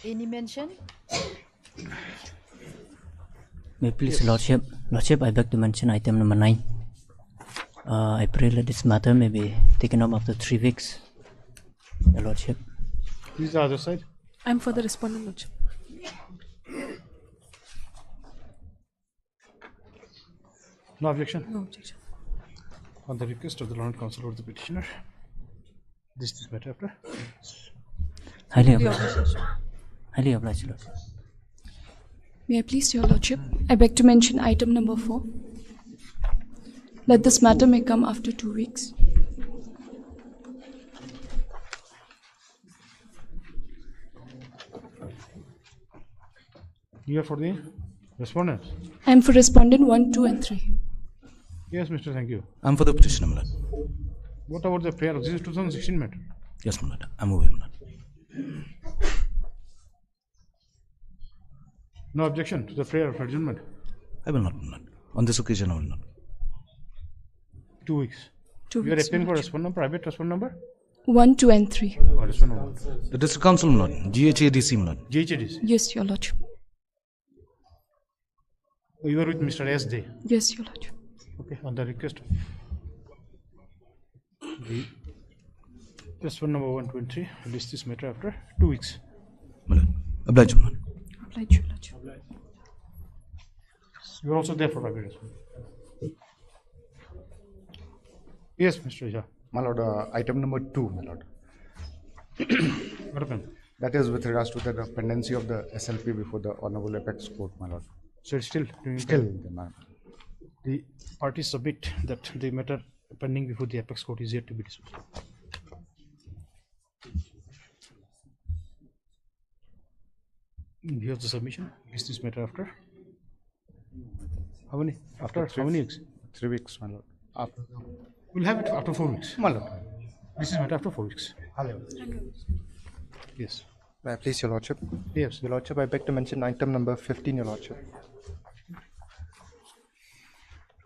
Any mention? May please, Lordship. Lordship, I beg to mention item number 9. I pray that this matter may be taken up after 3 weeks. Your Lordship. Please, the other side. I'm for the respondent, Lordship. No objection. No objection. On the request of the Learned Counsel or the petitioner, this is matter after. Highly obliged. Highly obliged, Lordship. May I please, Your Lordship? I beg to mention item number 4. That this matter may come after 2 weeks. You are for the respondent? I am for respondent 1, 2, and 3. Yes, Mr. Thank you. I'm for the petitioner, my lord. What about the prayer? This is 2016 matter. Yes, my lord. I'm moving, my lord. No objection to the prayer of adjournment. I will not, my lord. On this occasion, I will not. 2 weeks. 2 You are weeks. applying for respondent, private respondent number? 1, 2, and 3. Or respondent number? The district council, my lord. GHADC, my lord. GHDC. Yes, Your Lordship. Oh, you are with Mr. S. Day. Yes, Your Lordship. Okay, on the request. The respondent number 123 list this matter after 2 weeks. My lord. Oblige, my lord. Oblige, Your Lordship. You are also there for private respondent. Yes, Mr. Jha. My lord, item number 2, my lord. What happened? That is with regards to the pendency of the SLP before the Honorable Apex Court, my lord. So it's still Still in the matter. the parties submit that the matter pending before the Apex Court is yet to be disposed. Here's the submission. Is this matter after? How many? After how many weeks? 3 weeks, my lord. After. We'll have it after 4 weeks. My lord. This is matter after 4 weeks. Hello. Yes. May I please, Your Lordship? Yes. Your Lordship, I beg to mention item number 15, Your Lordship.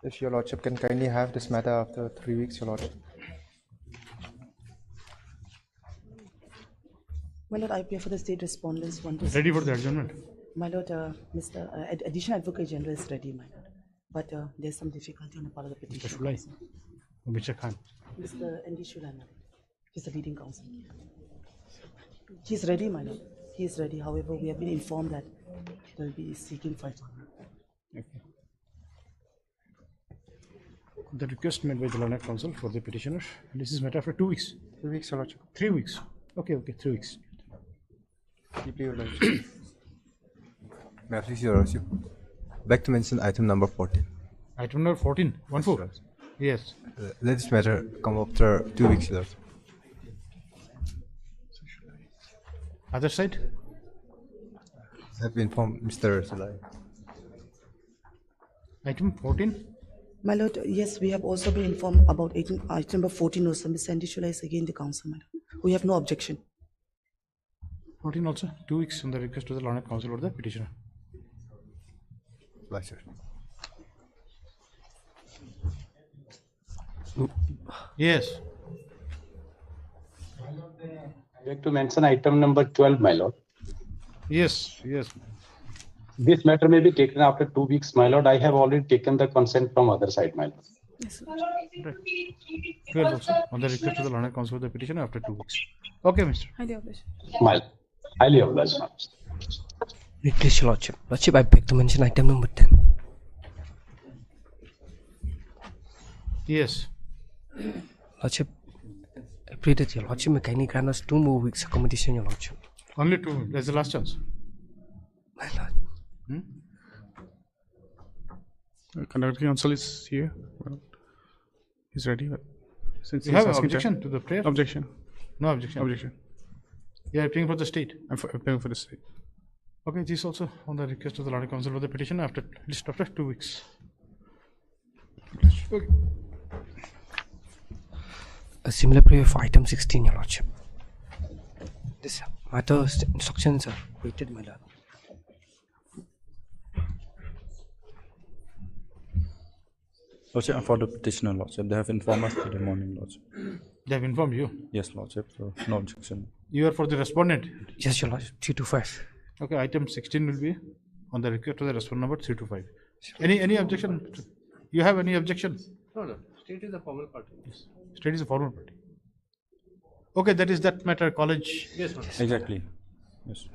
If Your Lordship can kindly have this matter after 3 weeks, Your Lordship. My Lord, I appear for the state respondents. Ready for the adjournment? My Lord, Mr. Additional Advocate General is ready, my Lord. But there's some difficulty on the part of the Mr. petition. Shulai. Mr. Khan. Mr. N.D. Shulai, my Lord. He's the leading counsel. He's ready, my Lord. He is ready. However, we have been informed that they'll be seeking for it. Okay. The request made by the Learned Counsel for the petitioner. This is matter after 2 weeks. 3 weeks, Your Lordship. 3 weeks. Okay, 3 weeks. Deeply, Your Lordship. May I please, Your Lordship? Back to mention item number 14. Item number 14. 1-4. Yes. Let this matter come after 2 weeks, Your Lordship. Other side? I have informed Mr. Sulai. Item 14. My Lord, yes, we have also been informed about item number 14 also. Mr. N.D. Shulai is again the counsel, my Lord. We have no objection. 14 also. 2 weeks on the request of the Learned Counsel or the petitioner. Bye, sir. Yes. I like to mention item number 12, my lord. Yes. This matter may be taken after 2 weeks, my lord. I have already taken the consent from other side, my lord. Yes, Right. 12 also on the request of the Learned Counsel or the petitioner after 2 weeks. Okay, Mr. highly obliged. My lord. Highly obliged, my lord. Wait, please, Your Lordship. Lordship, I beg to mention item number 10. Yes. Lordship, I pray that Your Lordship may kindly grant us 2 more weeks accommodation, Your Lordship. Only 2. That's the last chance. My Lord. Conducting counsel is here. Well, he's ready. Since You he's have an asking objection to the prayer? Objection. No objection. Objection. You are appealing for the state. I'm appealing for the state. Okay, this also on the request of the Learned Counsel for the petitioner after 2 weeks. Okay. A similar prayer for item 16, Your Lordship. This matter instructions are waited, my Lord. Lordship, for the petitioner, Lordship. They have informed us today morning, Lordship. They have informed you. Yes, Lordship. So no objection. You are for the respondent. Yes, Your Lordship. 325. Okay, item 16 will be on the request of the respondent number 325. Any objection? You have any objection? No. State is a formal party. Yes. State is a formal party. Okay, that is that matter. College. Yes, Lord. Exactly. Yes.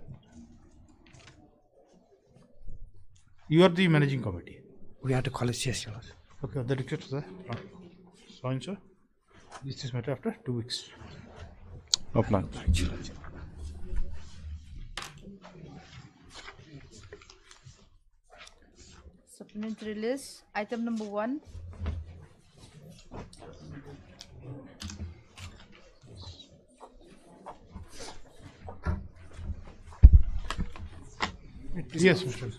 You are the managing committee. We are the college, yes, Your Lordship. Okay, the request of the so and so. This is matter after 2 weeks. No plan. Supplementary list, item number 1. Yes, Mr.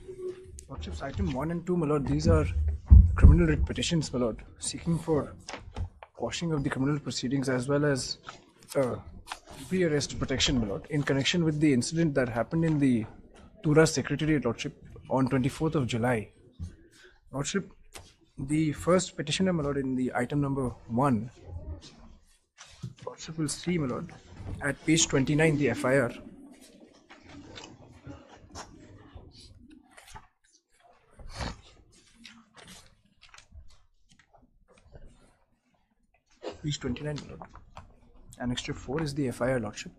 Lordships, item 1 and 2, my lord, these are criminal writ petitions, my lord, seeking for quashing of the criminal proceedings as well as pre-arrest protection, my lord, in connection with the incident that happened in the Tura Secretariat, Lordship, on 24th of July. Lordship, the first petitioner, my lord, in the item number 1, Lordship will see, my lord, at page 29, the FIR. Page 29, my lord. Annexure 4 is the FIR, Lordship.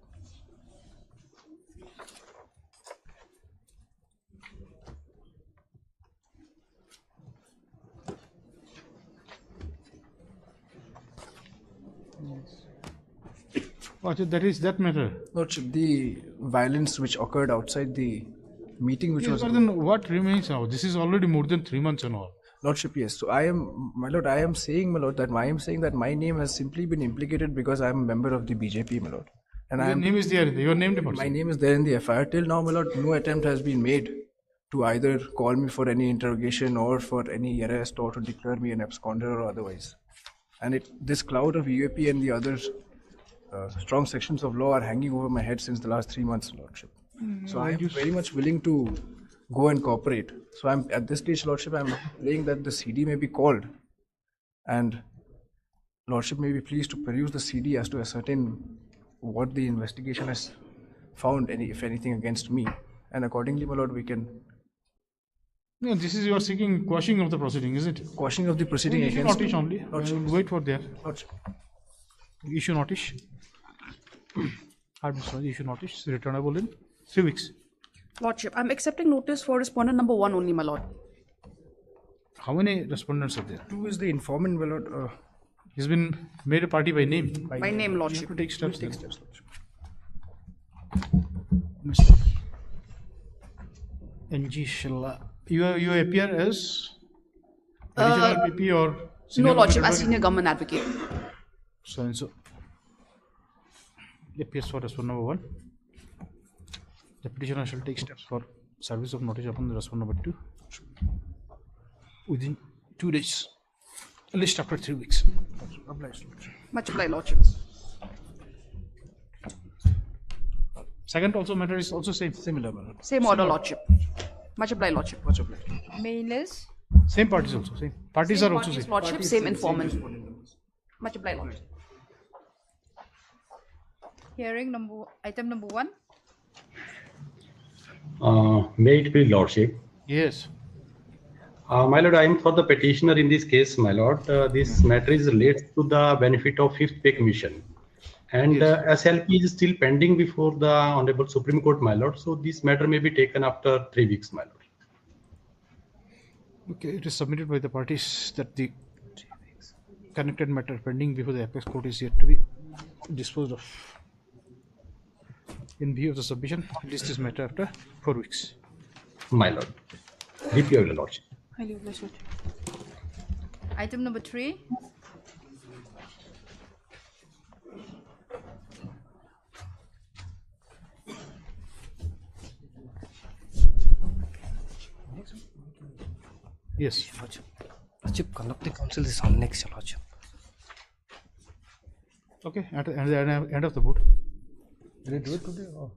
That is that matter. Lordship, the violence which occurred outside the meeting which Yes, was... but then what remains now? This is already more than 3 months and all. Lordship, yes. So I am, my lord, I am saying, my lord, that I am saying that my name has simply been implicated because I am a member of the BJP, my lord. And Your name is there. Your name department. My name is there in the FIR. Till now, my lord, no attempt has been made to either call me for any interrogation or for any arrest or to declare me an absconder or otherwise. And this cloud of UAP and the other strong sections of law are hanging over my head since the last 3 months, Lordship. So I am very much willing to go and cooperate. So I'm at this stage, Lordship, I'm praying that the CD may be called and Lordship may be pleased to peruse the CD as to ascertain what the investigation has found, if anything, against me. And accordingly, my lord, we can... No, this is you are seeking quashing of the proceeding, is it? Quashing of the proceeding issue against... notice only. Wait for there. Lordship. Issue notice. Issue notice returnable in 3 weeks. Lordship, I'm accepting notice for respondent number 1 only, my lord. How many respondents are there? 2 is the informant, my lord. He's been made a party by name. By name, Lordship. You have to take steps. Take steps, Lordship. NG Shilla. You appear as additional PP or no, Lordship, as senior government advocate. So and so. Appears for respondent number 1. The petitioner shall take steps for service of notice upon the respondent number 2 within 2 days. List after 3 weeks. Much obliged, Lordship. Second also matter is also same. Similar, my lord. Same order, Lordship. Much obliged, Lordship. Much obliged. Main list, Same parties also same. Parties Same are also parties, same. Lordship, same informant. Much obliged, Lordship. hearing item number 1. May it please Lordship. Yes. My lord, I am for the petitioner in this case, my lord. This matter is related to the benefit of 5th Pay Commission. And SLP is still pending before the Honorable Supreme Court, my lord. So this matter may be taken after 3 weeks, my lord. Okay, it is submitted by the parties that the connected matter pending before the apex court is yet to be disposed of. In view of the submission, list this matter after 4 weeks. My lord. Deeply your lordship. Highly obliged, Lordship. Item number 3. Yes. Lordship, conducting council is on next, Lordship. Okay, at the end of the board. Will you do it today? Or?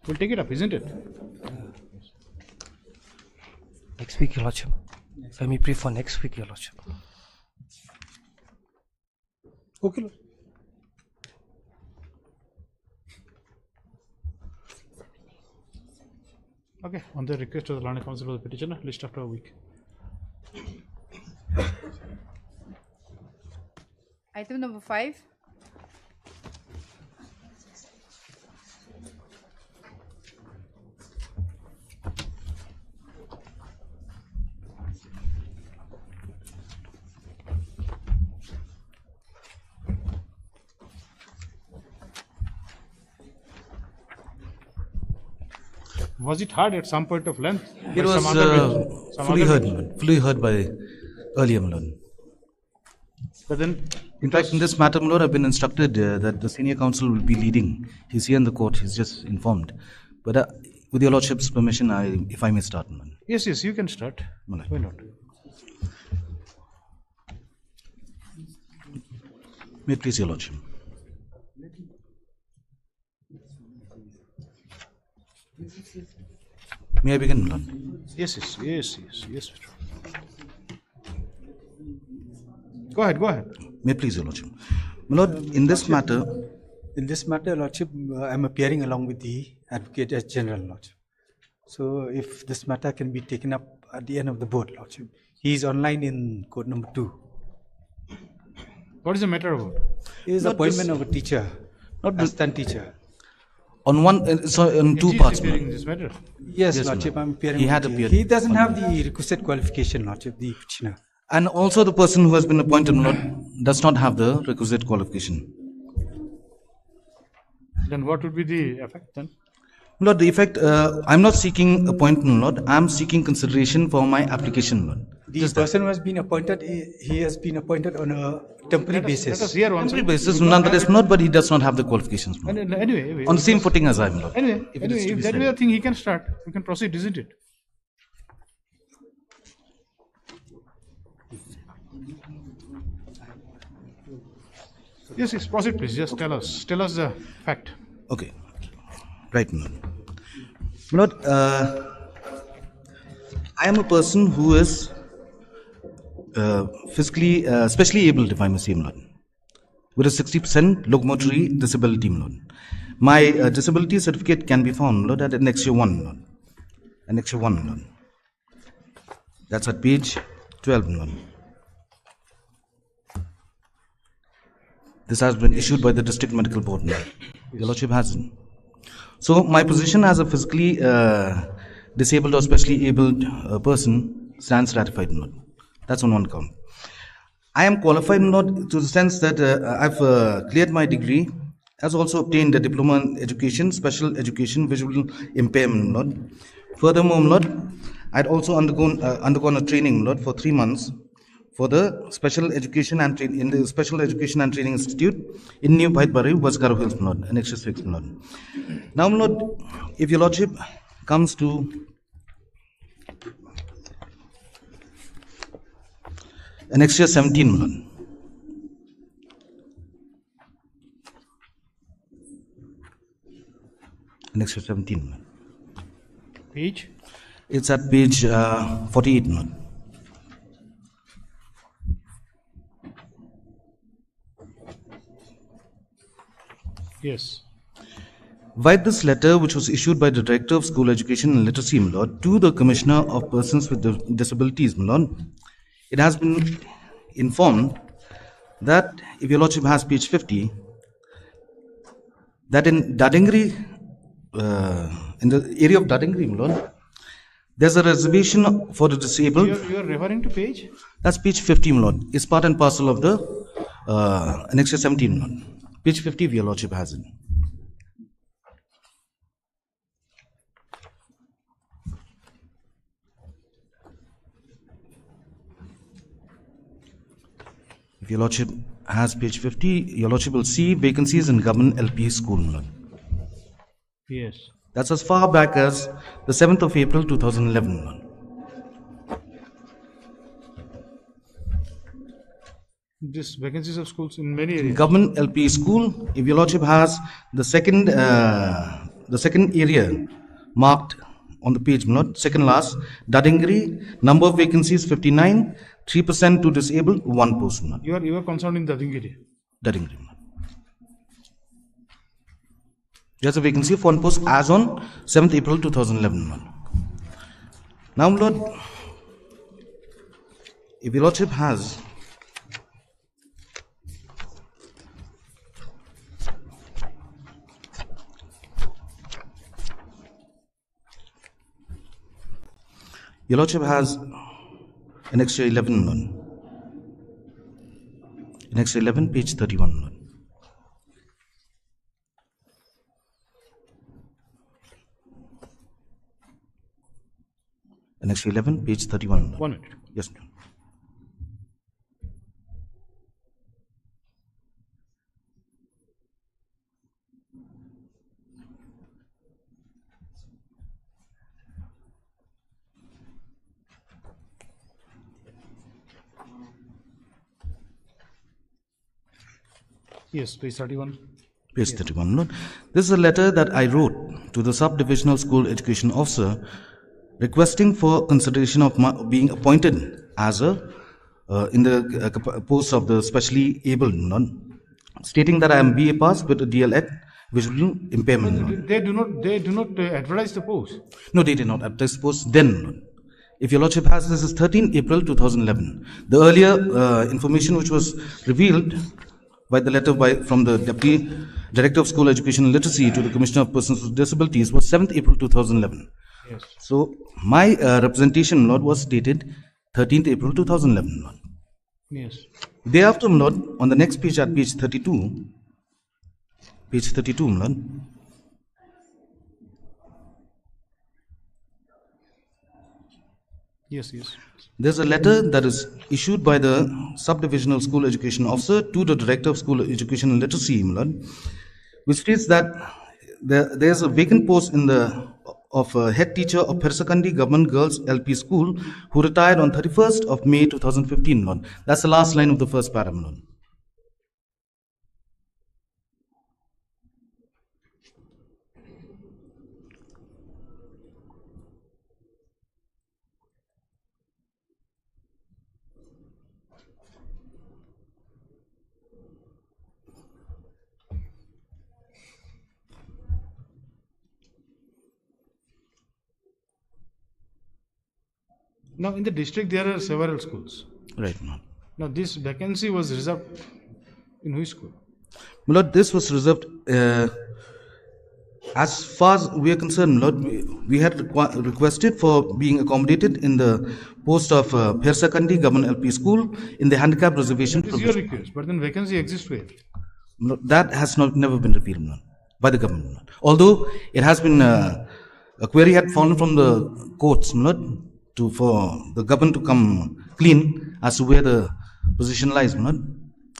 We'll take it up, isn't it? Next week, Your Lordship. Let me pray for next week, Your Lordship. Okay, Lord. Okay, on the request of the Learned Counsel of the petitioner, list after a week. Item number 5. Was it heard at some point of length? It by was some other bench? Some fully other heard, bench? my lord. Fully heard by earlier, my lord. But then, In fact, in this matter, my lord, I've been instructed that the senior counsel will be leading. He's here in the court. He's just informed. But with your lordship's permission, if I may start, my lord. yes, yes, you can start. My lord. Why not? May it please your lordship. May I begin, my lord? Yes, yes, yes, yes, yes. Go ahead, go ahead. May it please your lordship. My lord, in this matter, Lordship, I'm appearing along with the Advocate General, Lordship. So, if this matter can be taken up at the end of the board, Lordship. He is online in court number 2. What is the matter about? His Not appointment this- of a teacher, not assistant teacher. on one, so on two He is parts, my appearing in lord. this matter. Yes, Yes, Lordship, my I'm lord. appearing. He with had the- appeared He doesn't on have the requisite qualification, Lordship, the petitioner. And also the person who has been appointed, my lord, does not have the requisite qualification. Then what would be the effect then? Lord, the effect, I'm not seeking appointment, Lord. I'm seeking consideration for my application, Lord. The person who has been appointed, he has been appointed on a temporary basis. Let us hear once. Temporary basis, nonetheless, not, but he does not have the qualifications, Lord. Anyway, On the same footing as I am, Lord. Anyway, If it is to if be that said. is the thing, he can start. We can proceed, isn't it? Yes, yes, proceed, please. Just tell us the fact. Okay. Right, my lord. My lord, I am a person who is physically, specially able, if I may say, my lord, with a 60% locomotory disability, my lord. My disability certificate can be found, my lord, at Annexure 1, my lord. Annexure 1, my lord. That's at page 12, my lord. This has been issued by the District Medical Board, my lord. Your lordship hasn't. So my position as a physically disabled or specially abled person stands ratified, my lord. That's on one count. I am qualified, my lord, to the sense that I've cleared my degree, as also obtained a diploma in education, special education, visual impairment, my lord. Furthermore, my lord, I'd also undergone a training, my lord, for 3 months for the Special Education and in the Special Education and Training Institute in New Bhaitbari, Vasgaro Hills, my lord, Annexure 6, my lord. Now, my lord, if your lordship comes to Annexure 17, my lord. Annexure 17, my lord. Page? It's at page 48, my lord. Yes. Write this letter, which was issued by the Director of School Education and Literacy, my lord, to the Commissioner of Persons with Disabilities, my lord. It has been informed that, if your lordship has page 50, that in Dadingri, in the area of Dadingri, my lord, there's a reservation for the disabled. You are referring to page? That's page 50, my lord. It's part and parcel of the Annexure 17, my lord. Page 50, if your lordship has it. If your lordship has page 50, your lordship will see vacancies in government LP school, my lord. Yes. That's as far back as the 7th of April 2011, my lord. This vacancies of schools in many areas. Government LP school, if your lordship has the second area marked on the page, not second last, Dadingri, number of vacancies 59, 3% to disabled, 1 post. You are concerned in Dadingiri. That agreement. There's a vacancy for one post as on 7th April 2011. Now, Lord, if your Lordship has Your Lordship has an extra 11 Lord. An extra 11, page 31 Lord. An extra 11, page 31 Lord. 1 minute. Yes, Lord. Yes, page 31. Page 31. Lord. This is a letter that I wrote to the Sub-Divisional School Education Officer requesting for consideration of being appointed as a in the post of the specially abled, Lord, stating that I am BA pass with a DL visual impairment. Lord. They do not advertise the post. No, they did not advertise the post then, Lord. If your Lordship has, this is 13 April 2011. The earlier information which was revealed by the letter from the Deputy Director of School Education and Literacy to the Commissioner of Persons with Disabilities was 7th April 2011. Yes. So, my representation, Lord, was dated 13th April 2011, Lord. Yes. Thereafter, Lord, on the next page at page 32, Lord, Yes, yes. there's a letter that is issued by the Sub-Divisional School Education Officer to the Director of School Education and Literacy, Lord, which states that there's a vacant post of a head teacher of Persakandi Government Girls LP School who retired on 31st of May 2015, Lord. That's the last line of the first paragraph, Lord. Now, in the district, there are several schools. Right, Lord. Now, this vacancy was reserved in which school? Lord, this was reserved, as far as we are concerned, Lord, we had requested for being accommodated in the post of Persakandi Government LP School in the handicap reservation. That is your request, but then vacancy exists where? Lord, that has never been repealed, Lord, by the government, Lord. Although it has been, a query had fallen from the courts, Lord, for the government to come clean as to where the position lies, Lord.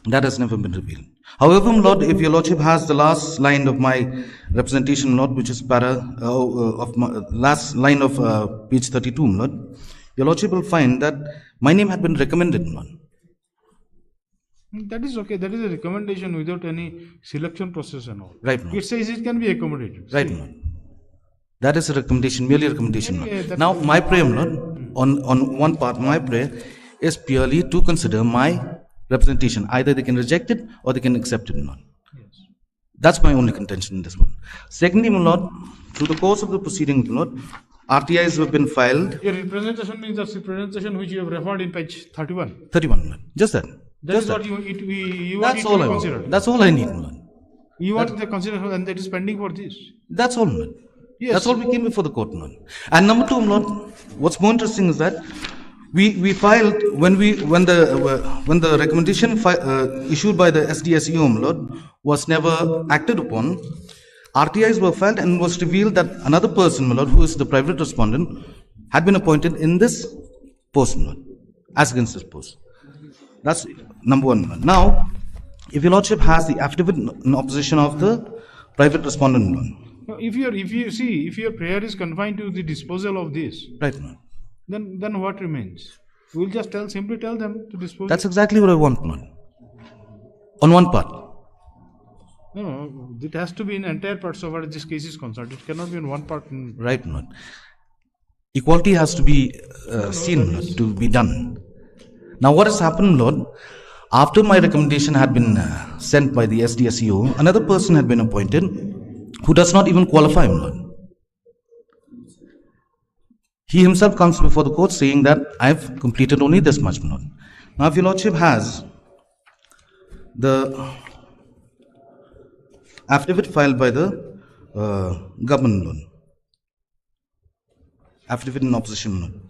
That has never been revealed. However, Lord, if your Lordship has the last line of my representation, Lord, which is last line of page 32, Lord, your Lordship will find that my name had been recommended, Lord. That is okay. That is a recommendation without any selection process and all. Right, Lord. It says it can be accommodated. Right, Lord. That is a recommendation, merely a recommendation, Lord. Now, my prayer, Lord, on one part, my prayer is purely to consider my representation. Either they can reject it or they can accept it, Lord. Yes. That's my only contention in this one. Secondly, my Lord, through the course of the proceedings, Lord, RTIs have been filed. Your representation means the representation which you have referred in page 31. 31, Lord. Just that. That is what you want it to be considered. That's all I need, Lord. You want the consideration and that is pending for this. That's all, Lord. Yes. That's all we came before the court, Lord. And number two, Lord, what's more interesting is that we filed when the recommendation issued by the SDSEOM, Lord, was never acted upon. RTIs were filed and was revealed that another person, my Lord, who is the private respondent, had been appointed in this post, Lord, as against this post. That's number one, Lord. Now, if your Lordship has the affidavit in opposition of the private respondent, Lord. Now, if your prayer is confined to the disposal of this, right, Lord, then what remains? We'll just simply tell them to dispose. That's exactly what I want, Lord. On one part. No, it has to be in entire part so far this case is concerned. It cannot be in one part. Right, Lord. Equality has to be seen, Lord, to be done. Now, what has happened, Lord? After my recommendation had been sent by the SDSEO, another person had been appointed who does not even qualify, my lord. He himself comes before the court saying that I've completed only this much, my lord. Now, if your lordship has the affidavit filed by the government, my lord, affidavit in opposition, my lord.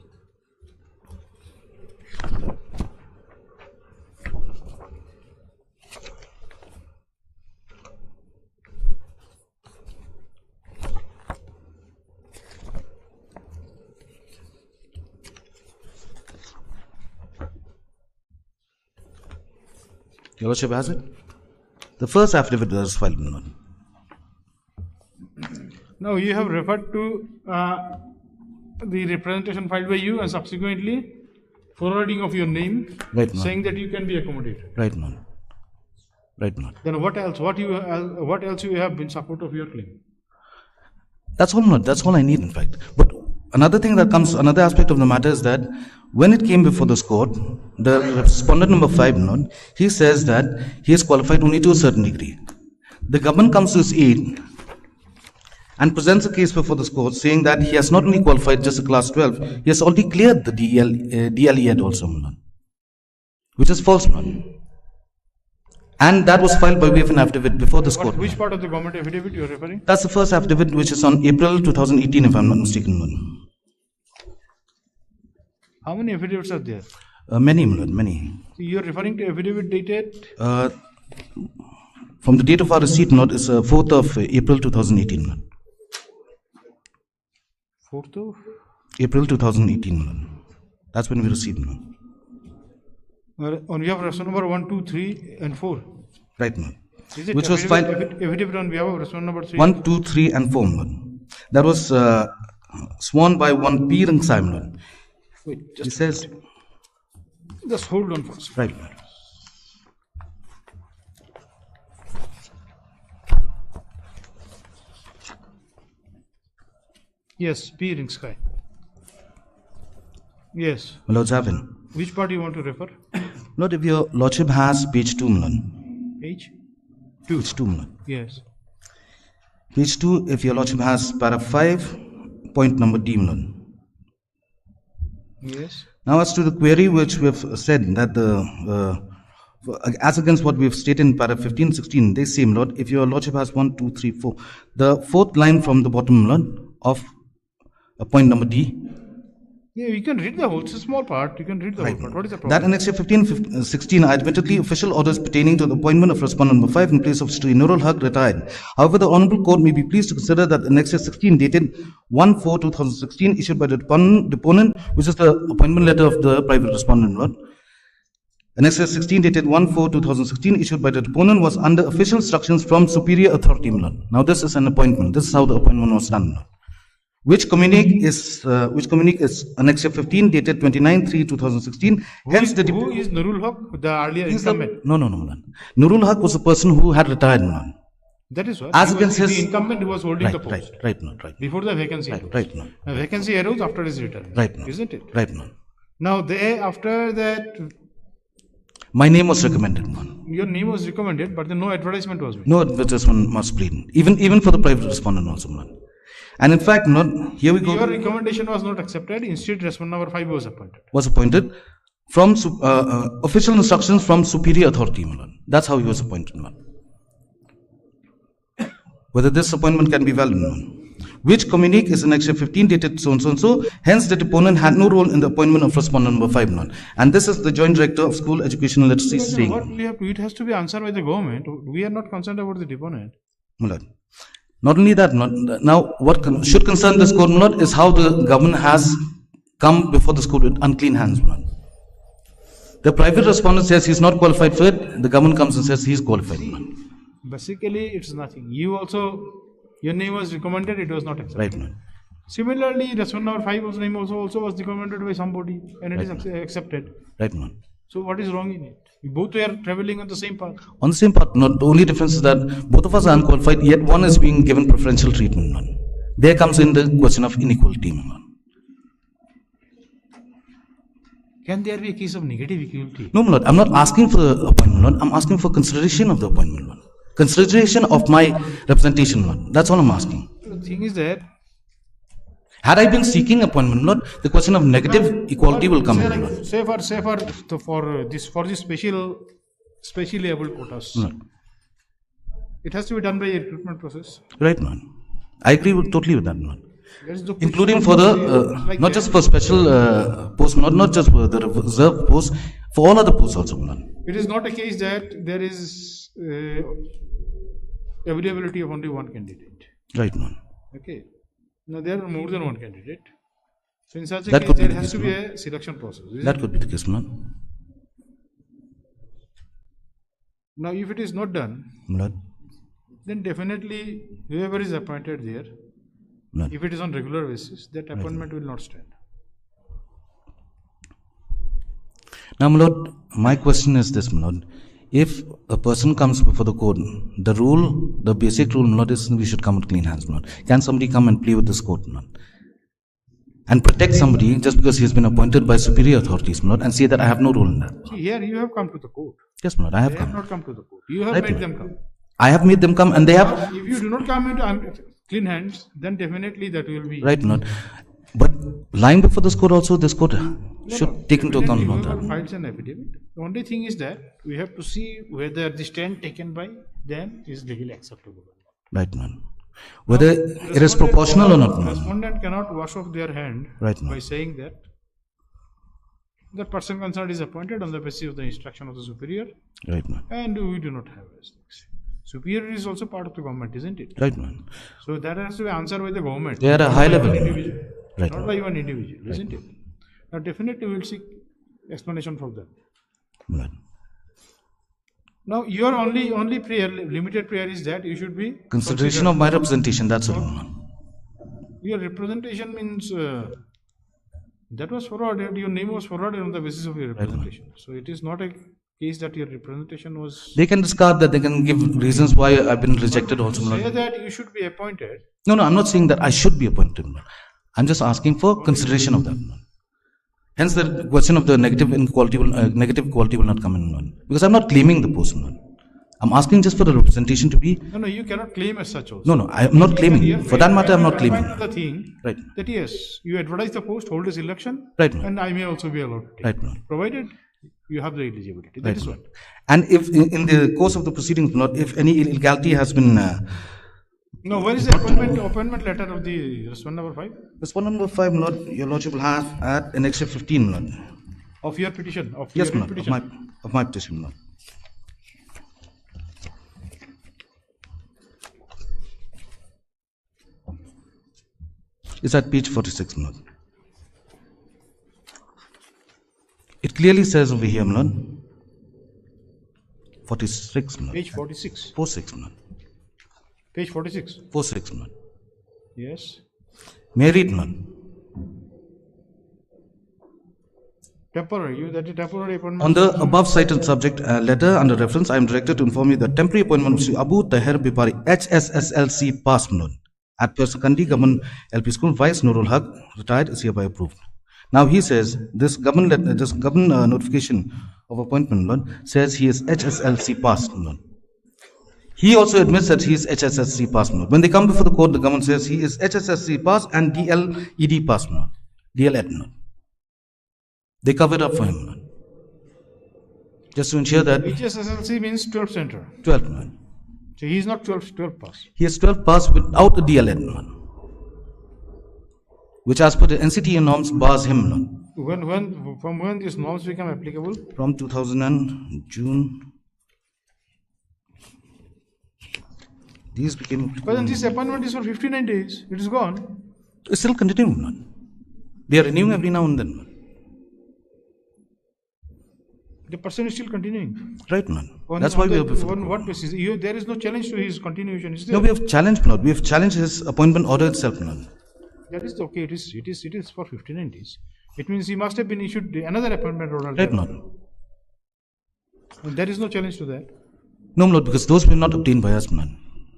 Your lordship has it? The first affidavit was filed, my lord. Now you have referred to the representation filed by you and subsequently forwarding of your name, Right, ma'am. saying that you can be accommodated. Right, my lord. Right, my lord. Then what else? What else you have in support of your claim? That's all, my lord. That's all I need, in fact. But another thing that comes, another aspect of the matter is that when it came before this court, the respondent number 5, my lord, he says that he is qualified only to a certain degree. The government comes to his aid and presents a case before this court saying that he has not only qualified just a class 12, he has already cleared the DLE also, my lord, which is false, my lord. And that was filed by way of an affidavit before this court. Which part of the government affidavit you are referring? That's the first affidavit, which is on April 2018, if I'm not mistaken, my lord. How many affidavits are there? Many, my lord, many. So you are referring to affidavit dated? From the date of our receipt, my lord, is 4th of April 2018, my lord. 4th of? April 2018, my lord. That's when we received, my lord. On behalf of respondent number 1, 2, 3 and 4. Right, my lord. Is it Which was filed affidavit on behalf of respondent number 3? 1, 2, 3 and 4, my lord. That was sworn by one P. Ringsai, my lord. Wait, He says, just hold on first. right, my lord. Yes, P. Ring Sky. Yes. My lords have in. Which part you want to refer? Lord, if your lordship has page 2, my lord. Page? Page 2, my lord. Yes. Page 2, if your lordship has para 5, point number D, my lord. Yes. Now, as to the query which we have said that as against what we have stated in para 15, 16, they say, my lord, if your lordship has 1, 2, 3, 4, the fourth line from the bottom, my lord, of point number D. Yeah, you can read the whole. It's a small part. You can read the whole part. What is the problem? That annexure 15, 16 are admittedly official orders pertaining to the appointment of respondent number 5 in place of Sri Nurul Haq retired. However, the Honorable Court may be pleased to consider that annexure 16 dated 1/4/2016 issued by the deponent, which is the appointment letter of the private respondent, Lord. Annexure 16 dated 1/4/2016 issued by the deponent was under official instructions from superior authority, Lord. Now this is an appointment. This is how the appointment was done, Lord. Which communique is annexure 15 dated 29/3/2016. Hence, who is Nurul Haq, the earlier incumbent? No. Nurul Haq was a person who had retired, Lord. That is what. As against his the incumbent who was holding the post. Right. Before the vacancy. Right. A vacancy arose after his return. Right. Isn't it? Right. Now after that. My name was recommended, man. Your name was recommended, but then no advertisement was made. No advertisement must be even for the private respondent also, man. And in fact, here we go. Your recommendation was not accepted. Instead, respondent number 5 was appointed. Was appointed from official instructions from superior authority, man. That's how he was appointed, man. Whether this appointment can be valid, man. Which communique is annexure 15 dated so and so and so. Hence, the deponent had no role in the appointment of respondent number 5, man. And this is the Joint Director of School Education and Literacy saying. What we have to, it has to be answered by the government. We are not concerned about the deponent. Not only that, now what should concern this court is how the government has come before this court with unclean hands. The private respondent says he's not qualified for it. The government comes and says he's qualified. Basically, it's nothing. Your name was recommended, it was not accepted. Right. Similarly, respondent number 5's name also was recommended by somebody and it is accepted. Right, man. So what is wrong in it? We both were traveling on the same path. On the same path. The only difference is that both of us are unqualified, yet one is being given preferential treatment, man. There comes in the question of inequality, man. Can there be a case of negative equality? No, my lord, I'm not asking for the appointment, my lord. I'm asking for consideration of the appointment, my lord. Consideration of my representation, my lord. That's all I'm asking. The thing is that had I been seeking appointment, my lord, the question of negative equality will come in, my lord. say for this specially able quotas, it has to be done by a recruitment process. Right, man. I agree totally with that, man. There is no Including for the not just for special posts, not just for the reserve posts, for all other posts also, man. It is not a case that there is availability of only one candidate. Right, man. Okay. Now there are more than one candidate. So in such a That case, could be there the has case, to be man. a selection process. That could be the case, man. Now, if it is not done, Lord. then definitely whoever is appointed there, Lord. if it is on regular basis, that appointment will not stand. Now, my lord, my question is this, my lord. If a person comes before the court, the rule, the basic rule, my lord, is we should come with clean hands, my lord. Can somebody come and play with this court, my lord? And protect somebody just because he has been appointed by superior authorities, my lord, and say that I have no role in that. See, here you have come to the court. Yes, my lord, I have They come. have not come to the court. You have Right, made my them lord. come. I have made them come, and they have. If you do not come into clean hands, then definitely that will be. Right, my lord. But lying before this court also, this court should take into account Definitely about whoever that. files an affidavit. The only thing is that we have to see whether the stand taken by them is legally acceptable. Right, man. Whether it is proportional or not, man. Respondent cannot wash off their hand Right, ma'am. by saying that the person concerned is appointed on the basis of the instruction of the superior, Right, man. and we do not have those things. Superior is also part of the government, isn't it? Right, man. So that has to be answered by the government. They are a not high by level. one individual. Right, Not ma'am. by one individual, isn't it? Now definitely we will seek explanation from them. Right. Now your only prayer, limited prayer is that you should be Consideration of my representation, that's all, man. Your representation means that was forwarded, your name was forwarded on the basis of your representation. So it is not a case that your representation was. They can discard that, they can give reasons why I've been rejected also, my Say lord. that you should be appointed. No, I'm not saying that I should be appointed, man. I'm just asking for consideration of that, man. Hence, the question of the negative quality will not come in, man. Because I'm not claiming the post, man. I'm asking just for the representation to be. No, you cannot claim as such also. No, I'm not claiming. For that matter, I'm not claiming. The thing Right. that yes, you advertise the post, hold this election, Right, ma'am. and I may also be allowed to take Right, it, ma'am. provided you have the eligibility. That Right, is ma'am. what. And if in the course of the proceedings, Lord, if any illegality has been. Now, where is the appointment letter of the respondent number 5? Respondent number 5, Lord, your Lordship will have at Annexure 15, Lord. Of your petition? Of Yes, your Lord, petition. of my petition, Lord. It's at page 46, Lord. It clearly says over here, Lord. 46, Lord. Page 46. 46, Lord. Page 46. 46, Lord. Yes. May I read, Lord? Temporary. That is temporary appointment. On the above cited subject letter under reference, I am directed to inform you that temporary appointment of Mr. Abu Tahir Bipari, HSSLC, pass Mulun, at Persakandi Government LP School, Vice Nurul Haq, retired, is hereby approved. Now he says this government notification of appointment, Lord, says he is HSLC pass, Lord. He also admits that he is HSSC pass, Lord. When they come before the court, the government says he is HSSC pass and DLED pass, Lord. DLED, Lord. They cover it up for him, Lord. Just to ensure that. HSSLC means 12th center. 12, Lord. So he is not 12 pass. He has 12 pass without a DLED, Lord. Which as per the NCTA norms bars him, Lord. From when these norms become applicable? From 2000 and June. These became. But then this appointment is for 59 days. It is gone. It's still continuing, Lord. They are renewing every now and then, Lord. The person is still continuing. Right, man. That's why we are before. On what basis? There is no challenge to his continuation, is there? No, we have challenged, Lord. We have challenged his appointment order itself, Lord. That is okay. It is for 59 days. It means he must have been issued another appointment order. Right, Lord. And there is no challenge to that. No, Lord, because those were not obtained by us, Lord.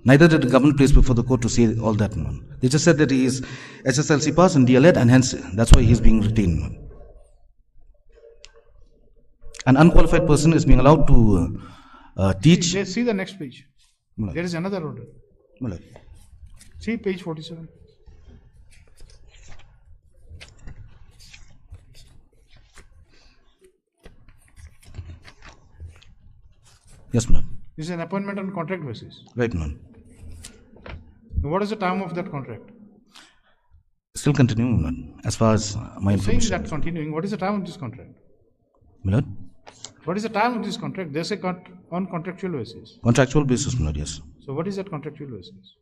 Neither did the government place before the court to say all that, Lord. They just said that he is SSLC pass and DLED, and hence that's why he is being retained, Lord. An unqualified person is being allowed to teach. See the next page. There is another order. Mulad. See page 47. Yes, ma'am. This is an appointment on contract basis. Right, ma'am. What is the term of that contract? Still continuing, ma'am, as far as my Saying information. that continuing, what is the term of this contract? Milord? What is the term of this contract? They say on contractual basis. Contractual basis, Milord, yes. So what is that contractual basis?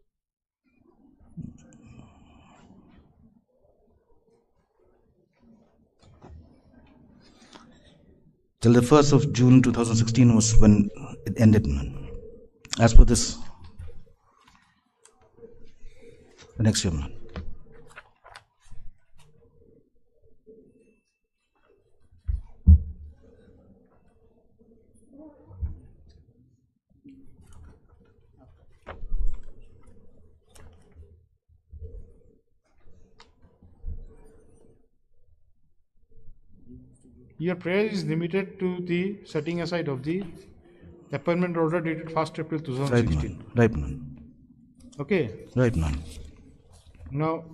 Till the 1st of June 2016 was when it ended, ma'am. As per this, the next year, ma'am. Your prayer is limited to the setting aside of the appointment order dated 1st April 2016. Right, ma'am. Okay. Right, ma'am. Now,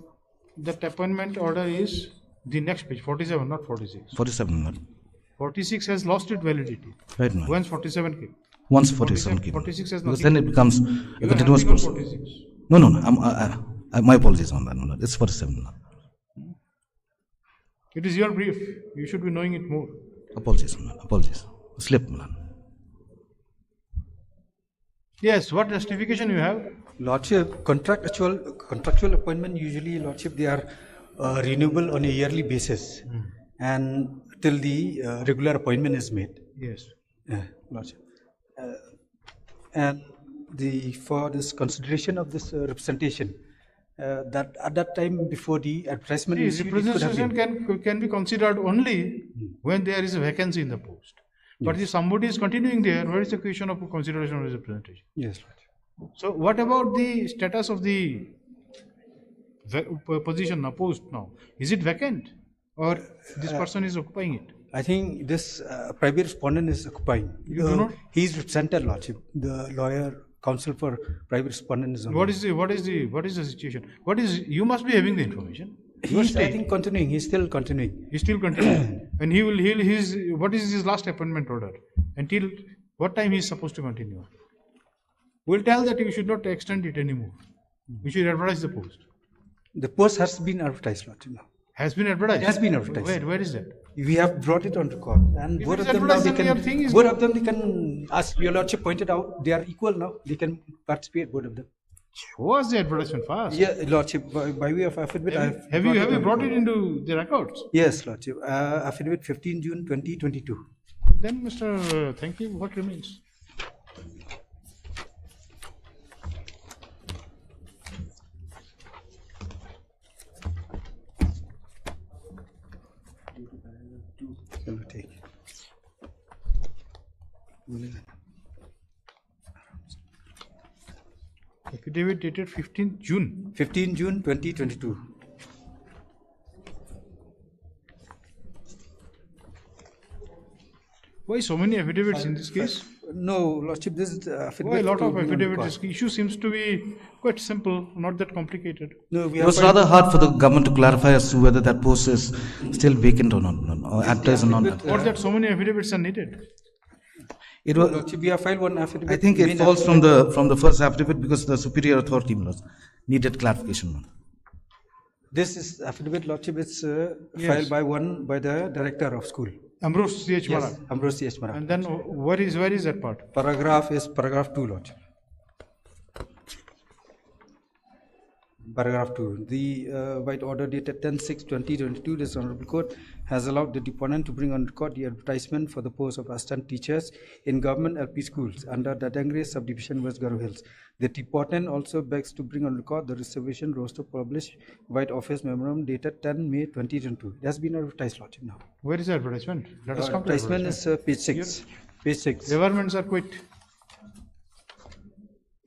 that appointment order is the next page, 47, not 46. 47, ma'am. 46 has lost its validity. Right, ma'am. Once 47 came. Once 47 came. 46 has Because nothing. then it becomes a You are continuous having on process. 46. No, my apologies on that, Milord. It's 47, ma'am. It is your brief. You should be knowing it more. Apologies, ma'am. Apologies. Slip, ma'am. Yes, what justification you have? Lordship, contractual appointment usually, Lordship, they are renewable on a yearly basis, and till the regular appointment is made. Yes. Lordship. And for this consideration of this representation, that at that time before the advertisement, See, representation can be considered only when there is a vacancy in the post. But if somebody is continuing there, where is the question of consideration of his representation? Yes. So what about the status of the position now, post now? Is it vacant or this person is occupying it? I think this private respondent is occupying. You do not? He is represented, Lordship. The lawyer counsel for private respondent is on. What is the situation? You must be having the information. He's, I think, continuing. He's still continuing. He's still continuing. And what is his last appointment order? Until what time he is supposed to continue? We'll tell that you should not extend it anymore. You should advertise the post. The post has been advertised, Lordship, now. Has been advertised? It has been advertised. Where is that? We have brought it on record. And If both it's of them now, they advertised, then your thing is both of them, they can, as your Lordship pointed out, they are equal now. They can participate, both of them. Show us the advertisement first. Yeah, Lordship, by way of affidavit, Have you brought it into the records? Yes, Lordship. Affidavit 15 June 2022. Then, Mr. Thank you. What remains? Affidavit dated 15th June. 15 June 2022. Why so many affidavits in this case? No, Lordship, this is affidavit. Why a lot of to be on affidavits? record. Issue seems to be quite simple, not that complicated. No, we It was rather hard for the government to clarify as to whether that post is still vacant or not, or advertised or not. Or that so many affidavits are needed. It was, Lordship, we have filed one affidavit. I think it main falls affidavit. from the first affidavit because the superior authority needed clarification. This is affidavit, Lordship, it's Yes. filed by the director of school. Ambrose C.H. Yes, Mara. Ambrose C.H. Mara. And then where is that part? Paragraph is paragraph 2, Lordship. Paragraph 2. The White Order dated 10/6/2022, this Honorable Court has allowed the deponent to bring on record the advertisement for the post of assistant teachers in government LP schools under the Dangre subdivision, West Garo Hills. The deponent also begs to bring on record the reservation roster published White Office Memorandum dated 10 May 2022. It has been advertised, Lordship, now. Where is the advertisement? Let us come to Advertisement is page 6. Page 6. Requirements are quite.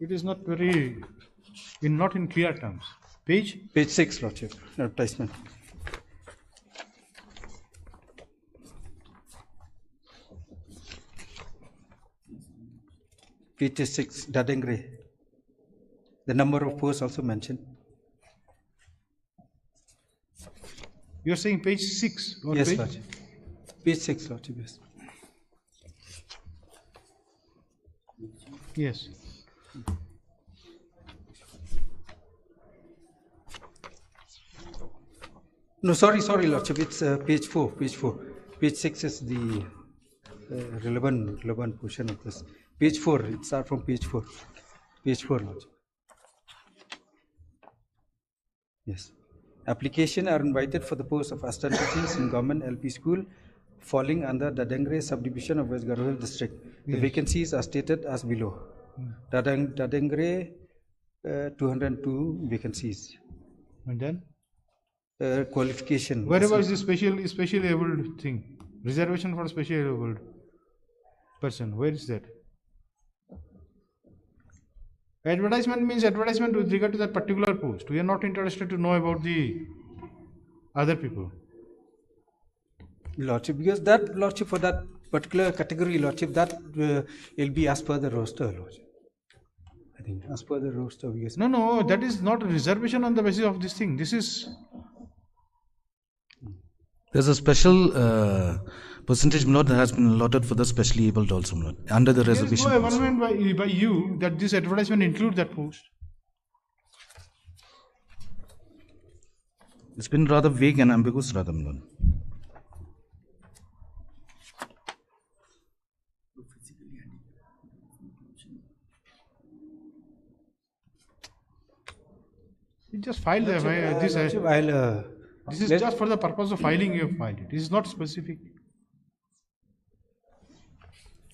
It is not very. Not in clear terms. Page 6, Lordship. Advertisement. Page 6, Dadengre. The number of posts also mentioned. You're saying page 6? Yes, page? Lordship. Page 6, Lordship, yes. Yes. No, sorry, Lordship. It's page 4. Page 6 is the relevant portion of this. Page 4. It starts from page 4. Page 4, Lordship. Yes. Application are invited for the post of assistant teachers in government LP school falling under the Dadengre subdivision of West Garowe district. The Yes. vacancies are stated as below. Dadengre, 202 vacancies. And then? Qualification. Wherever is the specially abled thing? Reservation for specially abled person. Where is that? Advertisement means advertisement with regard to that particular post. We are not interested to know about the other people. Lordship, because that Lordship for that particular category, Lordship, that will be as per the roster, Lordship. I think as per the roster, because No, that is not a reservation on the basis of this thing. This is There's a special percentage that has been allotted for the specially abled also under the there is reservation. no policy. amendment by you that this advertisement include that post. It's been rather vague and ambiguous, rather, Lord. You just file this. This is just for the purpose of filing. You have filed it. This is not specific.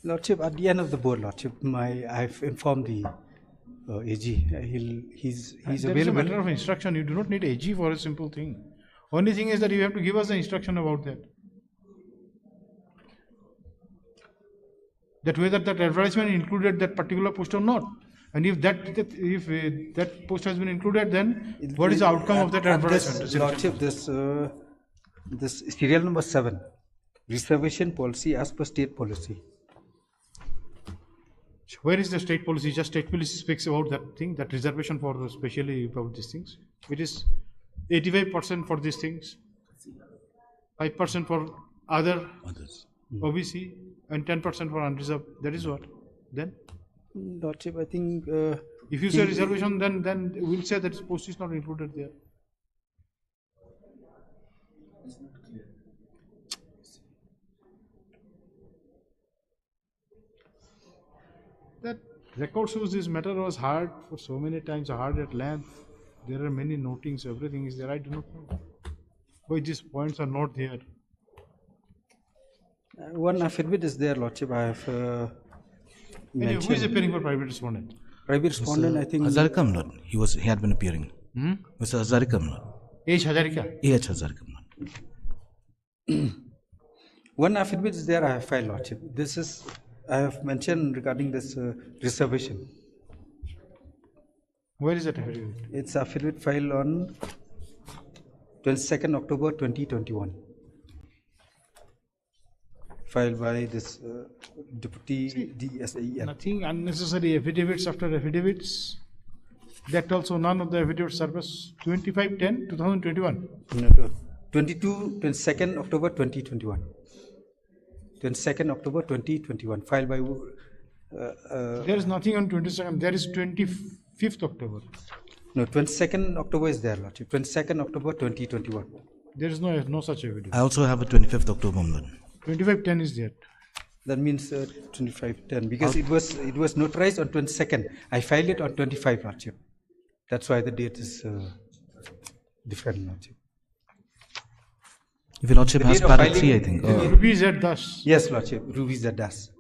Lordship, at the end of the board, Lordship, I've informed the AG. He's There is a available. matter of instruction. You do not need AG for a simple thing. Only thing is that you have to give us the instruction about that. That whether that advertisement included that particular post or not. And if that post has been included, then what is the outcome of that advertisement? Lordship, this serial number 7, reservation policy as per state policy. Where is the state policy? Just state policy speaks about that thing, that reservation for especially about these things. It is 85% for these things, 5% for others, OBC, and 10% for unreserved. That is what? Then? Lordship, I think. If you say reservation, then we'll say that post is not included there. That record shows this matter was hard for so many times, hard at length. There are many notings, everything is there. I do not know why these points are not there. One affidavit is there, Lordship. I have Anyway, who is appearing for private respondent? Private respondent, I think. Hazarikam, Lord. He had been appearing. Mr. Hazarikam, Lord. H. Hazarika. H. Hazarikam, Lord. One affidavit is there, I have filed, Lordship. This is, I have mentioned regarding this reservation. Where is that affidavit? It's affidavit filed on 22nd October 2021. Filed by this Deputy DSAEL. Nothing unnecessary affidavits after affidavits. That also none of the affidavits surface 25/10/2021. No, 22nd October 2021. 22nd October 2021. Filed by. There is nothing on 22nd. There is 25th October. No, 22nd October is there, Lordship. 22nd October 2021. There is no such affidavit. I also have a 25th October, Lord. 25/10 is there. That means 25/10 because it was notarized on 22nd. I filed it on 25, Lordship. That's why the date is different, Lordship. If your Lordship has para 3, I think. Ruby Z Das. Yes, Lordship. Ruby Z Das.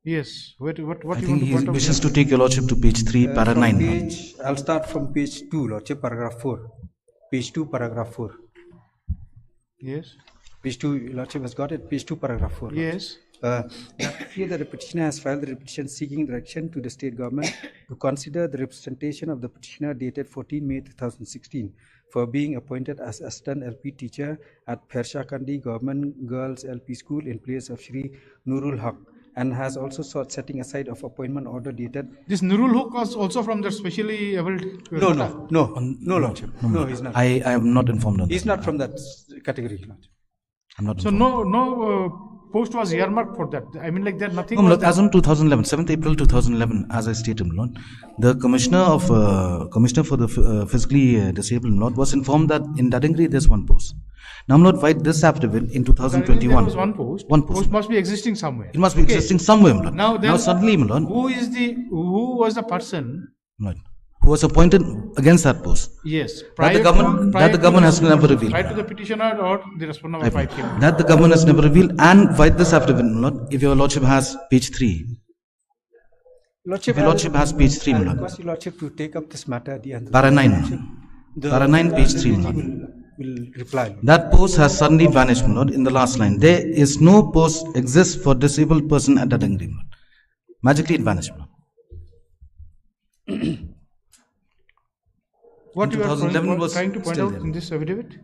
Yes. What I you think want to he point out wishes here? to take your Lordship to page 3, para 9. I'll start from page 2, Lordship, paragraph 4. Page 2, paragraph 4. Yes. Page 2, Lordship has got it. Page 2, paragraph 4. Yes. Here the petitioner has filed the petition seeking direction to the state government to consider the representation of the petitioner dated 14 May 2016 for being appointed as assistant LP teacher at Pershakandi Government Girls LP School in place of Shri Nurul Haq and has also sought setting aside of appointment order dated. This Nurul Haq was also from the specially able. No, Lordship. No, he's not. I am not informed on He's that. not from that category, Lordship. I'm not So informed. no post was earmarked for that. I mean, like that nothing. No, was Lord, as on 2011, 7th April 2011, as I stated, Lord, the Commissioner for the Physically Disabled, Lord, was informed that in Dadangri there's one post. Now, Lord, why this affidavit in 2021? There was one post. One post. Must be existing somewhere. It must be existing somewhere, Lord. Now suddenly, Lord, who was the person? Lord, who was appointed against that post? Yes. That the government has never revealed. Prior to the petitioner or the respondent number 5 came. That the government has never revealed, and why this affidavit, Lord, if your Lordship has page 3. Lordship, If your Lordship has page 3, I'll Lord. request your Lordship to take up this matter at the end. Para 9. Para 9, page 3, Lord. Will reply. Lord. That post has suddenly vanished, Lord, in the last line. There is no post exists for disabled person at Dadangri, Lord. Magically it vanished, Lord. What In you are 2011 was trying to point still out there. in this affidavit?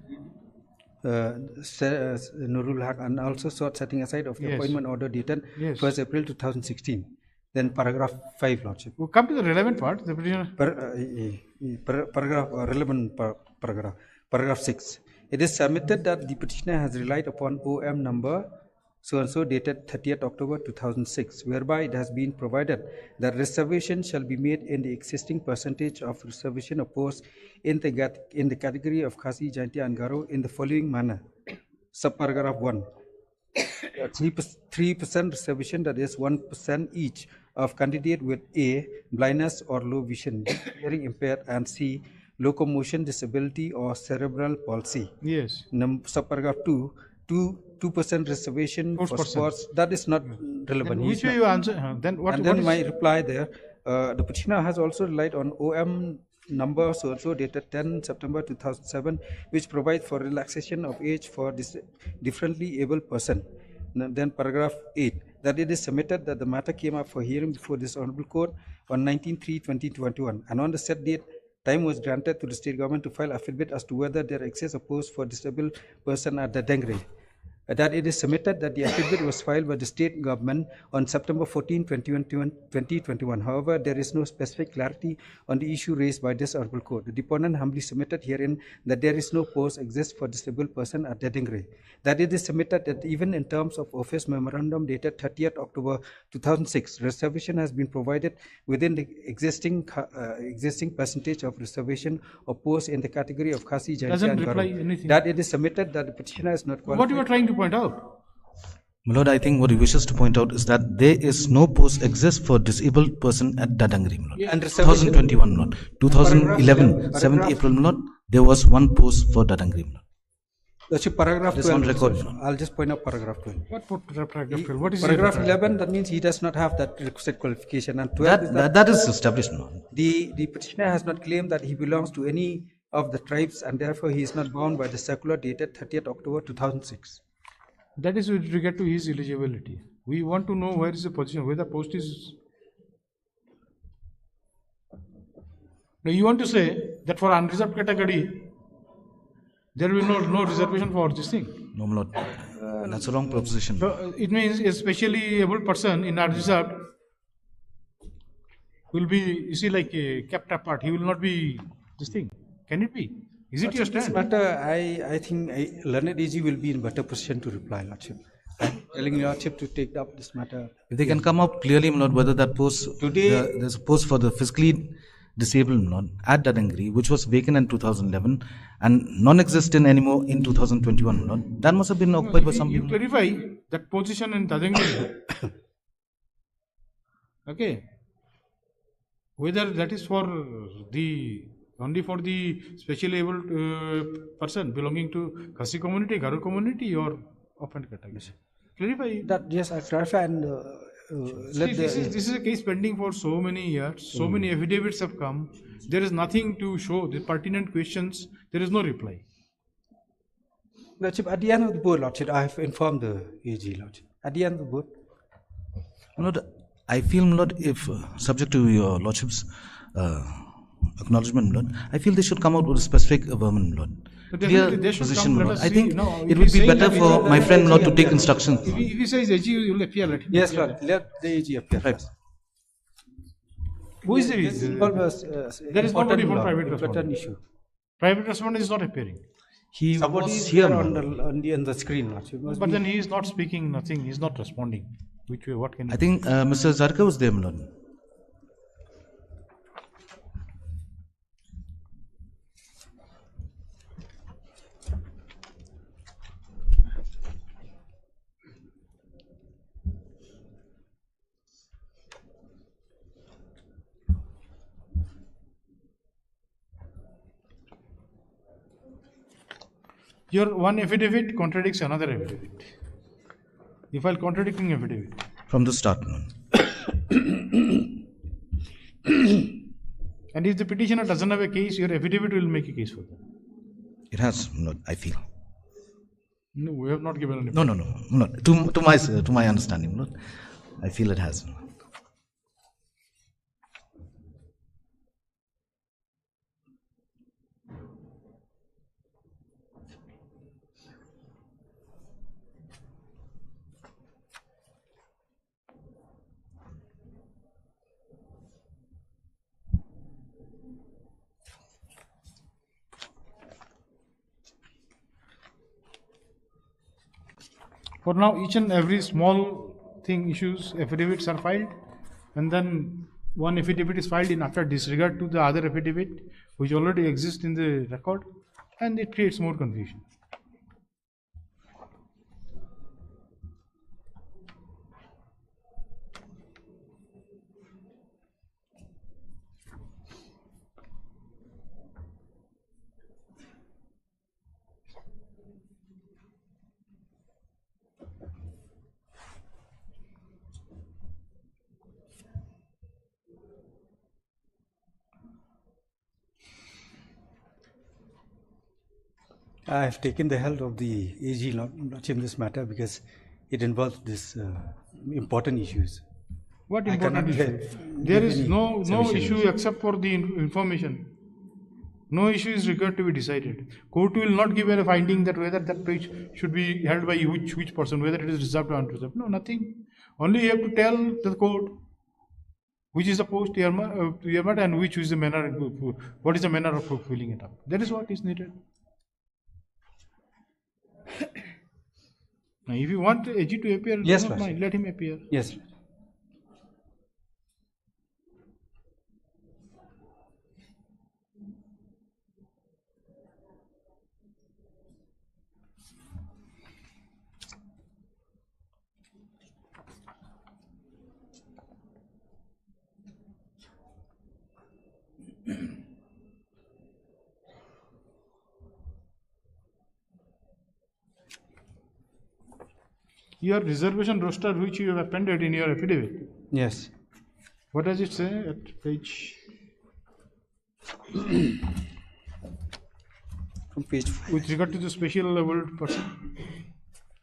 Nurul Haq and also sought setting aside of the Yes. appointment order dated Yes. 1st April 2016. Then paragraph 5, Lordship. We'll come to the relevant part. The petitioner. Paragraph 6. It is submitted that the petitioner has relied upon OM number so and so dated 30th October 2006, whereby it has been provided that reservation shall be made in the existing percentage of reservation opposed in the category of Khasi, Jaintia and Garo in the following manner. Subparagraph 1. 3% reservation, that is 1% each, of candidate with A, blindness or low vision, hearing impaired, and C, locomotion disability or cerebral palsy. Yes. Subparagraph 2, 2% reservation for sports. That is not relevant. Then which way you answer? Then what? And then my reply there, the petitioner has also relied on OM number so and so dated 10 September 2007, which provides for relaxation of age for this differently able person. Then paragraph 8, that it is submitted that the matter came up for hearing before this Honorable Court on 19/3/2021, and on the set date, time was granted to the state government to file affidavit as to whether there exists a post for disabled person at the Dengre. That it is submitted that the affidavit was filed by the state government on September 14, 2021. However, there is no specific clarity on the issue raised by this Honorable Court. The deponent humbly submitted herein that there is no post exists for disabled person at Dedingre. That it is submitted that even in terms of office memorandum dated 30th October 2006, reservation has been provided within the existing percentage of reservation or post in the category of Khasi, Jaintia and Garo. That it is submitted that the petitioner is not qualified. What you are trying to point out? My Lord, I think what he wishes to point out is that there is no post exists for disabled person at Dadangri, my Lord. And 2021, my Lord. 2011, 7th April, my Lord, there was one post for Dadangri, my Lord. That's paragraph This 12. on record. I'll just point out paragraph 12. What paragraph 12? What is paragraph it? 11? That means he does not have that requisite qualification. And 12 That is established, my Lord. The petitioner has not claimed that he belongs to any of the tribes, and therefore he is not bound by the circular dated 30th October 2006. That is with regard to his eligibility. We want to know where is the position, where the post is. Now you want to say that for unreserved category, there will be no reservation for this thing. No, my Lord. That's a wrong proposition. So it means a specially able person in unreserved will be, you see, like kept apart. He will not be this thing. Can it be? Is it your This stand? matter, I think Learned AG will be in better position to reply, Lordship. I'm telling Lordship to take up this matter. If they can come out clearly, my Lord, whether that post, there's a post for the physically disabled, my Lord, at Dadangri, which was vacant in 2011 and non-existent anymore in 2021, my Lord. That must have been occupied by some You people. clarify that position in Dadangri. Okay. Whether that is for the only for the specially able person belonging to Khasi community, Garo community, or offend category. Clarify. That, yes, I clarify and See, this is a case pending for so many years. So many affidavits have come. There is nothing to show. The pertinent questions, there is no reply. Lordship, at the end of the board, Lordship, I have informed the AG, Lordship. At the end of the board. My Lord, I feel, my Lord, if subject to your Lordship's acknowledgement, Lord. I feel they should come out with a specific vermin, Lord. But Clear definitely they should position, come, let Lord. us I see, think no, it if would he's be saying better that for my friend, Lord, to take instructions. If he says AG, you will appear, let him Yes, appear. Lord. Let the AG appear. Right. Who is This the involves, there is nobody for private important respondent. issue. Private respondent is not appearing. He Somebody was is here, there Lord. on the screen, Lord. You must But be- then he is not speaking nothing, he is not responding. Which way, what can he I think Mr. Zarka was there, Lord. Your one affidavit contradicts another affidavit. You file contradicting affidavit. From the start, Lord. And if the petitioner doesn't have a case, your affidavit will make a case for them. It has, Lord, I feel. No, we have not given any. No. To my understanding, Lord. I feel it has. For now, each and every small thing issues, affidavits are filed, and then one affidavit is filed in after disregard to the other affidavit which already exists in the record, and it creates more confusion. I have taken the help of the AG Lordship in this matter because it involves this important issues. What I important cannot issue? give There is any no solution. issue except for the information. No issue is required to be decided. Court will not give a finding that whether that page should be held by which person, whether it is reserved or unreserved. No, nothing. Only you have to tell the court which is the post earmarked and which is the manner, what is the manner of filling it up. That is what is needed. Now, if you want AG to appear, Yes, do not Lordship. mind, let him appear. Yes. Your reservation roster which you have appended in your affidavit. Yes. What does it say at page? From page With regard to the special leveled person.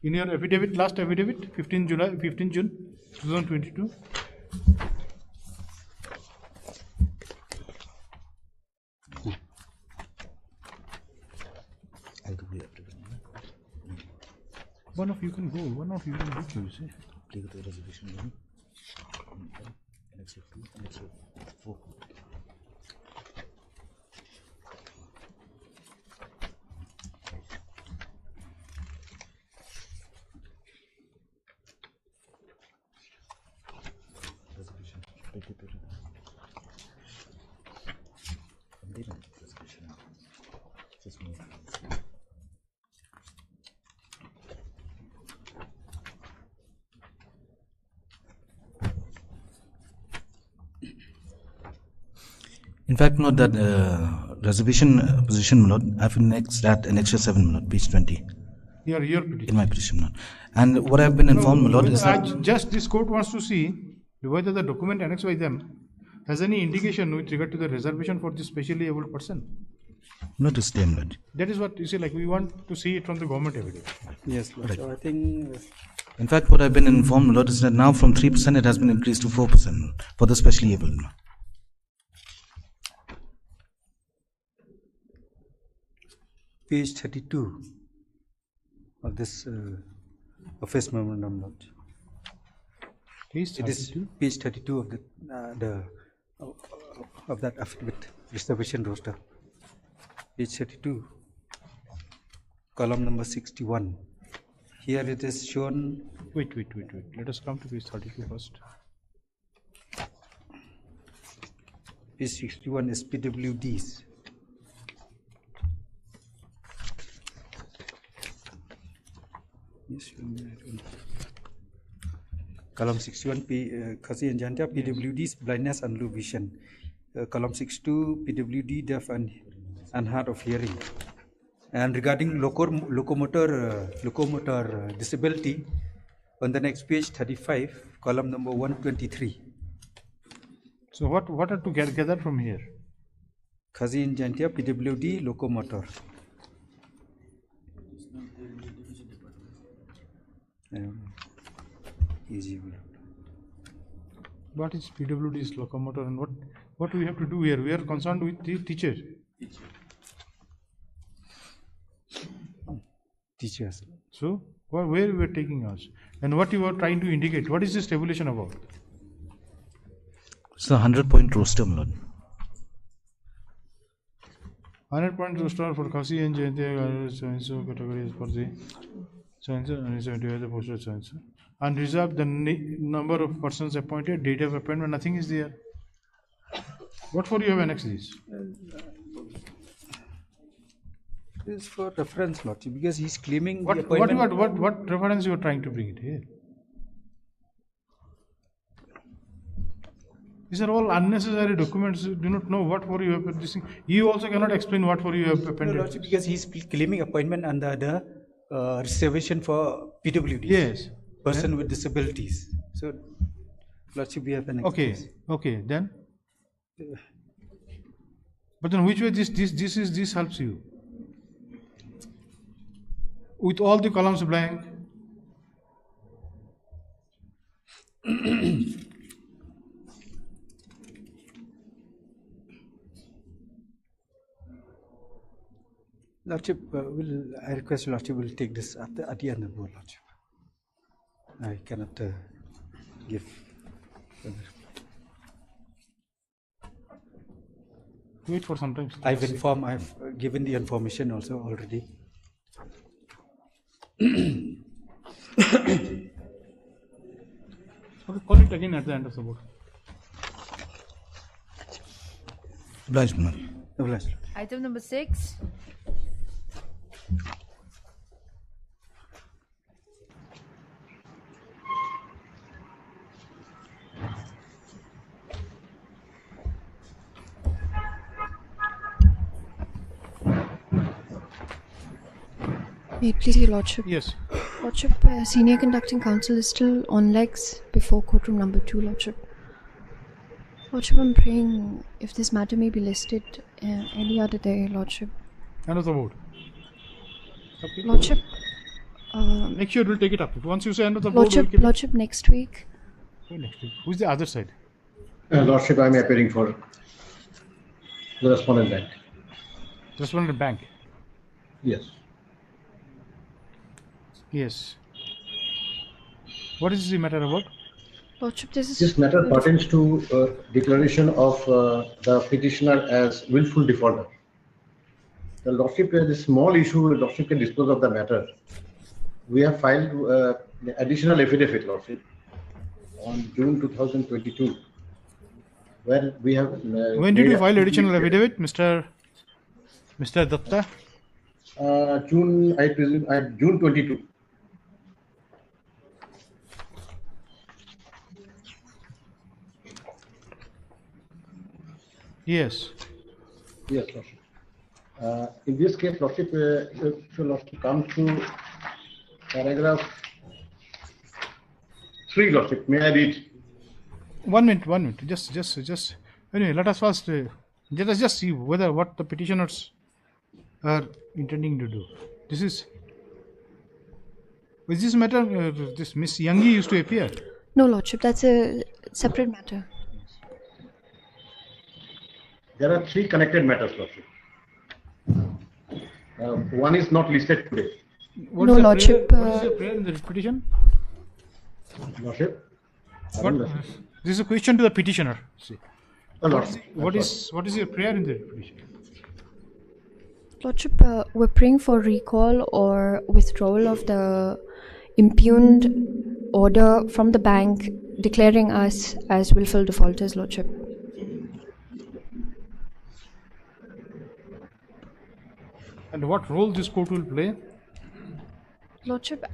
In your affidavit, last affidavit, 15 June 2022. One of you can go, one of you can go, you see. Take the reservation one. Next 2, next 4. Reservation. Take it. Reservation. Just move. In fact, note that reservation position, Lord, I've annexed that annexure 7, Lord, page 20. Your petition. In my petition, Lord. And what I've been informed, Lord, is that just this court wants to see whether the document annexed by them has any indication with regard to the reservation for this specially able person. not to them, Lord. That is what you see, like we want to see it from the government evidence. Yes, Lord. Right. So I think In fact, what I've been informed, Lord, is that now from 3% it has been increased to 4% for the specially able. page 32 of this offence memorandum, Lord. Page 32? It is page 32 of that affidavit, reservation roster. Page 32, column number 61. Here it is shown. Wait. Let us come to page 32 first. Page 61 is PWDs. Yes, column 61, Khasi and Janta, PWDs, blindness and low vision. Column 62, PWD, deaf and hard of hearing. And regarding locomotor disability, on the next page 35, column number 123. So what are to gather from here? Khasi and Janta, PWD, locomotor. Easy. What is PWD's locomotor and what do we have to do here? We are concerned with the teacher. Teachers. So where we are taking us and what you are trying to indicate? What is this tabulation about? It's a 100-point roster, my lord. 100-point roster for Khasi and Jayantia so categories for the so-and-so and 75 the posted so-and-so. And reserve the number of persons appointed, date of appointment, nothing is there. What for you have annexed this? This is for reference, Lordship, because he is claiming what reference you are trying to bring it here? These are all unnecessary documents. You do not know what for you have this thing. You also cannot explain what for you have appended. No, Lordship, because he is claiming appointment under the reservation for PWDs. Yes. Person with disabilities. So, Lordship, we have an excuse. Okay, then. But then, which way this helps you? With all the columns blank. Lordship, I request Lordship will take this at the end of the board, Lordship. I cannot give further. Wait for some time. I've given the information also already. Okay, call it again at the end of the board. Obliged, ma'am. Obliged. Item number 6. May it please your Lordship. Yes. Lordship, Senior Conducting Counsel is still on legs before courtroom number 2, Lordship. Lordship, I'm praying if this matter may be listed any other day, Lordship. End of the board. Okay. Lordship. Next year we'll take it up. Once you say end of the board, Lordship, next week. Okay, next week. Who's the other side? Lordship, I am appearing for the respondent bank. Respondent bank? Yes. Yes. What is the matter about? Lordship, this matter pertains to declaration of the petitioner as willful defaulter. The Lordship, this small issue, Lordship can dispose of the matter. We have filed additional affidavit, Lordship, on June 2022, where we have. When did you file additional affidavit, Mr. Datta? June, I presume, June 22. Yes. Yes, Lordship. In this case, Lordship, if Lordship come to paragraph 3, Lordship, may I read? 1 minute. Just. Anyway, let us first. Let us just see what the petitioners are intending to do. Is this matter? This Miss Youngie used to appear. No, Lordship, that's a separate matter. There are 3 connected matters, Lordship. One is not listed today. What No, is the Lordship, prayer, what is the prayer in the petition? Lordship? What, this is a question to the petitioner. See. Lordship. What is your prayer in the petition? Lordship, we're praying for recall or withdrawal of the impugned order from the bank declaring us as willful defaulters, Lordship. And what role this court will play? Lordship,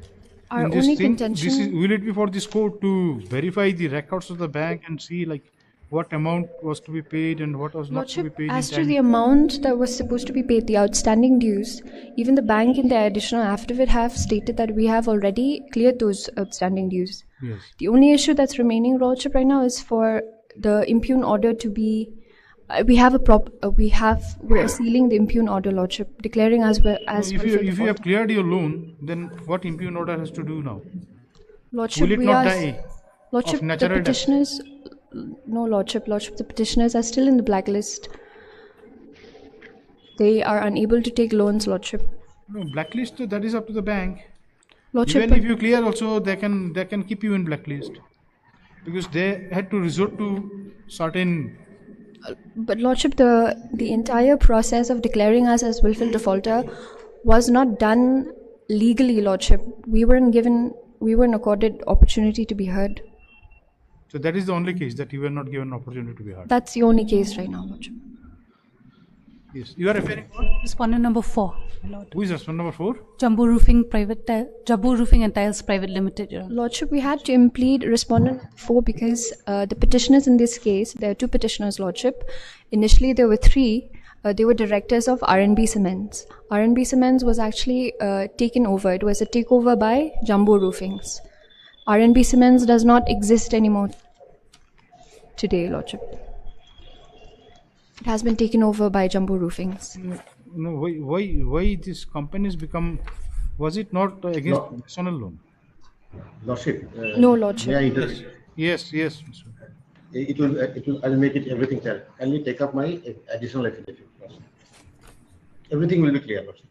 our in this only thing? contention... Will it be for this court to verify the records of the bank and see like what amount was to be paid and what was not to be Lordship, paid? as to the amount that was supposed to be paid, the outstanding dues, even the bank in their additional affidavit have stated that we have already cleared those outstanding dues. Yes. The only issue that's remaining, Lordship, right now is for the impugned order to be... we are sealing the impugned order, Lordship, declaring as well as... If you have cleared your loan, then what impugned order has to do now? Lordship, will it not die Lordship, of natural the petitioners... death? No, Lordship, the petitioners are still in the blacklist. They are unable to take loans, Lordship. No, blacklist, that is up to the bank. Lordship, even if you clear also, they can keep you in blacklist because they had to resort to certain... But Lordship, the entire process of declaring us as willful defaulter was not done legally, Lordship. We weren't accorded opportunity to be heard. So that is the only case that you were not given opportunity to be heard. That's the only case right now, Lordship. Yes. You are referring to Respondent number 4. Who is respondent number 4? Jambu Roofing and Tiles Private Limited, Your Honor. Lordship, we had to implead respondent 4 because the petitioners in this case, there are 2 petitioners, Lordship. Initially, there were 3. They were directors of R&B Cements. R&B Cements was actually taken over. It was a takeover by Jambu Roofings. R&B Cements does not exist anymore today, Lordship. It has been taken over by Jambu Roofings. No, why this companies become? Was it not against personal loan? Lordship. No, Lordship. May I interrupt? Yes. It will. I'll make it everything clear. Kindly take up my additional affidavit. Everything will be clear, Lordship.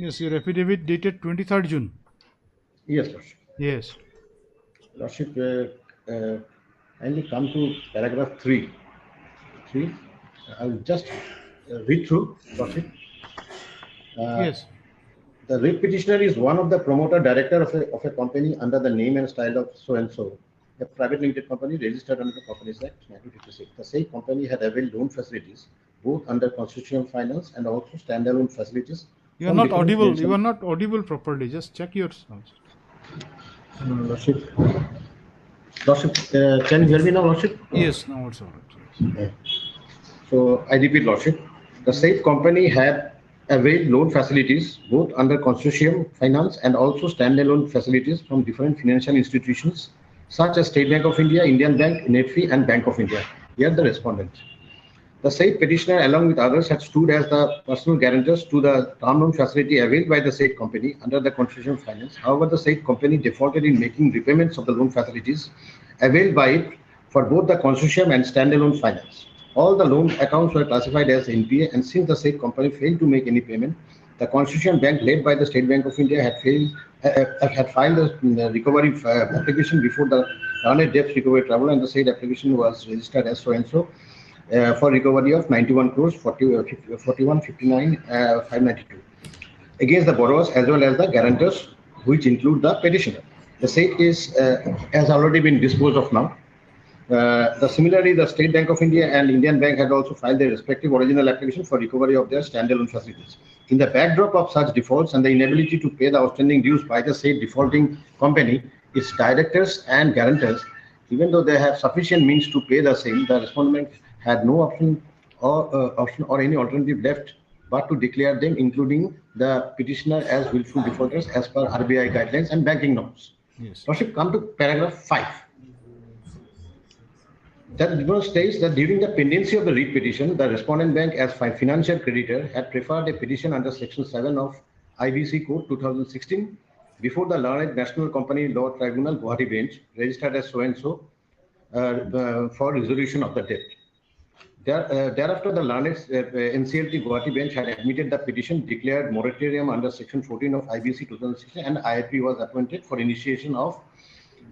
Yes, your affidavit dated 23rd June. Yes, Lordship. Yes. Lordship, kindly come to paragraph 3. I will just read through, Lordship. Yes. The writ petitioner is one of the promoter director of a company under the name and style of so and so, a private limited company registered under the Companies Act 1956. The same company had availed loan facilities both under constitutional finance and also standalone facilities. You are not audible. You are not audible properly. Just check your sounds. Lordship, can you hear me now, Lordship? Yes, now it's all right. Okay. So I repeat, Lordship, the said company had availed loan facilities both under consortium finance and also standalone facilities from different financial institutions such as State Bank of India, Indian Bank, NEFI, and Bank of India. Here the respondent. The said petitioner, along with others, had stood as the personal guarantors to the term loan facility availed by the said company under the consortium finance. However, the said company defaulted in making repayments of the loan facilities availed by it for both the consortium and standalone finance. All the loan accounts were classified as NPA, and since the said company failed to make any payment, the consortium bank led by the State Bank of India had filed a recovery application before the Garnet Debt Recovery Tribunal, and the said application was registered as so and so for recovery of 91 crores 4159 592 against the borrowers as well as the guarantors, which include the petitioner. The said case has already been disposed of now. Similarly, the State Bank of India and Indian Bank had also filed their respective original application for recovery of their standalone facilities. In the backdrop of such defaults and the inability to pay the outstanding dues by the said defaulting company, its directors and guarantors, even though they have sufficient means to pay the same, the respondent had no option or any alternative left but to declare them, including the petitioner, as willful defaulters as per RBI guidelines and banking norms. Yes. Lordship, come to paragraph 5. That states that during the pendency of the writ petition, the respondent bank as financial creditor had preferred a petition under section 7 of IBC Code 2016 before the learned National Company Law Tribunal Guwahati bench, registered as so-and-so, for resolution of the debt. Thereafter, the learned NCLT Guwahati bench had admitted the petition, declared moratorium under section 14 of IBC 2016, and IIP was appointed for initiation of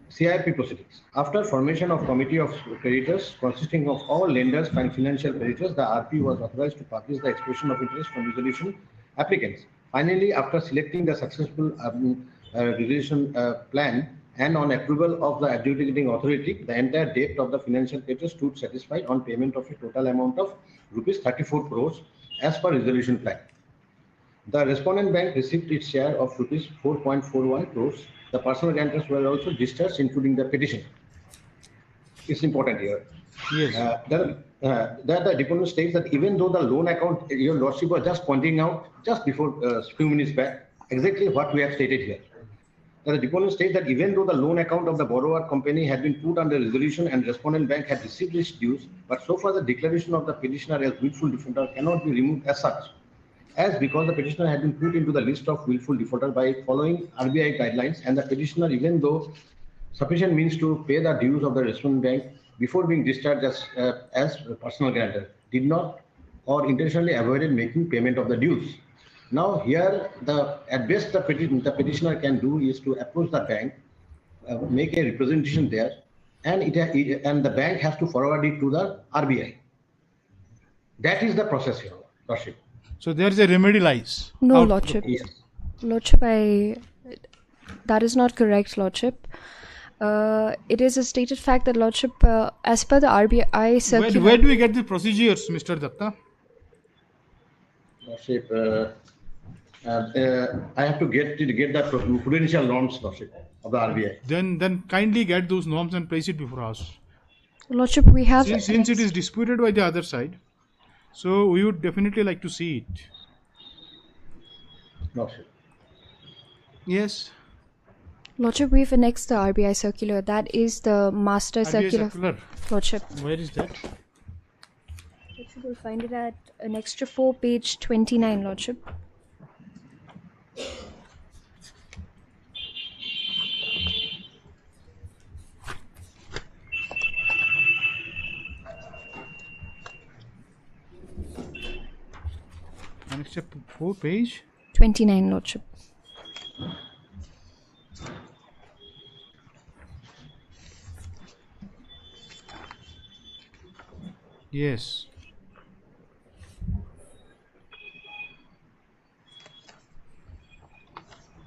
CIP proceedings. After formation of committee of creditors consisting of all lenders and financial creditors, the RP was authorized to publish the expression of interest from resolution applicants. Finally, after selecting the successful resolution plan and on approval of the adjudicating authority, the entire debt of the financial creditors stood satisfied on payment of a total amount of rupees 34 crores as per resolution plan. The respondent bank received its share of rupees 4.41 crores. The personal guarantors were also discharged, including the petition. It's important here. Yes. The deponent states that even though the loan account, your lordship was just pointing out just before a few minutes back, exactly what we have stated here. The deponent states that even though the loan account of the borrower company had been put under resolution and respondent bank had received its dues, but so far the declaration of the petitioner as willful defaulter cannot be removed as such, as because the petitioner had been put into the list of willful defaulter by following RBI guidelines, and the petitioner, even though sufficient means to pay the dues of the respondent bank before being discharged as personal guarantor, did not or intentionally avoided making payment of the dues. Now here, at best the petitioner can do is to approach the bank, make a representation there, and and the bank has to forward it to the RBI. That is the process here, Lordship. So there is a remedy lies. No, Lordship. Yes. Lordship, that is not correct, Lordship. It is a stated fact that, Lordship, as per the RBI circular... Where do we get the procedures, Mr. Datta? Lordship, I have to get the prudential norms, Lordship, of the RBI. Then kindly get those norms and place it before us. Lordship, we have... Since it is disputed by the other side, so we would definitely like to see it. Lordship. Yes. Lordship, we've annexed the RBI circular. That is the master circular. Lordship. Where is that? Lordship, we'll find it at an extra 4, page 29, Lordship. Extra 4, page 29, Lordship. Yes.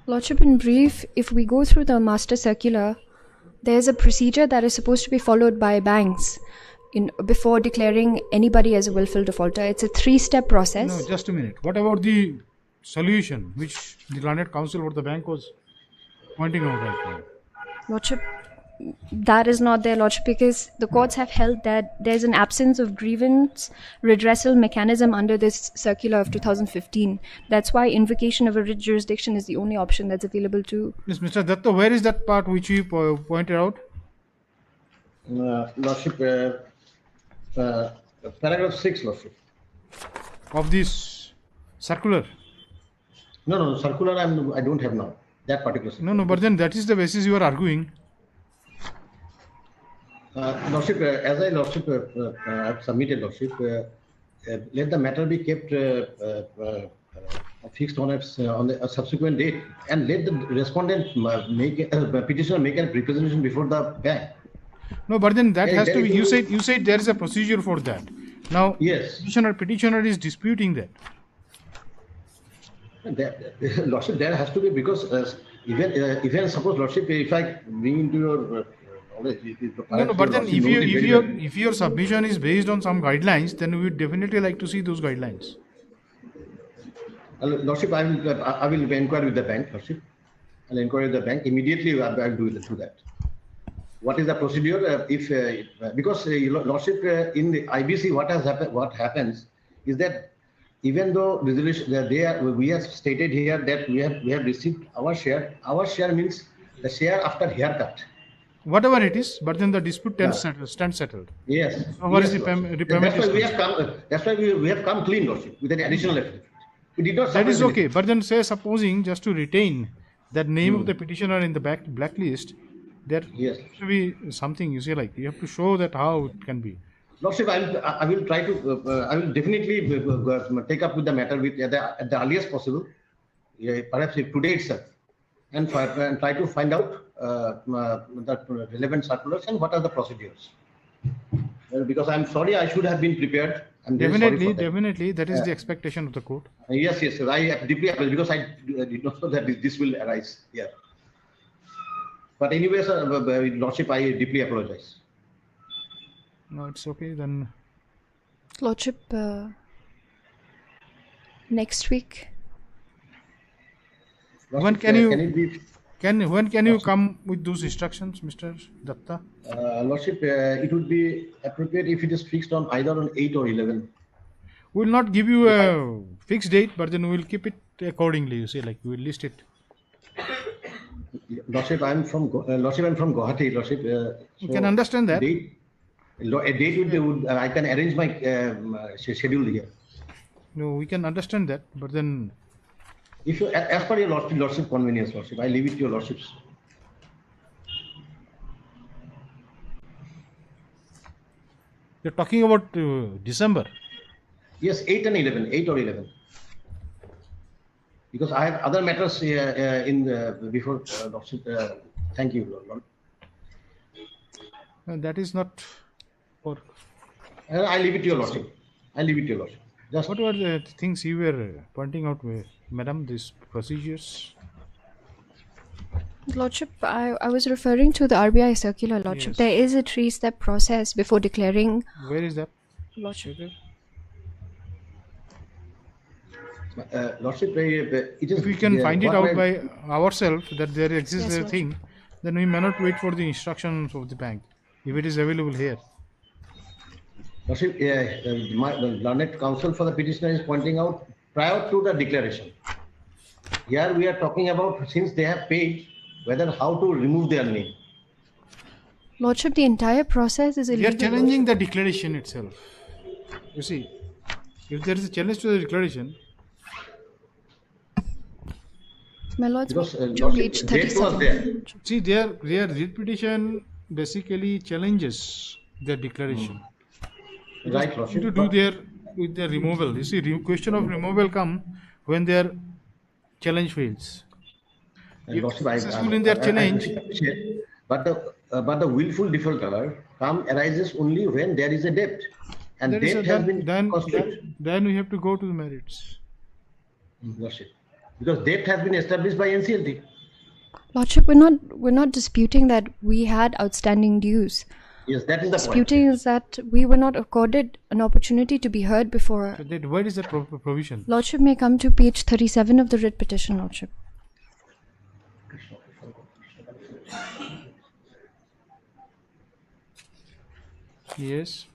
Lordship, in brief, if we go through the master circular, there's a procedure that is supposed to be followed by banks before declaring anybody as a willful defaulter. It's a 3-step process. No, just a minute. What about the solution which the learned counsel or the bank was pointing out right now? Lordship, that is not there, Lordship, because the courts have held that there's an absence of grievance redressal mechanism under this circular of 2015. That's why invocation of a writ jurisdiction is the only option that's available to... Yes, Mr. Datta, where is that part which you pointed out? Lordship, paragraph 6, Lordship. Of this circular? No, circular I don't have now. That particular circular. No, but then that is the basis you are arguing. Lordship, as I have submitted, Lordship, let the matter be kept fixed on a subsequent date, and let the respondent petitioner make a representation before the bank. No, but then that has to be. You said there is a procedure for that. Now, yes, petitioner is disputing that. Lordship, there has to be, because even suppose, Lordship, if I bring into your no, but then if your submission is based on some guidelines, then we would definitely like to see those guidelines. Lordship, I will inquire with the bank, Lordship, I'll inquire the bank immediately. I'll do that. What is the procedure? Because Your Lordship, in the IBC, what happens is that even though resolution, we have stated here that we have received our share. Our share means the share after haircut. Whatever it is, but then the dispute stands settled. Yes. So what is yes, the repayment? That's why we have come clean, Lordship, with an additional affidavit. We did not. That is okay, but then say supposing just to retain that name of the petitioner in the blacklist, there should be something, you say, like you have to show that how it can be. Lordship, I will try to. I will definitely take up with the matter at the earliest possible, perhaps today itself, and try to find out the relevant circulars and what are the procedures. Because I'm sorry, I should have been prepared. I'm definitely, that is the expectation of the court. Yes. I deeply apologize because I did not know that this will arise here. But anyways, Lordship, I deeply apologize. No, it's okay then. Lordship, next week. When can you come with those instructions, Mr. Datta? Lordship, it would be appropriate if it is fixed on either on 8 or 11. We will not give you a fixed date, but then we will keep it accordingly. You say, like we will list it. Lordship, I'm from Guwahati. Lordship, you can understand that. A date would I can arrange my schedule here. No, we can understand that, but then if you, as per your Lordship convenience, Lordship, I leave it to your Lordships. You're talking about December. Yes, 8 and 11, 8 or 11. Because I have other matters before Lordship. Thank you, Lord. That is not for. I leave it to your Lordship. Just what were the things you were pointing out, Madam? These procedures. Lordship, I was referring to the RBI circular, Lordship. Yes. There is a 3-step process before declaring. Where is that? Lordship. Lordship, it is. If we can find it out by ourselves that there exists a thing, then we may not wait for the instructions of the bank if it is available here. Lordship, the learned counsel for the petitioner is pointing out prior to the declaration. Here we are talking about since they have paid, how to remove their name. Lordship, the entire process is illegal. They are challenging the declaration itself. You see, if there is a challenge to the declaration. My lords, Lordship, date was there. See, their writ petition basically challenges their declaration. Right, Lordship. To do with their removal. You see, question of removal come when their challenge fails. If successful in their challenge, but the willful defaulter arises only when there is a debt, and debt has been constituted. Then we have to go to the merits. Lordship, because debt has been established by NCLT. Lordship, we're not disputing that we had outstanding dues. Yes, that is the disputing point. Is that we were not accorded an opportunity to be heard before. So where is that provision? Lordship may come to page 37 of the writ petition, Lordship. Yes.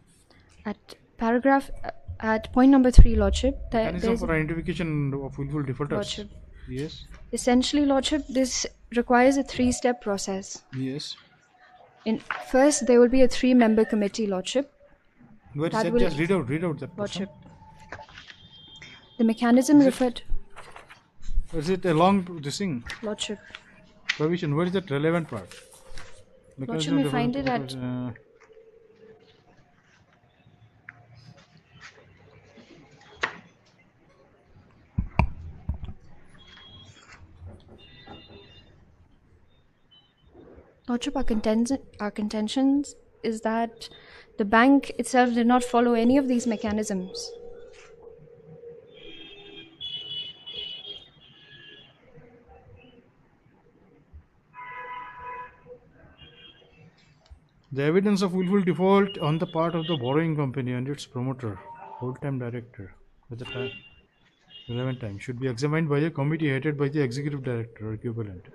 At point number 3, Lordship. Mechanism for identification of willful defaulters. Lordship. Yes. Essentially, Lordship, this requires a 3-step process. Yes. First, there will be a 3-member committee, Lordship. Where is that? Just read out that. Lordship. The mechanism referred. Is it along this thing? Lordship. Provision. Where is that relevant part? Lordship may find it at. Lordship, our contentions is that the bank itself did not follow any of these mechanisms. The evidence of willful default on the part of the borrowing company and its promoter, whole-time director, at the relevant time, should be examined by a committee headed by the executive director or equivalent.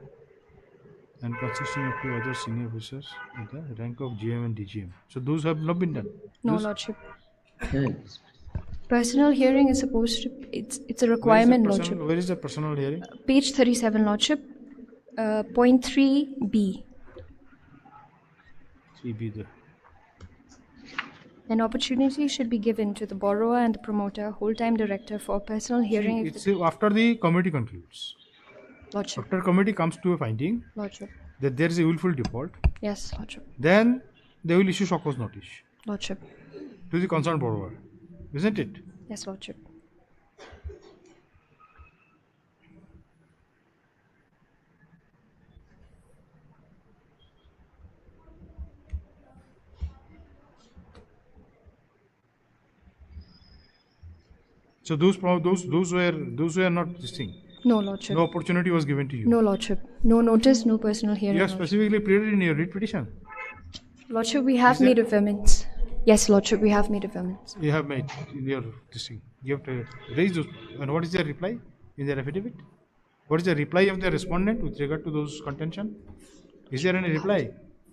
and consisting of 2 other senior officers with the rank of GM and DGM. So those have not been done. No, Those- Lordship. Personal hearing is supposed to, it's a requirement, Lordship. Where is the personal hearing? Page 37, Lordship. Point 3B. 3B there. An opportunity should be given to the borrower and the promoter, whole-time director, for personal hearing if It's after the committee concludes. Lordship. After committee comes to a finding Lordship. that there is a willful default, Yes, Lordship. then they will issue shock cause notice Lordship. to the concerned borrower, isn't it? Yes, Lordship. So those were not this thing. No, Lordship. No opportunity was given to you. No, Lordship. No notice, no personal hearing. You have Lordship. specifically pleaded in your writ petition. Lordship, we have made affirmance. Yes, Lordship, we have made affirmance. You have made in your this thing. You have to raise those. And what is their reply in their affidavit? What is the reply of the respondent with regard to those contention? Is there any reply?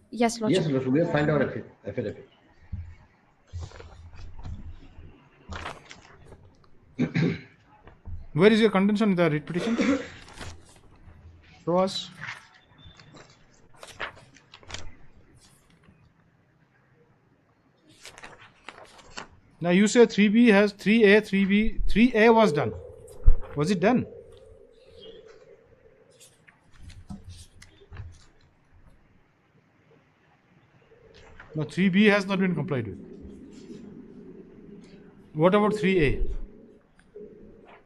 Yes, Lordship. Yes, Lordship, we have filed our affidavit. Where is your contention in the writ petition? Show us. Now you say 3B has 3A, 3B, 3A was done. Was it done? No, 3B has not been complied with. What about 3A?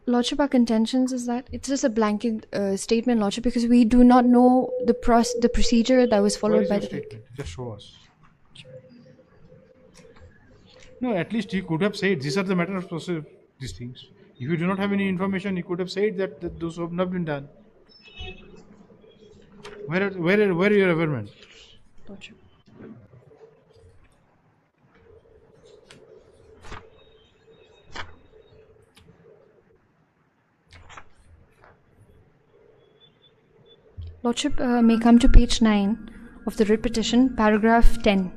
Lordship, our contentions is that it's just a blanket statement, Lordship, because we do not know the procedure that was Where followed is by your the. statement? Just show us. No, at least you could have said these are the matter of process. These things. If you do not have any information, you could have said that those have not been done. Where are your averment? Lordship. Lordship, may come to page 9 of the writ petition, paragraph 10.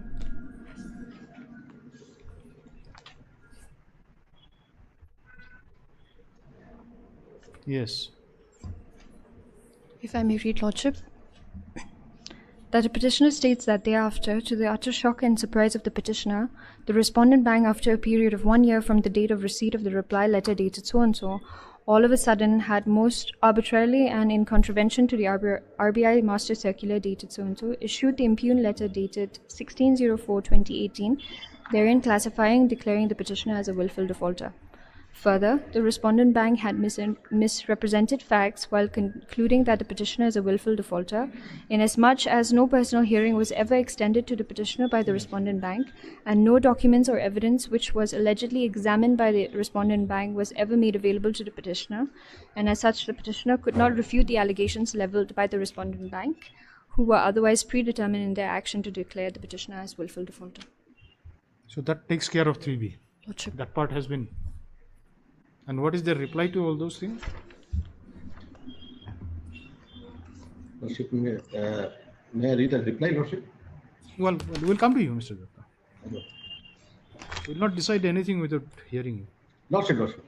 Yes. If I may read, Lordship. That the petitioner states that thereafter, to the utter shock and surprise of the petitioner, the respondent bank, after a period of 1 year from the date of receipt of the reply letter dated so-and-so, all of a sudden had most arbitrarily and in contravention to the RBI Master Circular dated so-and-so, issued the impugned letter dated 16/04/2018, therein classifying, declaring the petitioner as a willful defaulter. Further, the respondent bank had misrepresented facts while concluding that the petitioner is a willful defaulter, inasmuch as no personal hearing was ever extended to the petitioner by the respondent bank, and no documents or evidence which was allegedly examined by the respondent bank was ever made available to the petitioner, and as such the petitioner could not refute the allegations levelled by the respondent bank, who were otherwise predetermined in their action to declare the petitioner as willful defaulter. So that takes care of 3B. Lordship. That part has been. And what is the reply to all those things? Lordship, may I read the reply, Lordship? Well, we'll come to you, Mr. Datta. We'll not decide anything without hearing you. Lordship, Lordship.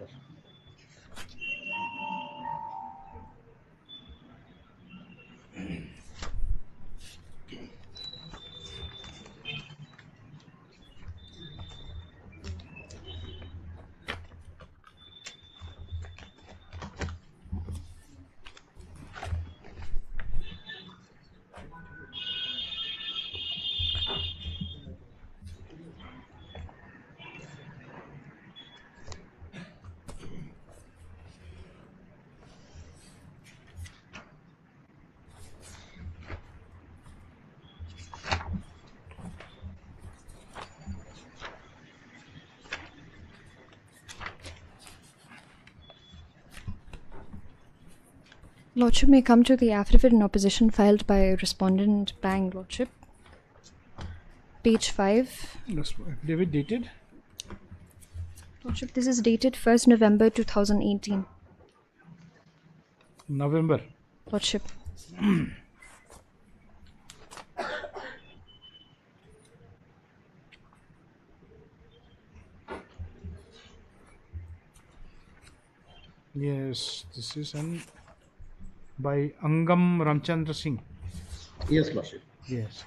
Lordship may come to the affidavit in opposition filed by respondent bank, Lordship. Page 5. Affidavit dated? Lordship, this is dated 1st November 2018. November. Lordship. Yes, this is by Angam Ramchandra Singh. Yes, Lordship. Yes.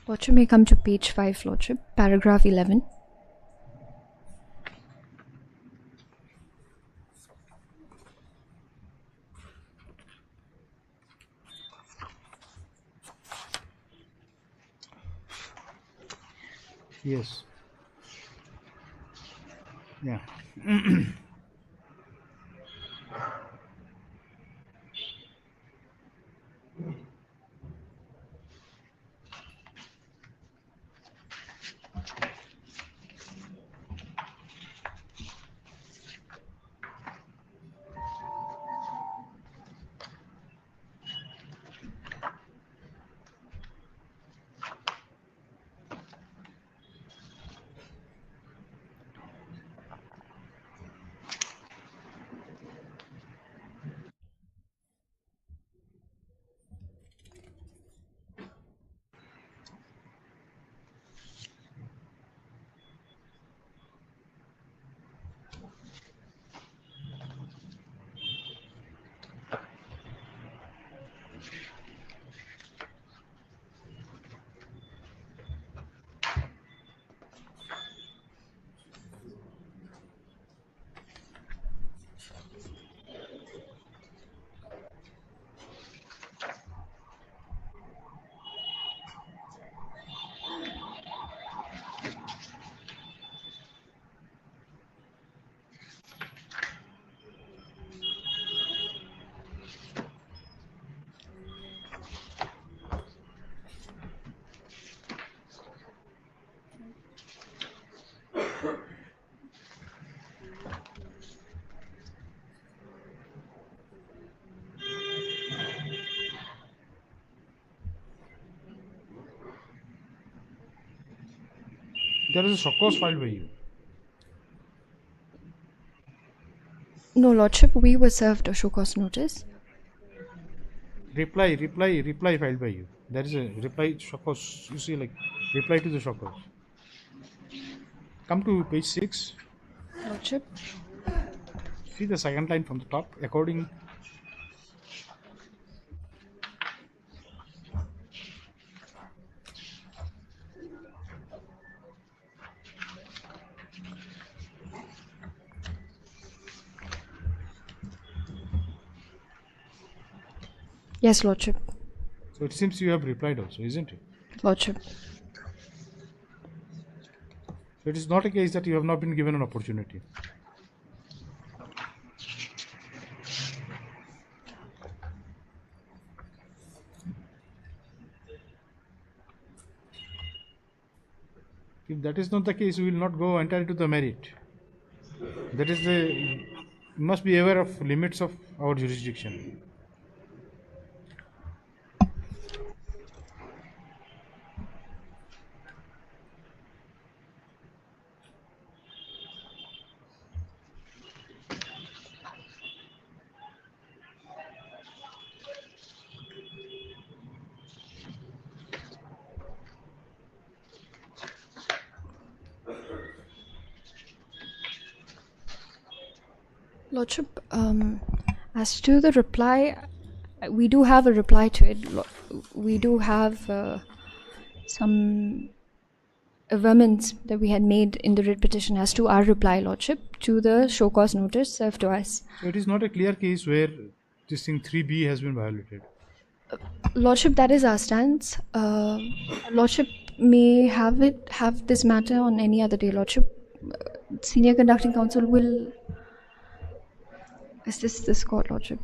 Lordship may come to page 5, Lordship, paragraph 11. Yes. Yeah. There is a show cause filed by you. No, Lordship, we were served a show cause notice. Reply filed by you. There is a reply show cause. You see, like reply to the show cause. Come to page 6. Lordship. See the second line from the top. According. Yes, Lordship. So it seems you have replied also, isn't it? Lordship. So it is not a case that you have not been given an opportunity. If that is not the case, we will not go entirely to the merit. That is you must be aware of limits of our jurisdiction. Lordship, as to the reply, we do have a reply to it. We do have some averments that we had made in the writ petition as to our reply, Lordship, to the show cause notice served to us. So it is not a clear case where this thing 3B has been violated. Lordship, that is our stance. Lordship may have this matter on any other day. Lordship, Senior Conducting Counsel will assist this court, Lordship.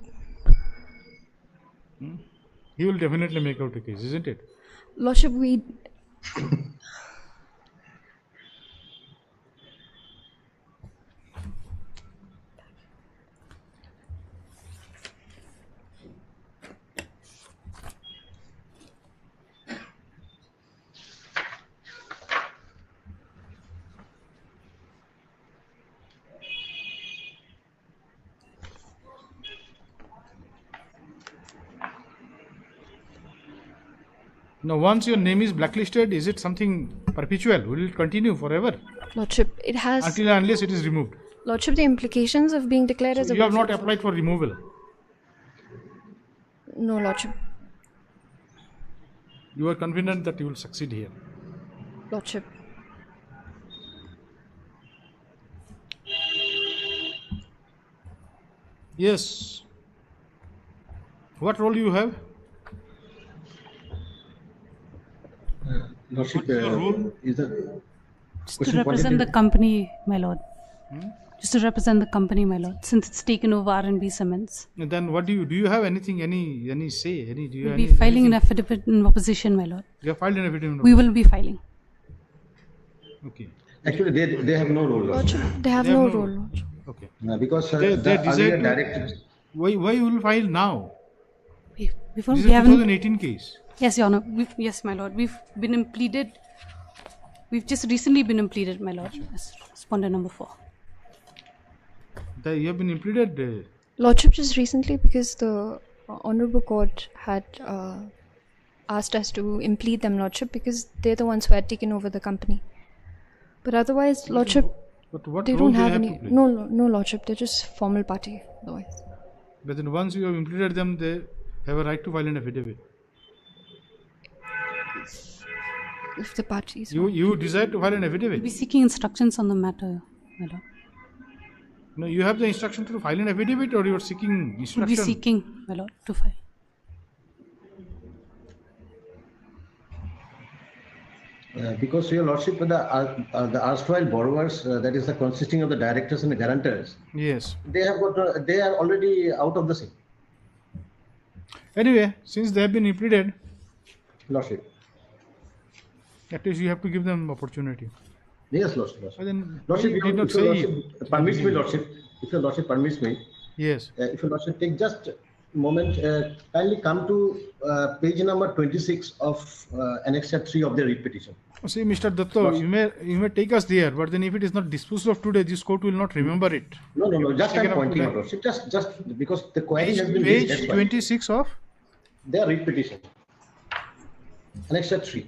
He will definitely make out a case, isn't it? Lordship, we... Now, once your name is blacklisted, is it something perpetual? Will it continue forever? Lordship, it has... Until and unless it is removed. Lordship, the implications of being declared as a You have not willful- applied for removal. No, Lordship. You are confident that you will succeed here. Lordship. Yes. What role you have? Lordship, your role? is the Just to question represent the pointed company, my lord. Just to represent the company, my lord, since it's taken over R&B Cements. And then what do you do? You have anything, any say? Do you We'll have be any- filing an anything? affidavit in opposition, my lord. You have filed an affidavit. We will be filing. Okay. Actually, they have no role. Lordship, they have no role, Lordship. Okay. Because They the decide earlier to- directive. Why you will file now? Before This we is a haven't. 2018 case. Yes, Your Honor. Yes, my lord. We've been impleaded. We've just recently been impleaded, my lord. As respondent number 4. You have been impleaded. Lordship, just recently, because the Honorable Court had asked us to implead them, Lordship, because they're the ones who had taken over the company. But otherwise, Lordship, But what they role don't they have have any. to play? No, Lordship, they're just formal party. Otherwise, But then once you have impleaded them, they have a right to file an affidavit. if the parties. You desire to file an affidavit. We'll be seeking instructions on the matter, my lord. No, you have the instruction to file an affidavit, or you are seeking We'll instruction? be seeking, my lord, to file. Because your lordship, the erstwhile borrowers, that is the consisting of the directors and the guarantors, Yes. they have got, they are already out of the scene. Anyway, since they have been impleaded, Lordship. at least you have to give them opportunity. Yes, lordship. But then Lordship, you did not if your say lordship permits me, lordship. If your lordship permits me, yes. if your lordship take just a moment, kindly come to page number 26 of Annexure 3 of the writ petition. See, Mr. Datto, you may take us there, but then if it is not disposed of today, this court will not remember it. No. Just Take I'm it up pointing today. out, lordship. Just because the query has been Page raised, that's why. 26 of Their writ petition. Annexure 3.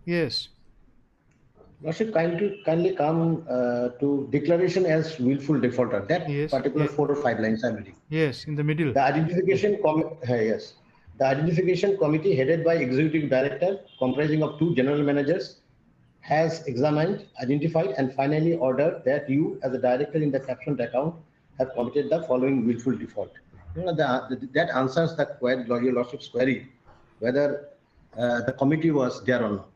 Yes. Lordship, kindly come to declaration as willful defaulter. That particular 4 or 5 lines I'm reading. Yes, in the middle. The identification yes. The identification committee headed by executive director comprising of 2 general managers has examined, identified and finally ordered that you as a director in the captioned account have committed the following willful default. You know, that answers the query, your lordship's query, whether the committee was there or not.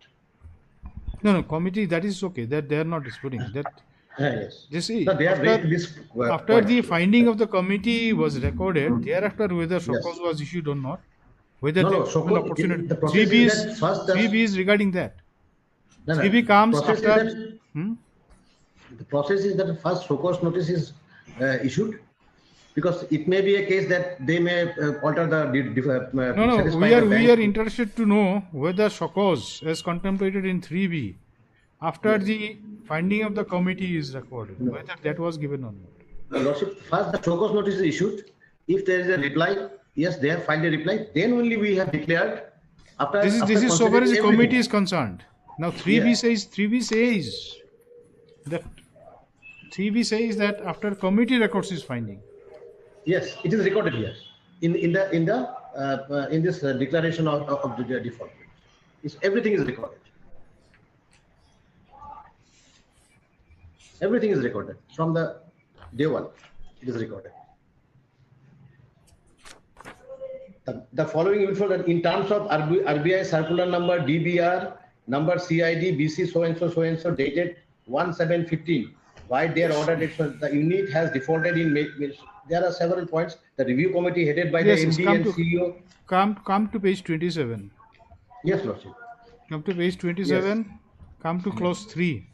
No, committee, that is okay. That they are not disputing. That Yes. you see, No, they have after, raised this after point. the finding of the committee was recorded, thereafter whether show cause was issued or not, whether No, they no, show given cause- opportunity. the process is that first the- 3B is regarding that. No, no. 3B comes Process is after. that- The process is that the first show cause notice is issued, because it may be a case that they may alter the No, satisfy we the are bank. interested to know whether show cause as contemplated in 3B after the finding of the committee is recorded, whether that was given or not. Lordship, first the show cause notice is issued. If there is a reply, yes, they have filed a reply. Then only we have declared. After This after is so far as the considering committee everything. is concerned. Now 3B says that after committee records his finding. Yes, it is recorded here in this declaration of the default. Everything is recorded. Everything is recorded from the day one. It is recorded. The following info that in terms of RBI circular number DBR number CID BC so and so dated 1/7/15. Why they are ordered it, so the unit has defaulted in. There are several points. The review committee headed by the MD and CEO. Come to page 27. Yes, Lordship. Come to page 27. Come to clause 3.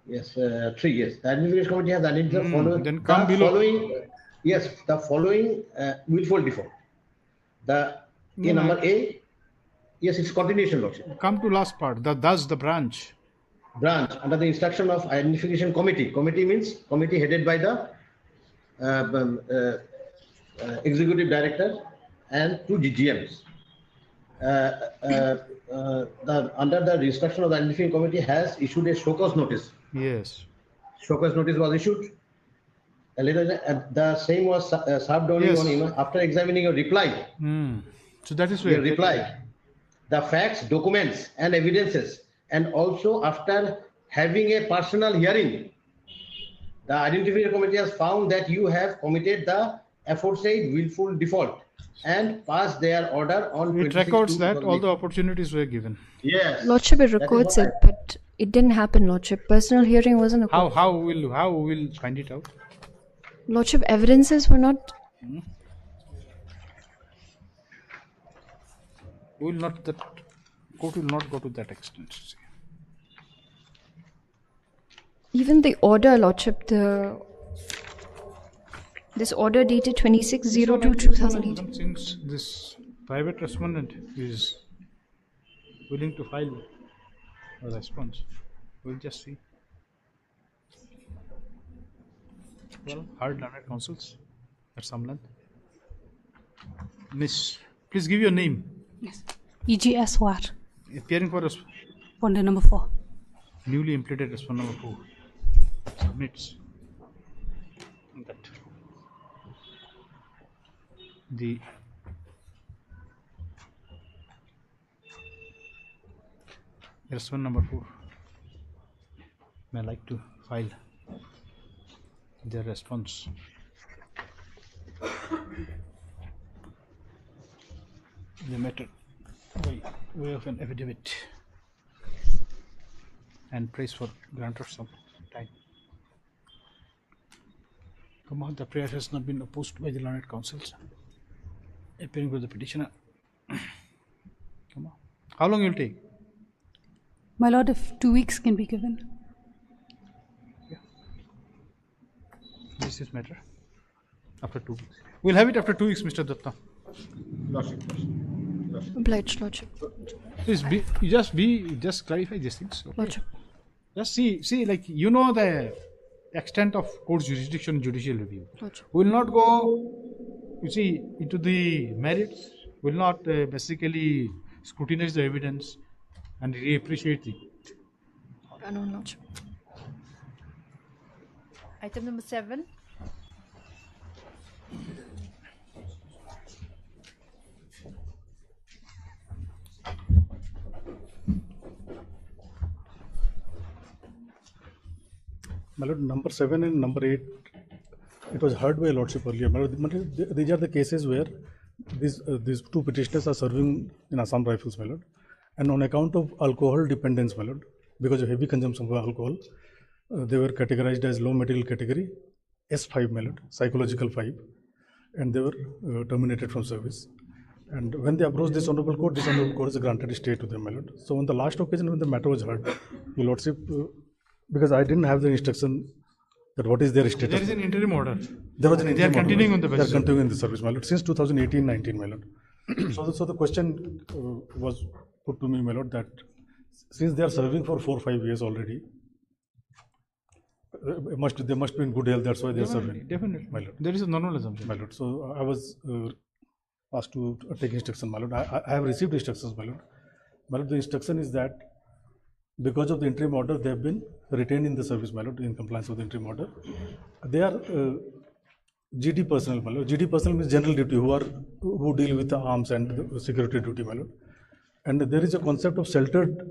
Yes, 3. Yes, the administration committee has identified the following. Then come below. The following willful default. The number A. Yes, it's continuation, Lordship. Come to last part. The branch. branch under the instruction of identification committee. Committee means committee headed by the executive director and 2 GGMs. Under the instruction of the identification committee has issued a show cause notice. Yes. Show cause notice was issued. The same was served on Yes. you on email. After examining your reply. So that is Your where reply, the facts, documents, and evidences, and also after having a personal hearing, the identification committee has found that you have committed the aforesaid willful default and passed their order on. it records that all the opportunities were given. Yes. Lordship, it records it, but it didn't happen, Lordship. Personal hearing wasn't a How will find it out? Lordship, evidences were not. Will not that court will not go to that extent. See. Even the order, Lordship, this order dated 26/02/2018. Since this private respondent is willing to file a response, we'll just see. Well, hard learned counsels at some length. Miss, please give your name. Yes. EGS War. Appearing for Respondent number 4. Newly implemented respondent number 4. Submits that the respondent number 4 may like to file their response. The matter by way of an affidavit and prays for grant of some time. Come on, the prayer has not been opposed by the learned counsels. Appearing for the petitioner. Come on. How long will it take? My lord, if 2 weeks can be given. This is matter. After 2 weeks. We'll have it after 2 weeks, Mr. Datta. Obliged, Lordship. Please just clarify these things. Okay? Lordship. Just see, like, you know the extent of court's jurisdiction in judicial review. Lordship. We will not go, you see, into the merits. We will not basically scrutinize the evidence and reappreciate it. No, Lordship. Item number 7. My lord, number 7 and number 8, it was heard by Lordship earlier. My lord, these are the cases where these two petitioners are serving in Assam Rifles, my lord, and on account of alcohol dependence, my lord, because of heavy consumption of alcohol, they were categorized as low material category S5, my lord, psychological 5, and they were terminated from service. And when they approached this honorable court has granted a stay to them, my lord. So on the last occasion when the matter was heard, your lordship, because I didn't have the instruction that what is their status. There is an interim order. There was an interim They are continuing order. on the They are basis. continuing the service, my lord, since 2018-19, my lord. So the question was put to me, my lord, that since they are serving for 4-5 years already, they must be in good health. That's why they are serving. Definitely, my lord. There is a normal assumption, my lord. So I was asked to take instruction, my lord. I have received instructions, my lord. My lord, the instruction is that because of the interim order, they have been retained in the service, my lord, in compliance with the interim order. They are GD personnel, my lord. GD personnel means general duty, who deal with the arms and the security duty, my lord. And there is a concept of sheltered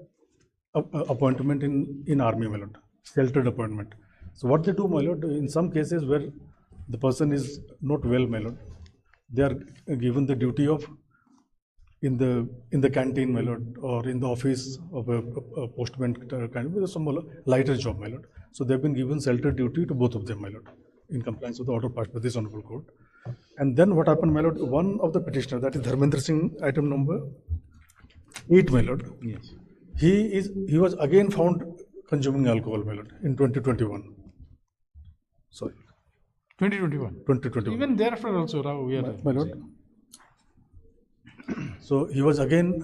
appointment in army, my lord. Sheltered appointment. So what they do, my lord, in some cases where the person is not well, my lord, they are given the duty of in the canteen, my lord, or in the office of a postman kind of some lighter job, my lord. So they have been given sheltered duty to both of them, my lord, in compliance with the order passed by this honorable court. And then what happened, my lord? One of the petitioner, that is Dharmendra Singh, item number 8, my lord. Yes. He was again found consuming alcohol, my lord, in 2021. Sorry. 2021. 2021. Even thereafter also, Rao, we are. My lord. So he was again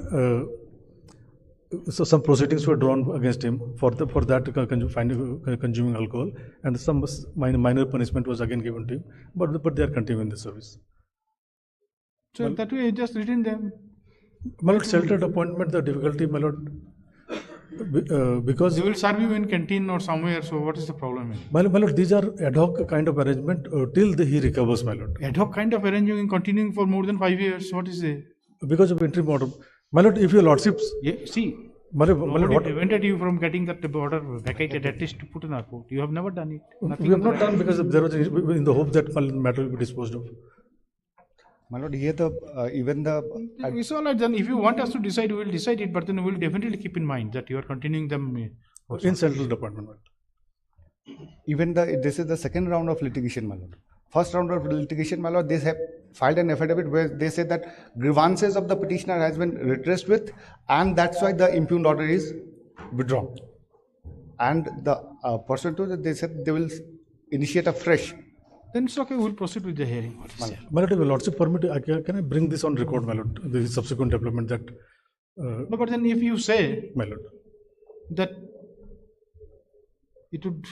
so some proceedings were drawn against him for that consuming alcohol, and some minor punishment was again given to him, but they are continuing the service. So that way, you just written them. My lord, sheltered appointment, the difficulty, my lord, because they will serve you in canteen or somewhere. So what is the problem? My lord, these are ad hoc kind of arrangement till he recovers, my lord. Ad hoc kind of arrangement and continuing for more than 5 years. What is it? Because of interim order. My lord, if your lordships... Yeah, see, nobody prevented you from getting that order vacated, at least to put in our court. You have never done it. We have not done because there was in the hope that matter will be disposed of. My lord, here even the... It's all right, then if you want us to decide, we will decide it, but then we will definitely keep in mind that you are continuing them in central department. Even this is the second round of litigation, my lord. First round of litigation, my lord, they have filed an affidavit where they say that grievances of the petitioner has been redressed with, and that's why the impugned order is withdrawn. And the person to that, they said they will initiate a fresh. Then it's okay, we will proceed with the hearing. My lord, if your lordship permit, can I bring this on record, my lord, the subsequent development that... no, but then if you say, my lord, that it would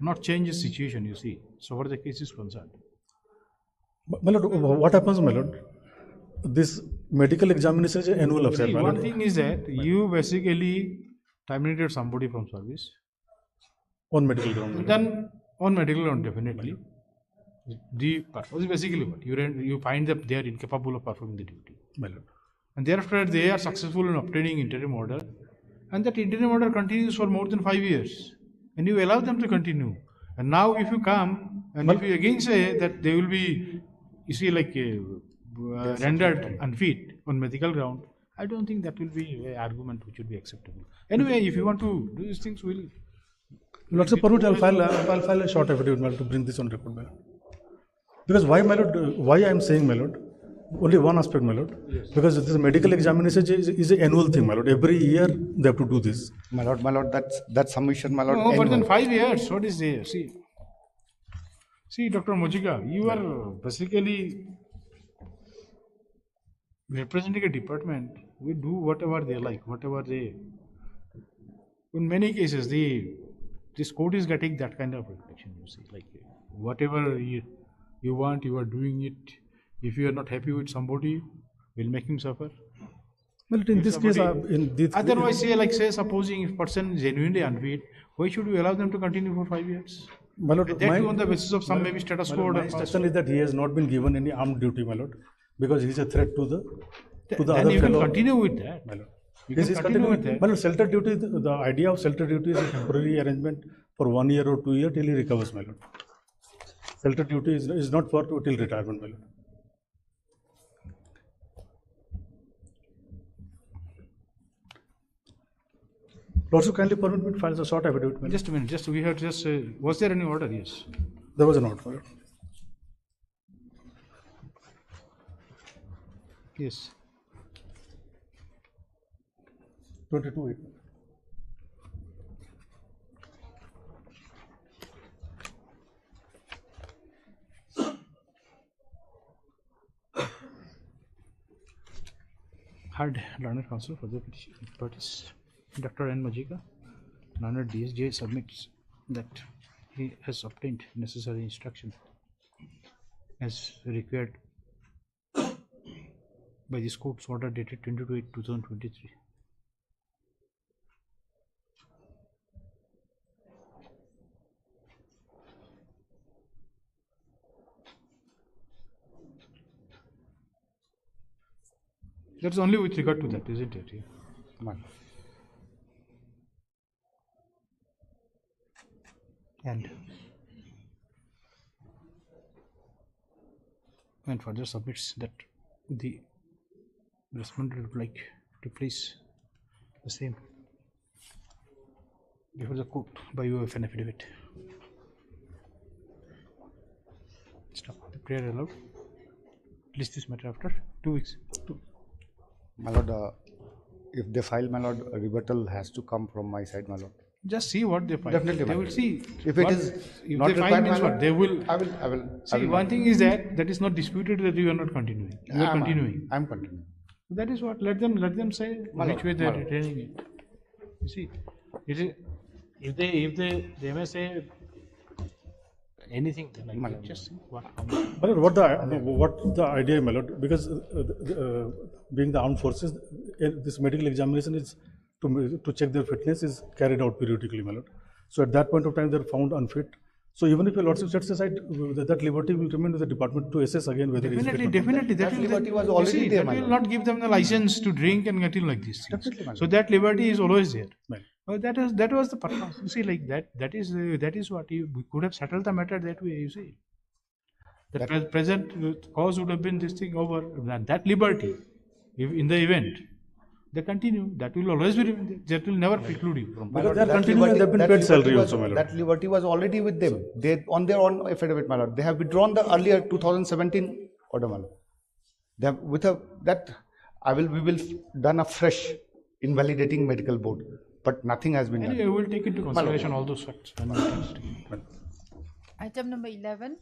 not change the situation, you see, so what the case is concerned. My lord, what happens, my lord? This medical examination is an annual affair, my lord. One thing is that you basically terminated somebody from service. On medical ground. Then, on medical ground, definitely. The purpose is basically what? You find that they are incapable of performing the duty. My lord. And thereafter, they are successful in obtaining interim order. And that interim order continues for more than 5 years. And you allow them to continue. And now if you come, and if you again say that they will be, you see, like rendered unfit on medical ground, I don't think that will be an argument which would be acceptable. Anyway, if you want to do these things, we'll... Lordship permit, I'll file a short affidavit to bring this on record, my lord. Because why, my lord, why I am saying, my lord, only one aspect, my lord. Yes. Because this medical examination is an annual thing, my lord. Every year they have to do this. My lord, that's submission, my lord. No, more than 5 years. What is there? See, Dr. Mojika, you are basically representing a department. We do whatever they like, whatever they. In many cases, this court is getting that kind of protection. You see, like whatever you want, you are doing it. If you are not happy with somebody, will make him suffer. Well, in this case, otherwise, say, supposing if person is genuinely unfit, why should we allow them to continue for 5 years? My lord, that too on the basis of some maybe status quo. My instruction is that he has not been given any armed duty, my lord, because he is a threat to the then other you fellow. Can continue with that, my lord. You can continue with that. My lord, shelter duty. The idea of shelter duty is a temporary arrangement for 1 year or 2 years till he recovers, my lord. Shelter duty is not for till retirement, my lord. Also, kindly permit me to file a short affidavit. Just a minute. We have just. Was there any order? Yes. There was an order. Yes. 22/8. Heard learned counsel for the petition parties. Dr. N. Majika, learned DSJ submits that he has obtained necessary instruction as required by this court's order dated 22/8/2023. That's only with regard to that, isn't it? Yeah. And further submits that the respondent would like to place the same before the court by way of an affidavit. Stop the prayer allowed. List this matter after 2 weeks. My lord, if they file, my lord, a rebuttal has to come from my side, my lord. Just see what they find. Definitely, they will see. If it is if not they find required, means what they will. I will. See, one thing is that is not disputed that you are not continuing. You are continuing. I'm continuing. That is what. Let them say which way they are retaining it. You see, it is, if they may say anything, then I just see what. My lord, what the idea, my lord, because being the armed forces, this medical examination is to check their fitness is carried out periodically, my lord. So at that point of time, they are found unfit. So even if your lordship sets aside, that liberty will remain with the department to assess again whether Definitely, that liberty was already there, that will not give them the license to drink and getting like these things. So that liberty is always there. That was the purpose. You see, like that is what we could have settled the matter that way. You see, the present cause would have been this thing over that liberty. If in the event they continue, that will always be. That will never preclude you from. Because they are continuing, they have been paid salary also, my lord. That liberty was already with them. They on their own affidavit, my lord. They have withdrawn the earlier 2017 order, my lord. They have we will done a fresh invalidating medical board, but nothing has been done. Anyway, we will take into consideration all those facts. Item number 11.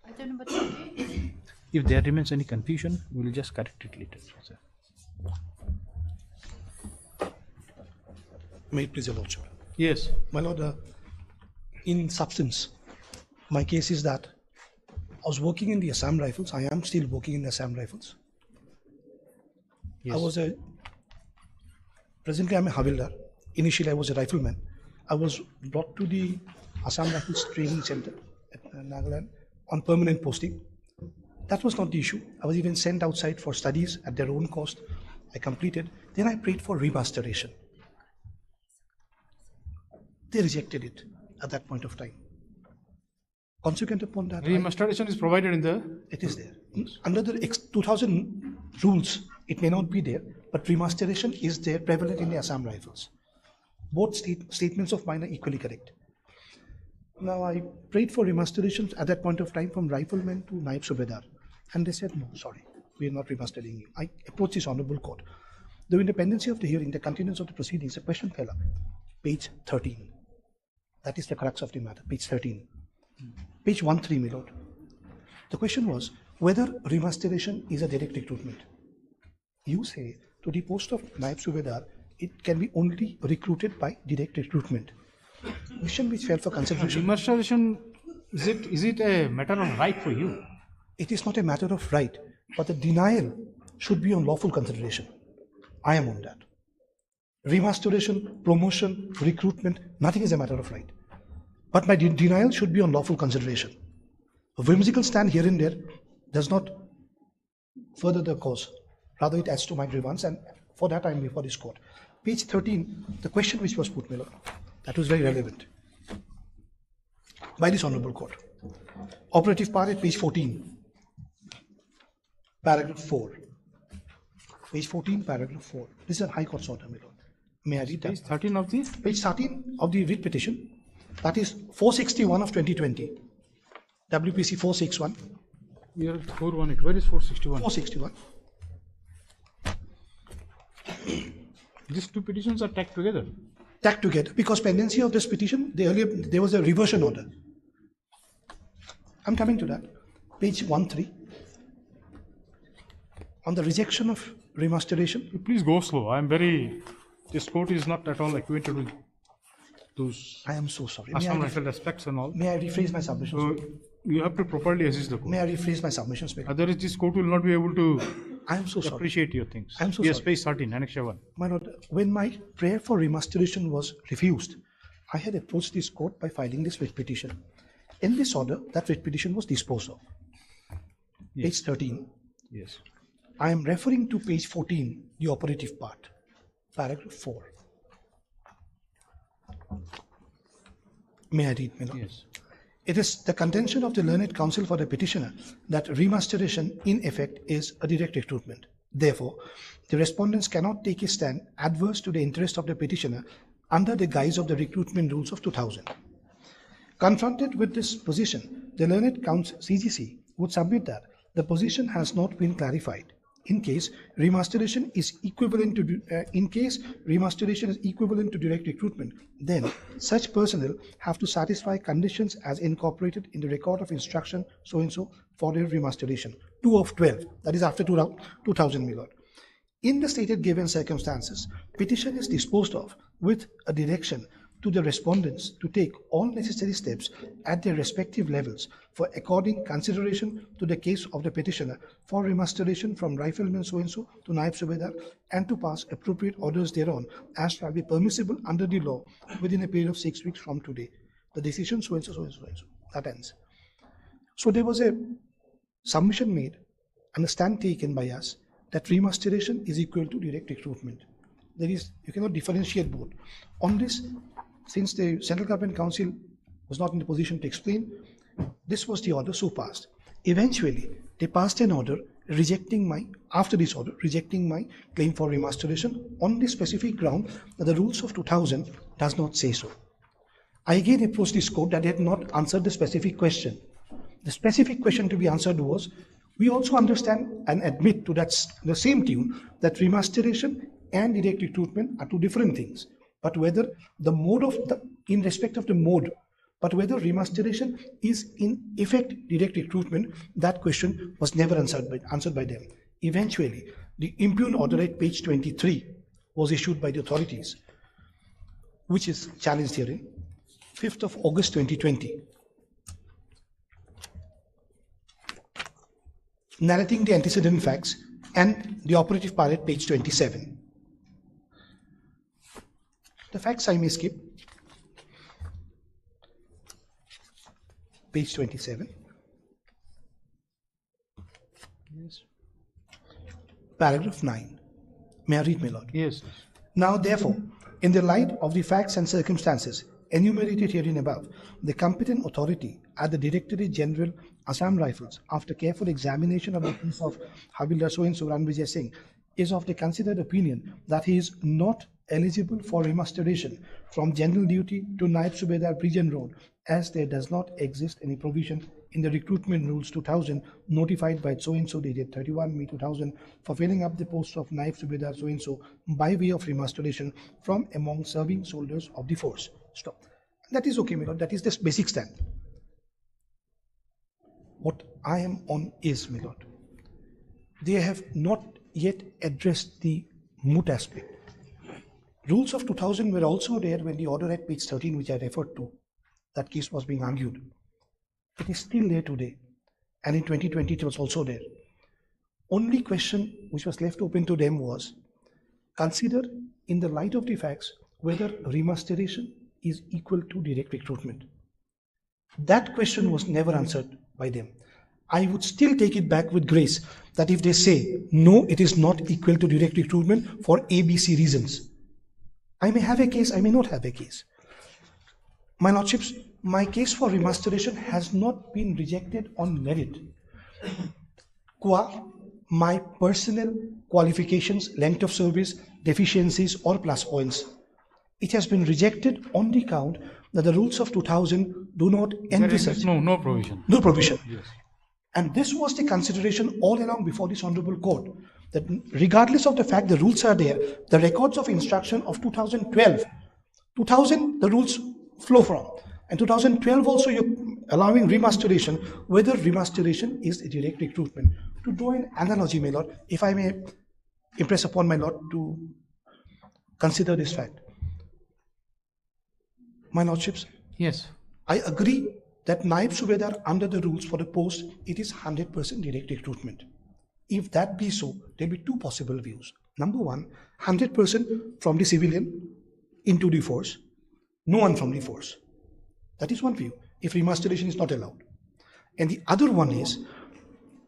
Item number 20. If there remains any confusion, we will just correct it later. May it please your lordship. Yes. My lord, in substance, my case is that I was working in the Assam Rifles. I am still working in the Assam Rifles. Yes. Presently I'm a Havildar. Initially I was a rifleman. I was brought to the Assam Rifles Training Center at Nagaland on permanent posting. That was not the issue. I was even sent outside for studies at their own cost. I completed. Then I prayed for remasteration. They rejected it at that point of time. Consequent upon that, remasteration is provided in the. It is there. Under the 2000 rules, it may not be there, but remasteration is there, prevalent in the Assam Rifles. Both statements of mine are equally correct. Now, I prayed for remasteration at that point of time from riflemen to Naib Subedar, and they said, no, sorry, we are not remastering you. I approached this honorable court. The independency of the hearing, the continuance of the proceedings, a question fell up. Page 13. That is the crux of the matter, page 13. Page 13, my lord. The question was whether remasteration is a direct recruitment. You say to the post of Naib Subedar, it can be only recruited by direct recruitment. Question which fell for consideration. Remasteration, is it a matter of right for you? It is not a matter of right, but the denial should be on lawful consideration. I am on that. Remasteration, promotion, recruitment, nothing is a matter of right. But my denial should be on lawful consideration. A whimsical stand here and there does not further the cause. Rather, it adds to my grievance, and for that I am before this court. Page 13, the question which was put, my lord, that was very relevant by this honorable court. Operative part at page 14, paragraph 4. Page 14, paragraph 4. This is a High Court's order, my lord. May I read that? Page 13 of the? Page 13 of the writ petition. That is 461 of 2020. WPC 461. We are at 418. Where is 461? 461. These two petitions are tagged together. Tagged together because pendency of this petition, there was a reversion order. I'm coming to that. Page 13. On the rejection of remasteration. Please go slow. This court is not at all acquainted with those. I am so sorry. Assam rifle aspects and all. May I rephrase my submissions? So you have to properly assist the court. May I rephrase my submissions? Otherwise, this court will not be able to I am so sorry. appreciate your things. I am so yes, sorry. page 13, Annexure 1. My lord, when my prayer for remasteration was refused, I had approached this court by filing this writ petition. In this order, that writ petition was disposed of. Yes. Page 13. Yes. I am referring to page 14, the operative part, paragraph 4. May I read, my lord? Yes. It is the contention of the learned counsel for the petitioner that remasteration in effect is a direct recruitment. Therefore, the respondents cannot take a stand adverse to the interest of the petitioner under the guise of the recruitment rules of 2000. Confronted with this position, the learned counsel CGC would submit that the position has not been clarified. In case remasteration is equivalent to direct recruitment, then such personnel have to satisfy conditions as incorporated in the record of instruction so and so for their remasteration. 2 of 12, that is after 2000, my lord. In the stated given circumstances, petition is disposed of with a direction to the respondents to take all necessary steps at their respective levels for according consideration to the case of the petitioner for remasteration from rifleman so-and-so to Naib Subedar and to pass appropriate orders thereon as shall be permissible under the law within a period of 6 weeks from today. The decision so-and-so, so-and-so, so-and-so. That ends. So there was a submission made and a stand taken by us that remasteration is equal to direct recruitment. You cannot differentiate both. On this, since the Central Government Council was not in the position to explain, this was the order so passed. Eventually, they passed an order rejecting my claim for remasteration on the specific ground that the rules of 2000 does not say so. I again approached this court that they had not answered the specific question. The specific question to be answered was, we also understand and admit to the same tune that remasteration and direct recruitment are two different things. But whether the mode in respect of the mode, but whether remasteration is in effect direct recruitment, that question was never answered by them. Eventually, the impugned order at page 23 was issued by the authorities, which is challenged herein, 5th of August 2020. Narrating the antecedent facts and the operative part at page 27. The facts I may skip. Page 27. Yes. Paragraph 9. May I read, my lord? Yes. Now, therefore, in the light of the facts and circumstances enumerated herein above, the competent authority at the Directorate General Assam Rifles, after careful examination of the case of Havildar so-and-so Ranvijay Singh, is of the considered opinion that he is not eligible for remasteration from general duty to Naib Subedar Region Road, as there does not exist any provision in the recruitment rules 2000 notified by so-and-so dated 31 May 2000 for filling up the posts of Naib Subedar so-and-so by way of remasteration from among serving soldiers of the force. Stop. That is okay, my lord. That is the basic stand. What I am on is, my lord, they have not yet addressed the moot aspect. Rules of 2000 were also there when the order at page 13, which I referred to, that case was being argued. It is still there today, and in 2020 it was also there. Only question which was left open to them was, consider in the light of the facts whether remasteration is equal to direct recruitment. That question was never answered by them. I would still take it back with grace that if they say, no, it is not equal to direct recruitment for ABC reasons, I may have a case, I may not have a case. My lordships, my case for remasteration has not been rejected on merit. Qua my personal qualifications, length of service, deficiencies or plus points. It has been rejected on the count that the rules of 2000 do not envisage. No provision. No provision. Yes. And this was the consideration all along before this Honorable Court, that regardless of the fact the rules are there, the records of instruction of 2012, 2000 the rules flow from, and 2012 also you're allowing remasteration, whether remasteration is a direct recruitment. To draw an analogy, my lord, if I may impress upon my lord to consider this fact. My lordships, Yes. I agree that Naib Subedar under the rules for the post, it is 100% direct recruitment. If that be so, there will be two possible views. Number one, 100% from the civilian into the force, no one from the force. That is one view, if remasteration is not allowed. And the other one is,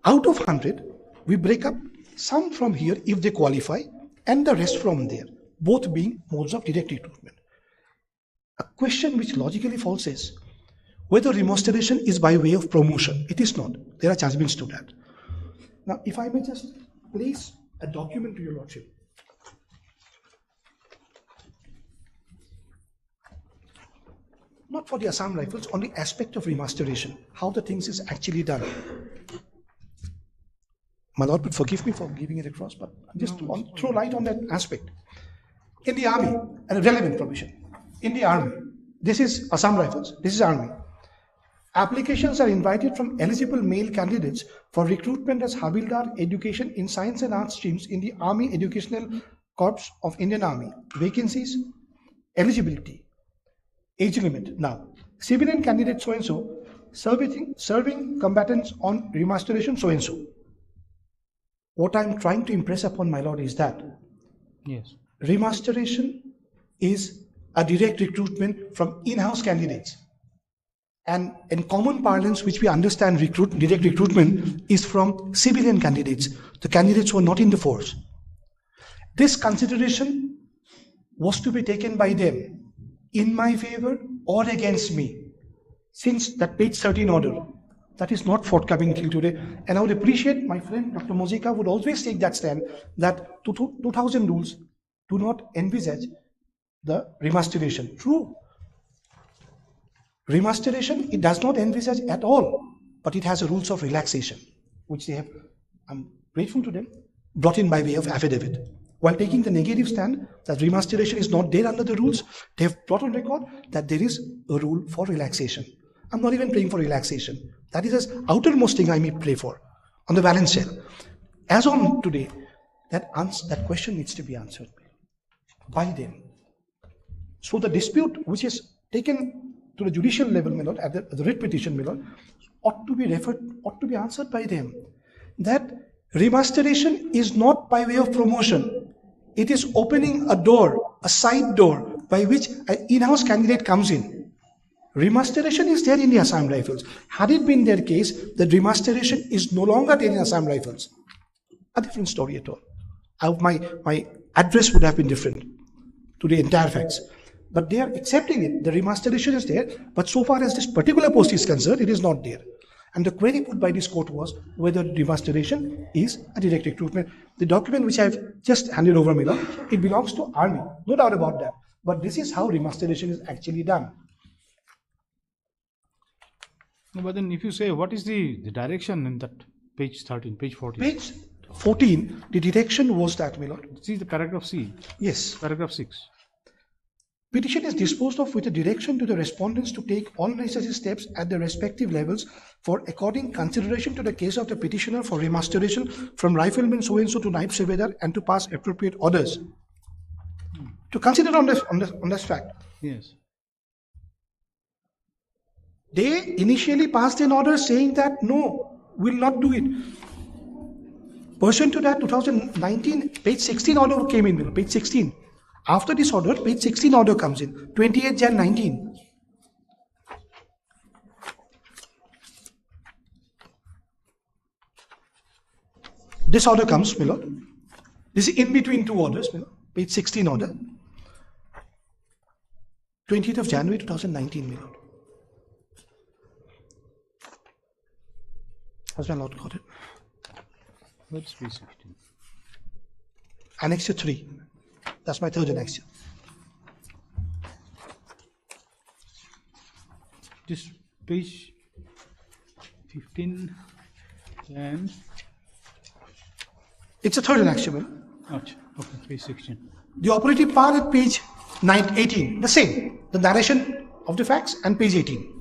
out of 100, we break up some from here if they qualify, and the rest from there, both being modes of direct recruitment. A question which logically falls is, whether remasteration is by way of promotion. It is not. There are judgments to that. Now, if I may just place a document to your lordship. Not for the Assam Rifles, on the aspect of remasteration, how the things is actually done. My lord would forgive me for giving it across, but just throw light on that aspect. In the army, a relevant provision. In the army, this is Assam Rifles, this is army. Applications are invited from eligible male candidates for recruitment as Havildar Education in Science and Arts streams in the Army Educational Corps of Indian Army. Vacancies, eligibility, age limit. Now, civilian candidate so-and-so, serving combatants on remasteration so-and-so. What I'm trying to impress upon my lord is that Yes. remasteration is a direct recruitment from in-house candidates. And in common parlance, which we understand direct recruitment is from civilian candidates, the candidates who are not in the force. This consideration was to be taken by them in my favor or against me, since that page 13 order, that is not forthcoming till today. And I would appreciate my friend Dr. Mozeka would always take that stand that 2000 rules do not envisage the remasteration. True. Remasteration, it does not envisage at all, but it has a rules of relaxation, which they have, I'm grateful to them, brought in by way of affidavit. While taking the negative stand that remasteration is not there under the rules, they have brought on record that there is a rule for relaxation. I'm not even praying for relaxation. That is the outermost thing I may pray for on the balance shell. As on today, that question needs to be answered by them. So the dispute which is taken to the judicial level, my lord, at the writ petition, my lord, ought to be answered by them. That remasteration is not by way of promotion. It is opening a door, a side door, by which an in-house candidate comes in. Remasteration is there in the Assam Rifles. Had it been their case, that remasteration is no longer there in Assam Rifles, a different story at all. My address would have been different to the entire facts. But they are accepting it. The remasteration is there, but so far as this particular post is concerned, it is not there. And the query put by this court was whether remasteration is a direct recruitment. The document which I have just handed over, Mila, it belongs to Army, no doubt about that. But this is how remasteration is actually done. No, but then if you say, what is the direction in that page 13, page 14? Page 14, the direction was that, Mila. See the paragraph C. Yes. Paragraph 6. Petition is disposed of with a direction to the respondents to take all necessary steps at the respective levels for according consideration to the case of the petitioner for remasteration from rifleman so-and-so to Naib Subedar and to pass appropriate orders. To consider on this fact. Yes. They initially passed an order saying that no, will not do it. Pursuant to that, 2019, page 16 order came in, page 16. After this order, page 16 order comes in, 28 Jan 19. This order comes, my lord. This is in between two orders, my lord. Page 16 order. 20th of January 2019, my lord. Has my lord got it? What's P16? Annexure 3. That's my third annexure. This page 15 and It's a third annexure, man. okay, page 16. The operative part at page 18, the same. The narration of the facts and page 18.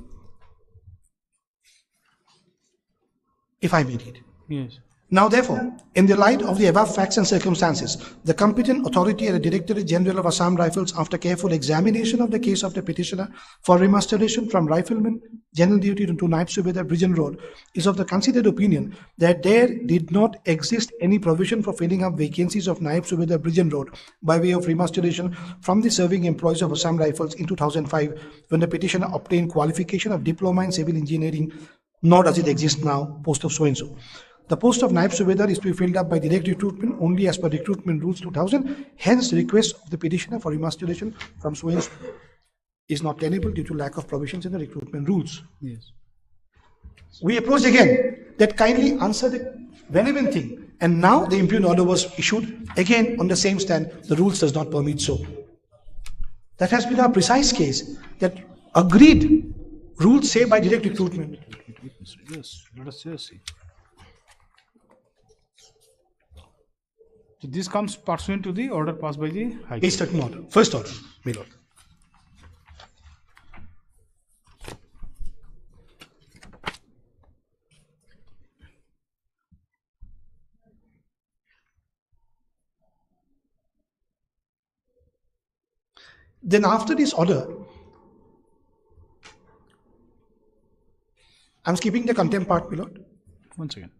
If I may read. Yes. Now therefore, in the light of the above facts and circumstances, the competent authority at the Directorate General of Assam Rifles, after careful examination of the case of the petitioner for remasteration from Rifleman General Duty to Naib Subedar Prison Road, is of the considered opinion that there did not exist any provision for filling up vacancies of Naib Subedar Prison Road by way of remasteration from the serving employees of Assam Rifles in 2005, when the petitioner obtained qualification of Diploma in Civil Engineering, nor does it exist now, post of so-and-so. The post of Naib Subedar is to be filled up by direct recruitment only as per Recruitment Rules 2000. Hence, the request of the petitioner for remasteration from so-and-so is not tenable due to lack of provisions in the recruitment rules. Yes. We approach again that kindly answer the relevant thing, and now the impugned order was issued again on the same stand. The rules does not permit so. That has been our precise case, that agreed rules say by direct recruitment. Yes, let us just see. So this comes pursuant to the order passed by the High Court. Page 13 order, first order, my lord. Then after this order, I'm skipping the contempt part, my lord. One second.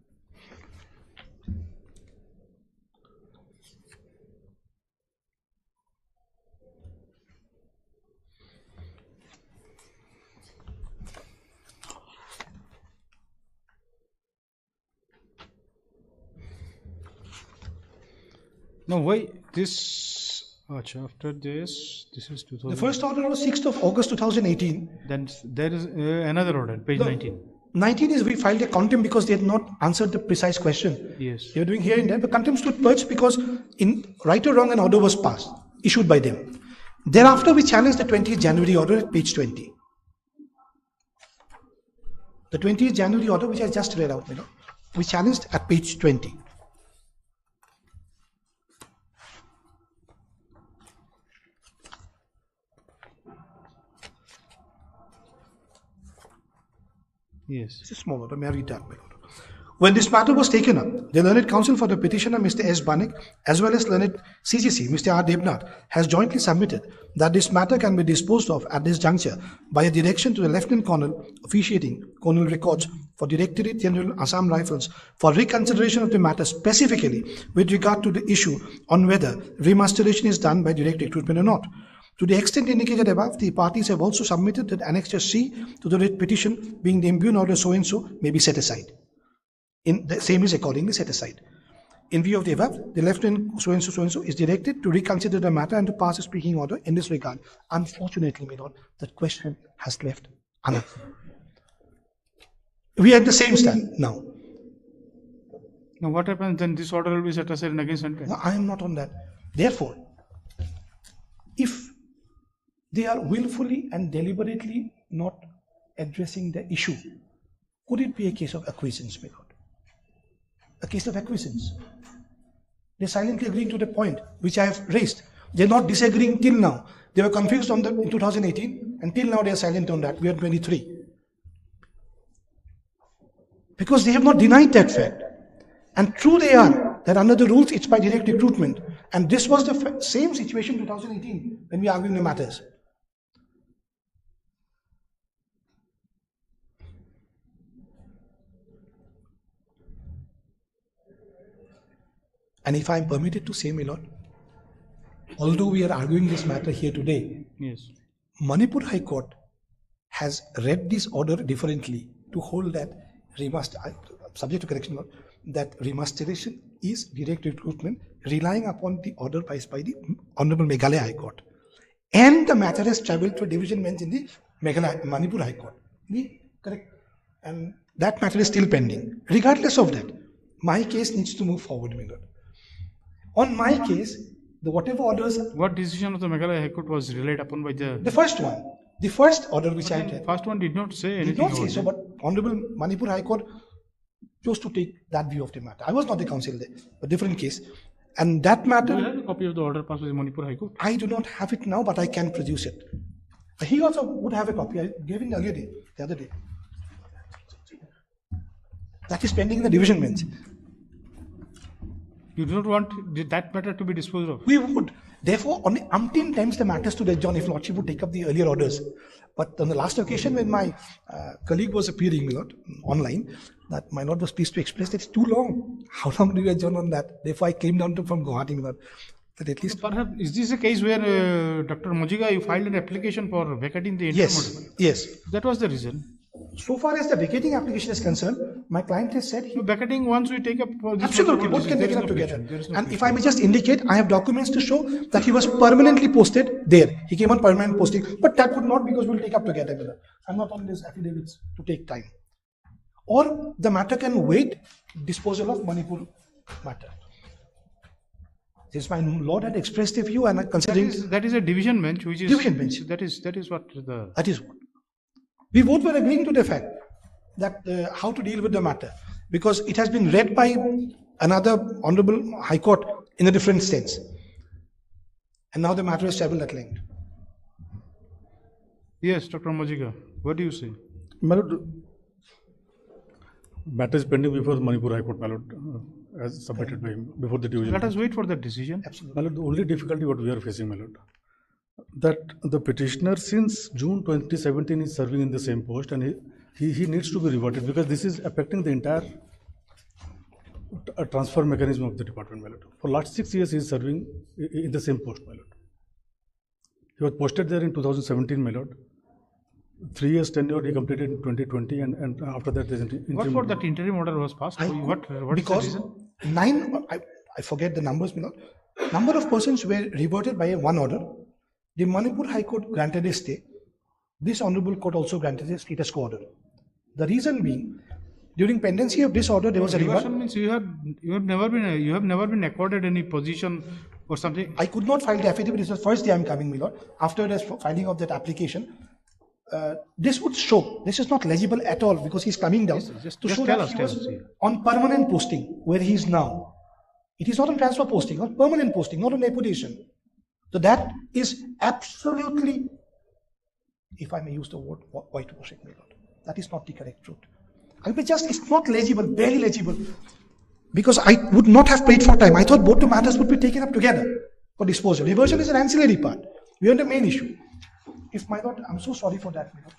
Now, why this? After this is 2000. The first order was 6th of August 2018. Then there is another order, page 19. 19 is we filed a contempt because they had not answered the precise question. Yes. They were doing here and there, but contempt stood purged because in right or wrong an order was passed, issued by them. Thereafter we challenged the 20th January order at page 20. The 20th January order which I just read out, we challenged at page 20. Yes. It's a small order, may I read that, my lord? When this matter was taken up, the learned counsel for the petitioner, Mr. S. Banik, as well as learned CGC, Mr. R. Debnath, has jointly submitted that this matter can be disposed of at this juncture by a direction to the Lieutenant Colonel officiating Colonel Records for Directorate General Assam Rifles for reconsideration of the matter specifically with regard to the issue on whether remasteration is done by direct recruitment or not. To the extent indicated above, the parties have also submitted that Annexure C to the writ petition, being the impugned order so-and-so, may be set aside. The same is accordingly set aside. In view of the above, the Lieutenant so-and-so is directed to reconsider the matter and to pass a speaking order in this regard. Unfortunately, my lord, that question has left unanswered. We are at the same stand now. Now what happens then? This order will be set aside and again sent back. No, I am not on that. Therefore, if they are willfully and deliberately not addressing the issue, could it be a case of acquiescence, my lord? A case of acquiescence. They're silently agreeing to the point which I have raised. They're not disagreeing till now. They were confused on in 2018 and till now they are silent on that. We are 23. Because they have not denied that fact. And true they are, that under the rules it's by direct recruitment. And this was the same situation in 2018 when we argued the matters. And if I am permitted to say, my lord, although we are arguing this matter here today, yes, Manipur High Court has read this order differently to hold that subject to correction, Lord, that remasteration is direct recruitment relying upon the order passed by the Honorable Meghalaya High Court. And the matter has travelled to a division bench in the Manipur High Court. Correct? And that matter is still pending. Regardless of that, my case needs to move forward, my lord. On my case, the whatever orders. What decision of the Meghalaya High Court was relied upon by the first one? The first order which I had. First one did not say anything. Did not say about so, it. but Honorable Manipur High Court chose to take that view of the matter. I was not the counsel there, a different case. And that matter. Do you have a copy of the order passed by the Manipur High Court? I do not have it now, but I can produce it. He also would have a copy. I gave him the other day. That is pending in the division bench. You do not want that matter to be disposed of? We would. Therefore, on the umpteen times the matters to Judge John, if Lordship would take up the earlier orders. But on the last occasion when my colleague was appearing, my Lord, online, that my Lord was pleased to express that it's too long. How long do you adjourn on that? Therefore, I came down from Guwahati, my Lord. That at least. Perhaps, is this a case where Dr. Mojiga, you filed an application for vacating the interim order? Yes. That was the reason. So far as the vacating application is concerned, my client has said vacating once we take up this absolutely both can take up together. And if I may just indicate, I have documents to show that he was permanently posted there. He came on permanent posting, but that would not because we'll take up together. I'm not on these affidavits to take time. Or the matter can wait disposal of Manipur matter. Since my Lord had expressed a view and considering that is a division bench, which is division bench. That is what the. That is what. We both were agreeing to the fact that how to deal with the matter, because it has been read by another Honorable High Court in a different sense. And now the matter is settled at length. Yes, Dr. Mojiga, what do you say? My Lord, matter is pending before the Manipur High Court, my Lord, as submitted by him before the division. Let us wait for the decision. Absolutely. My Lord, the only difficulty what we are facing, my Lord, that the petitioner since June 2017 is serving in the same post, and he needs to be reverted because this is affecting the entire transfer mechanism of the department, my Lord. For last 6 years he is serving in the same post, my Lord. He was posted there in 2017, my Lord. 3 years tenure he completed in 2020, and after that there's an interim. What for that interim order was passed? What because is the reason? I forget the numbers, my Lord. Number of persons were reverted by one order. The Manipur High Court granted a stay. This Honorable Court also granted a status quo order. The reason being, during pendency of this order, there was a reversion means you have never been accorded any position or something. I could not file the affidavit. This was the first day I'm coming, my Lord. After the filing of that application, this would show this is not legible at all because he's coming down to show that he was on permanent posting where he is now. It is not on transfer posting, on permanent posting, not on deputation. So that is absolutely, if I may use the word, whitewashing, my Lord. That is not the correct truth. It's not legible, barely legible. Because I would not have paid for time. I thought both the matters would be taken up together for disposal. Reversion is an ancillary part. We are on the main issue. If my Lord, I'm so sorry for that, my Lord.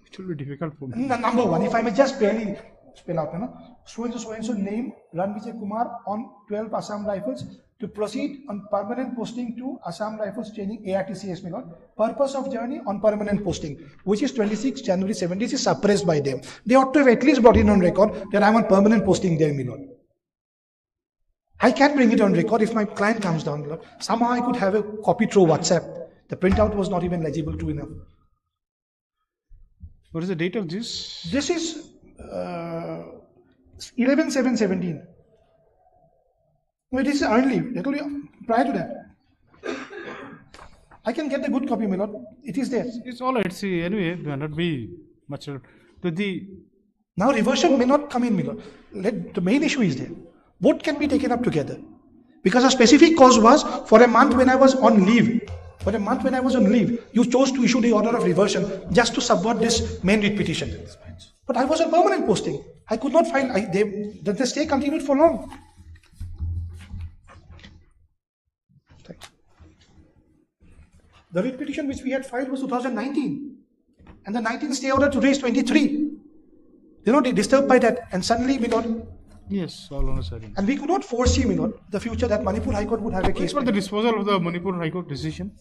It will be difficult for me. Number one, if I may just barely spell out, so and so name Ranvijay Kumar on 12 Assam Rifles to proceed on permanent posting to Assam Rifles Training ARTCS, my Lord. Purpose of journey on permanent posting, which is 26 January 70, is suppressed by them. They ought to have at least brought it on record that I'm on permanent posting there, my Lord. I can bring it on record if my client comes down, my Lord. Somehow I could have a copy through WhatsApp. The printout was not even legible to enough. What is the date of this? This is 11/7/17. This is early. Prior to that. I can get a good copy, my Lord. It is there. It's all right. See, anyway, it may not be much. Now reversion may not come in, my Lord. The main issue is there. Both can be taken up together. Because a specific cause was for a month when I was on leave. You chose to issue the order of reversion just to subvert this main writ petition. But I was on permanent posting. I could not find. The stay continued for long. The writ petition which we had filed was 2019. And the 19th stay order today is 23. They disturbed by that. And suddenly, my Lord. Yes, all on a sudden. And we could not foresee, my Lord, the future that Manipur High Court would have a case. For the disposal of the Manipur High Court decision?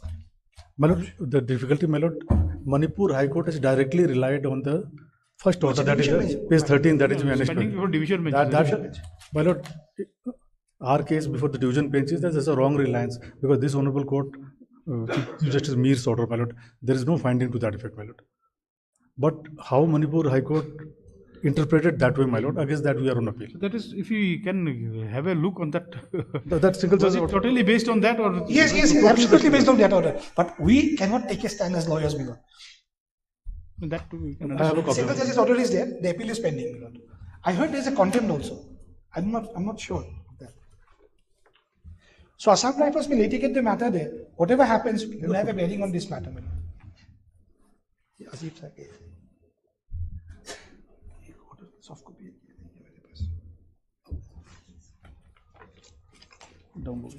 My Lord, the difficulty, my Lord, Manipur High Court has directly relied on the first order, that is page 13, that is management. Before division bench. My Lord, our case before the division bench is that there's a wrong reliance because this Honorable Court, Chief Justice Meer's order, my Lord, there is no finding to that effect, my Lord. But how Manipur High Court interpreted that way, my lord. Against that we are on appeal. So that is, if you can have a look on that. That single was it totally based on that, or Yes, absolutely based on that order. But we cannot take a stand as lawyers, my lord. That too we can I have a copy. Single judge's order is there. The appeal is pending, my lord. I heard there is a contempt also. I'm not sure of that. So Assam Rifles will litigate the matter there. Whatever happens, will have a bearing on this matter, my lord. Asif sir, soft copy. Don't move.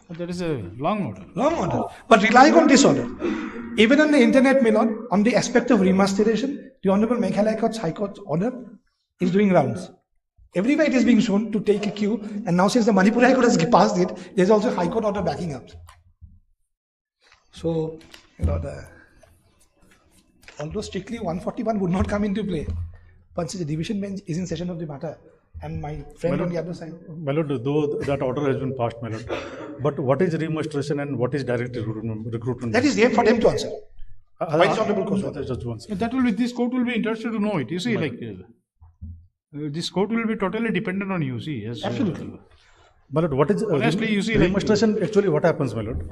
That is a long order. Long order. But relying on this order, even on the internet, my lord, on the aspect of remasteration, the Honorable Meghalaya Court's High Court's order is doing rounds. Everywhere it is being shown to take a cue, and now since the Manipur High Court has passed it, there is also a High Court order backing up. So, you know, although strictly 141 would not come into play, but since the division bench is in session of the matter, and my friend on the other side. My lord, though that order has been passed, my lord, but what is remuneration and what is direct recruitment? That is there for them to answer. By this honorable court. That will be, this court will be interested to know it. You see, like this court will be totally dependent on you. See, yes, absolutely. My lord, what is honestly, you see, remuneration? Actually, what happens, my lord?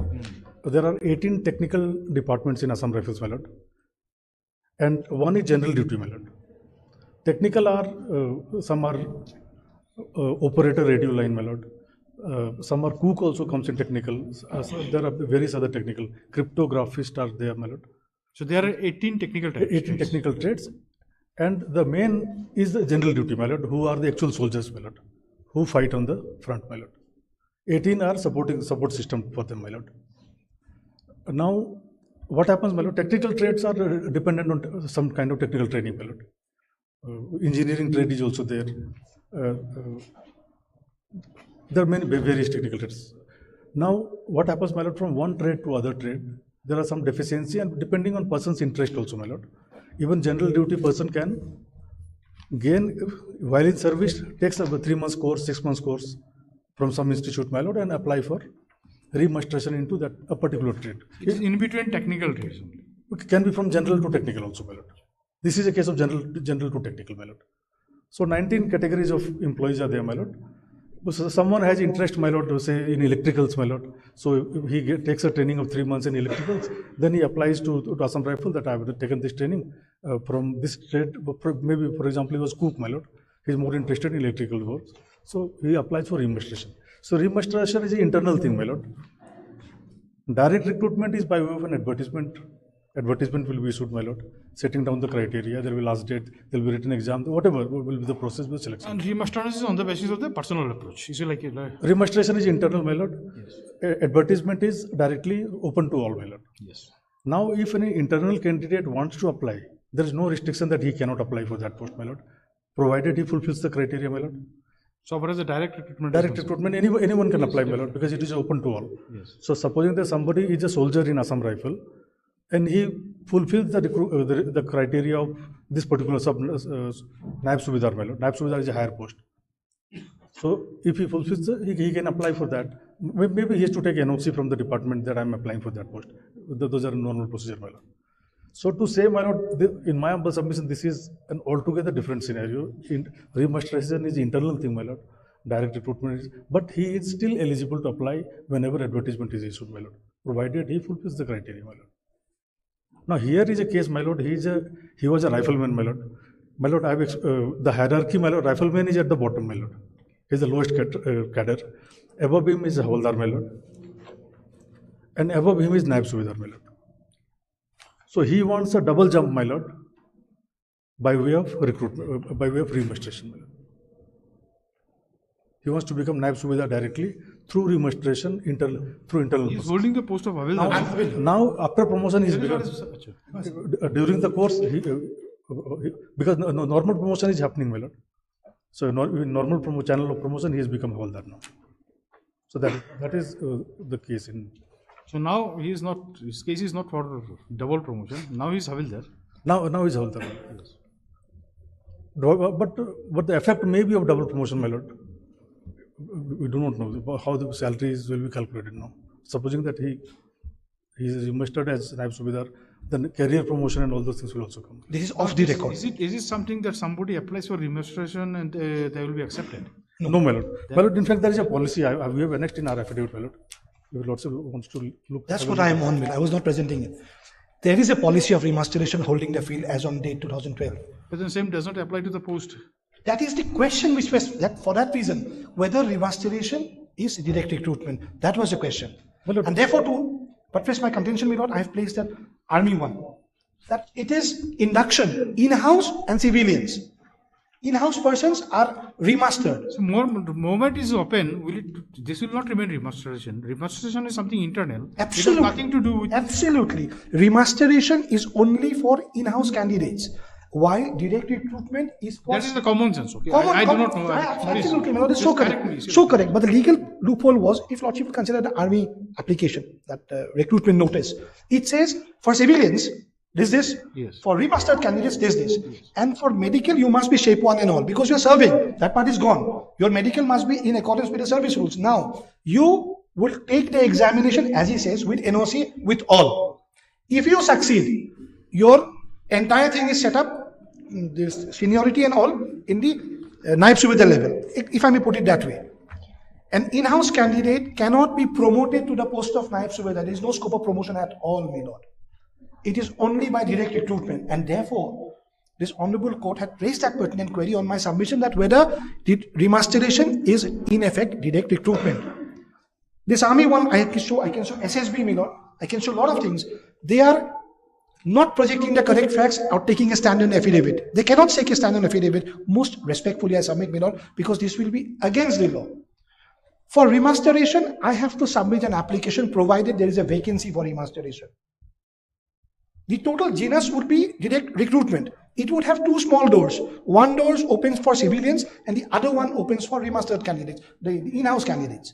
There are 18 technical departments in Assam Rifles, my lord, and one is general duty, my lord. Technical are some are operator radio line, my lord. Some are cook also comes in technical. So there are various other technical. Cryptographists are there, my lord. So there are 18 technical trades. 18 technical trades, and the main is the general duty, my lord, who are the actual soldiers, my lord, who fight on the front, my lord. 18 are support system for them, my lord. Now, what happens, my lord? Technical trades are dependent on some kind of technical training, my lord. Engineering trade is also there. There are many various technical trades. Now, what happens, my lord, from one trade to other trade, there are some deficiency, and depending on person's interest also, my lord. Even general duty person can gain, while in service, takes a 3 months course, 6 months course from some institute, my lord, and apply for remuneration into that a particular trade. It's in between technical trades only. It can be from general to technical also, my lord. This is a case of general to technical, my lord. So 19 categories of employees are there, my lord. So someone has interest, my lord, to say in electricals, my lord. So he takes a training of 3 months in electricals, then he applies to Assam Rifle that I have taken this training from this trade. Maybe, for example, he was cook, my lord. He is more interested in electrical works. So he applies for remuneration. So remuneration is an internal thing, my lord. Direct recruitment is by way of an advertisement. Advertisement will be issued, my lord, setting down the criteria. There will be last date, there will be written exam, whatever will be the process of selection. And remuneration is on the basis of the personal approach. You see, like remuneration is internal, my lord. Yes. Advertisement is directly open to all, my lord. Yes. Now, if any internal candidate wants to apply, there is no restriction that he cannot apply for that post, my lord, provided he fulfills the criteria, my lord. So, what is the direct recruitment? Direct recruitment, anyone can apply, my lord, because it is open to all. Yes. So, supposing that somebody is a soldier in Assam Rifle, and he fulfills the criteria of this particular Naib Subedar, my lord. Naib Subedar is a higher post. So, if he fulfills, he can apply for that. Maybe he has to take NOC from the department that I am applying for that post. Those are normal procedure, my lord. So, to say, my lord, in my humble submission, this is an altogether different scenario. Remuneration is internal thing, my lord. Direct recruitment is, but he is still eligible to apply whenever advertisement is issued, my lord, provided he fulfills the criteria, my lord. Now here is a case, my lord. He was a rifleman, my lord. My lord, I have the hierarchy, my lord. Rifleman is at the bottom, my lord. He is the lowest cadre. Above him is Havaldar, my lord, and above him is Naib Subedar, my lord. So he wants a double jump, my lord, by way of recruitment, by way of remuneration, my lord. He wants to become Naib Subedar directly through remuneration, through internal. He is holding the post of Havildar. Now, after promotion, he is during the course, because normal promotion is happening, my lord. So, in normal channel of promotion, he has become Havildar now. So that is the case in. So now he is not. His case is not for double promotion. Now he is Havildar. Now he is Havildar. Yes. But the effect may be of double promotion, my lord. We do not know how the salaries will be calculated now. supposing that he is registered as Naib Subedar, then career promotion and all those things will also come. This is off the record. Is it something that somebody applies for remuneration and they will be accepted? No, my lord. My lord, in fact, there is a policy. We have annexed in our affidavit, my lord. Your lordship wants to look. That's what I am on with. I was not presenting it. There is a policy of remuneration holding the field as on date 2012. But the same does not apply to the post. That is the question which was, that for that reason, whether remuneration is direct recruitment. That was the question. And therefore, to buttress my contention, my lord, I have placed that Army one. That it is induction, in-house and civilians. In-house persons are remastered. So the moment is open, this will not remain remuneration. Remuneration is something internal. Absolutely. It has nothing to do with... Absolutely. Remuneration is only for in-house candidates. While direct recruitment is for... That is the common sense. Okay. I do not know. Absolutely. No, that's so correct. So correct. But the legal loophole was, if Lordship would consider the Army application, that recruitment notice, it says for civilians, this. Yes. For remastered candidates, this. Yes. And for medical, you must be shape 1 and all, because you're serving. That part is gone. Your medical must be in accordance with the service rules. Now, you will take the examination, as he says, with NOC, with all. If you succeed, your entire thing is set up, this seniority and all, in the Naib Subedar level, if I may put it that way. An in-house candidate cannot be promoted to the post of Naib Subedar. There is no scope of promotion at all, my lord. It is only by direct recruitment, and therefore this honorable court had raised that pertinent query on my submission that whether the remasteration is in effect direct recruitment. This Army one, I can show SSB, my lord, I can show a lot of things. They are not projecting the correct facts or taking a stand on affidavit. They cannot take a stand on affidavit. Most respectfully I submit, my lord, because this will be against the law. For remasteration, I have to submit an application provided there is a vacancy for remasteration. The total genus would be direct recruitment. It would have 2 small doors. One door opens for civilians and the other one opens for remastered candidates, the in-house candidates.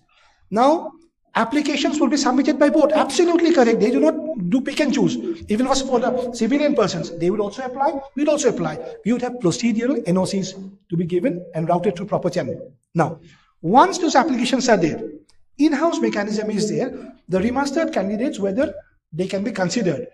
Now, applications will be submitted by both. Absolutely correct. They do not do pick and choose. Even for the civilian persons, they would also apply, we would also apply. We would have procedural NOCs to be given and routed through proper channel. Now, once those applications are there, in-house mechanism is there, the remastered candidates, whether they can be considered.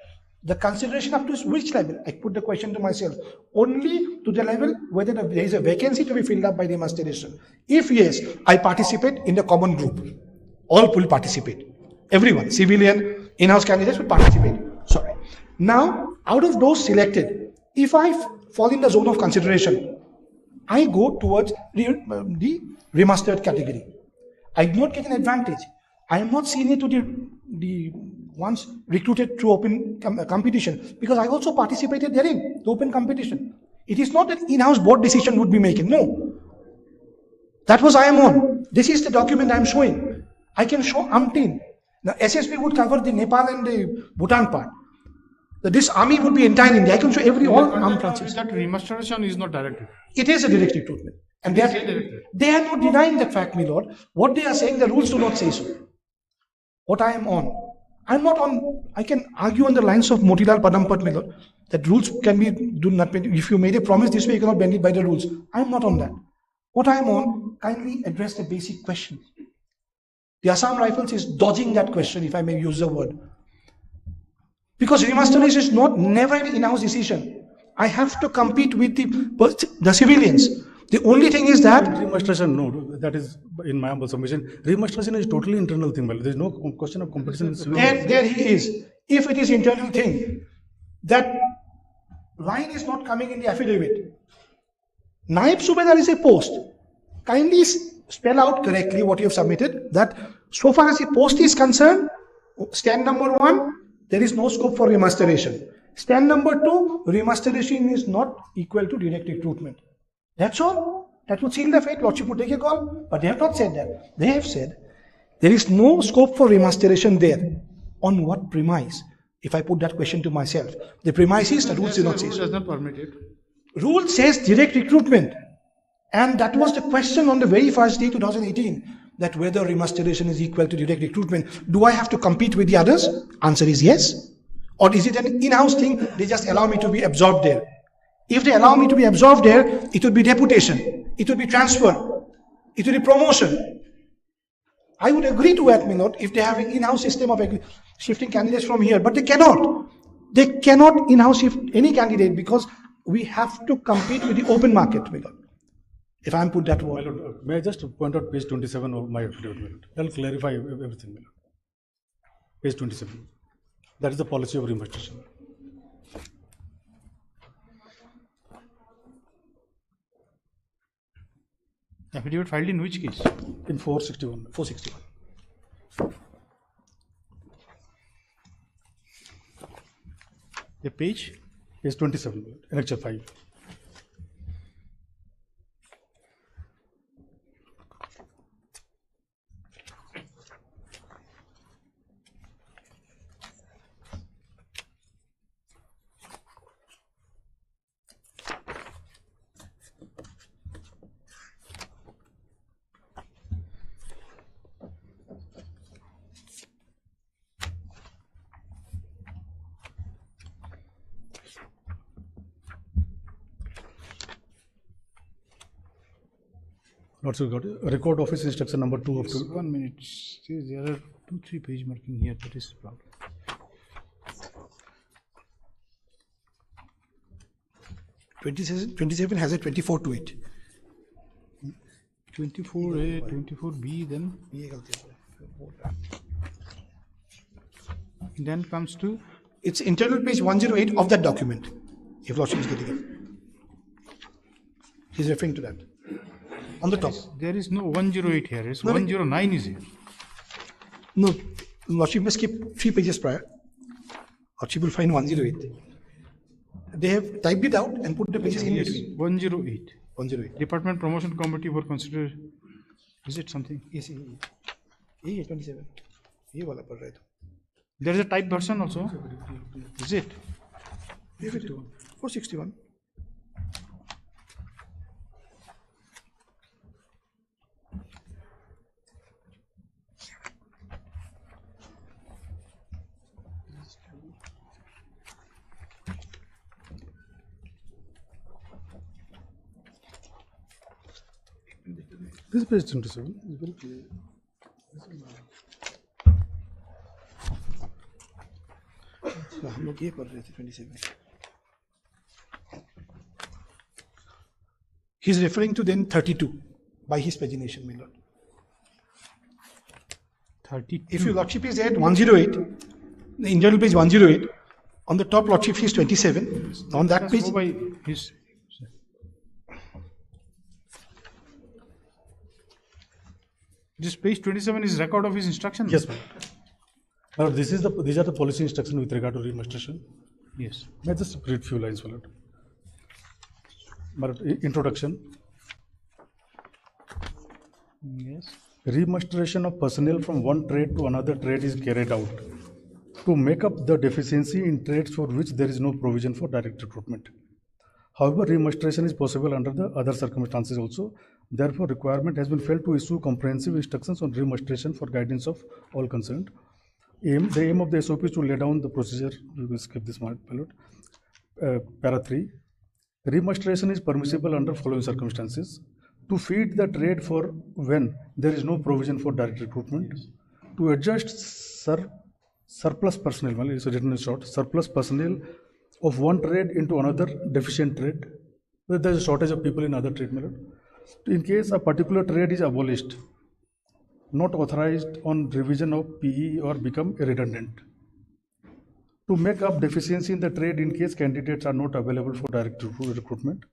The consideration up to which level? I put the question to myself. Only to the level whether there is a vacancy to be filled up by remasteration. If yes, I participate in the common group. All will participate. Everyone, civilian, in-house candidates will participate. Sorry. Now, out of those selected, if I fall in the zone of consideration, I go towards the remastered category. I do not get an advantage. I am not senior to the ones recruited through open competition, because I also participated therein, the open competition. It is not that in-house board decision would be making. No. That was I am on. This is the document I am showing. I can show umpteen. Now SSB would cover the Nepal and the Bhutan part. This army would be entire India. I can show all armed branches. That remasteration is not directed. It is a direct recruitment. And they are not denying that fact, my lord. What they are saying, the rules do not say so. What I am on. I am not on, I can argue on the lines of Motilal Padampat, my lord, that rules can be, do not, if you made a promise this way, you cannot bend it by the rules. I am not on that. What I am on, kindly address the basic question. The Assam Rifles is dodging that question, if I may use the word. Because remasteration is never an in-house decision. I have to compete with the civilians. The only thing is that... Remasteration, no, that is in my humble submission. Remasteration is totally internal thing. There is no question of competition. There he is. If it is internal thing, that line is not coming in the affidavit. Naib Subedar is a post. Kindly spell out correctly what you have submitted, that so far as the post is concerned, stand number 1, there is no scope for remasteration. Stand number 2, remasteration is not equal to direct recruitment. That's all. That would seal the fate. Lordship would take a call. But they have not said that. They have said there is no scope for remasteration there. On what premise? If I put that question to myself, the premise is that rules do not say so. Does not permit it. Rule says direct recruitment. And that was the question on the very first day, 2018, that whether remasteration is equal to direct recruitment. Do I have to compete with the others? Answer is yes. Or is it an in-house thing? They just allow me to be absorbed there. If they allow me to be absorbed there, it would be deputation, it would be transfer, it would be promotion. I would agree to that, my lord, if they have an in-house system of shifting candidates from here, but they cannot. They cannot in-house shift any candidate because we have to compete with the open market, my lord. If I'm put that word. My lord, may I just point out page 27 of my affidavit, my lord? That will clarify everything, my lord. Page 27. That is the policy of remuneration. Affidavit filed in which case? In 461. 461. The page? Page 27, lecture 5. What's we got? Record office instruction number 2 of 2. 1 minute. See, there are 2-3 page marking here. That is the problem. 27 has a 24 to it. 24A, 24B, then comes to? It's internal page 108 of that document, if Lordship is getting it. He's referring to that. On the top. There is no 108 here. It's 109 is here. No, Lordship may skip 3 pages prior. Lordship will find 108. They have typed it out and put the pages in between. 108. 108. Department Promotion Committee were considered. Is it something? Yes, 27. There is a type version also. Is it? 461. This page 27 is very clear. हम लोग ये पढ़ रहे थे 27. He is referring to then 32 by his pagination, my lord. 32. If your lordship is at 108, the internal page 108, on the top lordship is 27. On that page. By his. This page 27 is record of his instruction? Yes, ma'am. These are the policy instruction with regard to remuneration. Yes. May I just read few lines, my lord? Introduction. Yes. Remuneration of personnel from one trade to another trade is carried out to make up the deficiency in trades for which there is no provision for direct recruitment. However, remuneration is possible under the other circumstances also. Therefore, requirement has been felt to issue comprehensive instructions on remuneration for guidance of all concerned. The aim of the SOP is to lay down the procedure. We will skip this part. Para 3. Remuneration is permissible under following circumstances: to feed the trade for when there is no provision for direct recruitment, to adjust surplus personnel, it's written in short, surplus personnel of one trade into another deficient trade. There is a shortage of people in other trade. In case a particular trade is abolished, not authorized on revision of PE or become redundant. To make up deficiency in the trade in case candidates are not available for direct recruitment.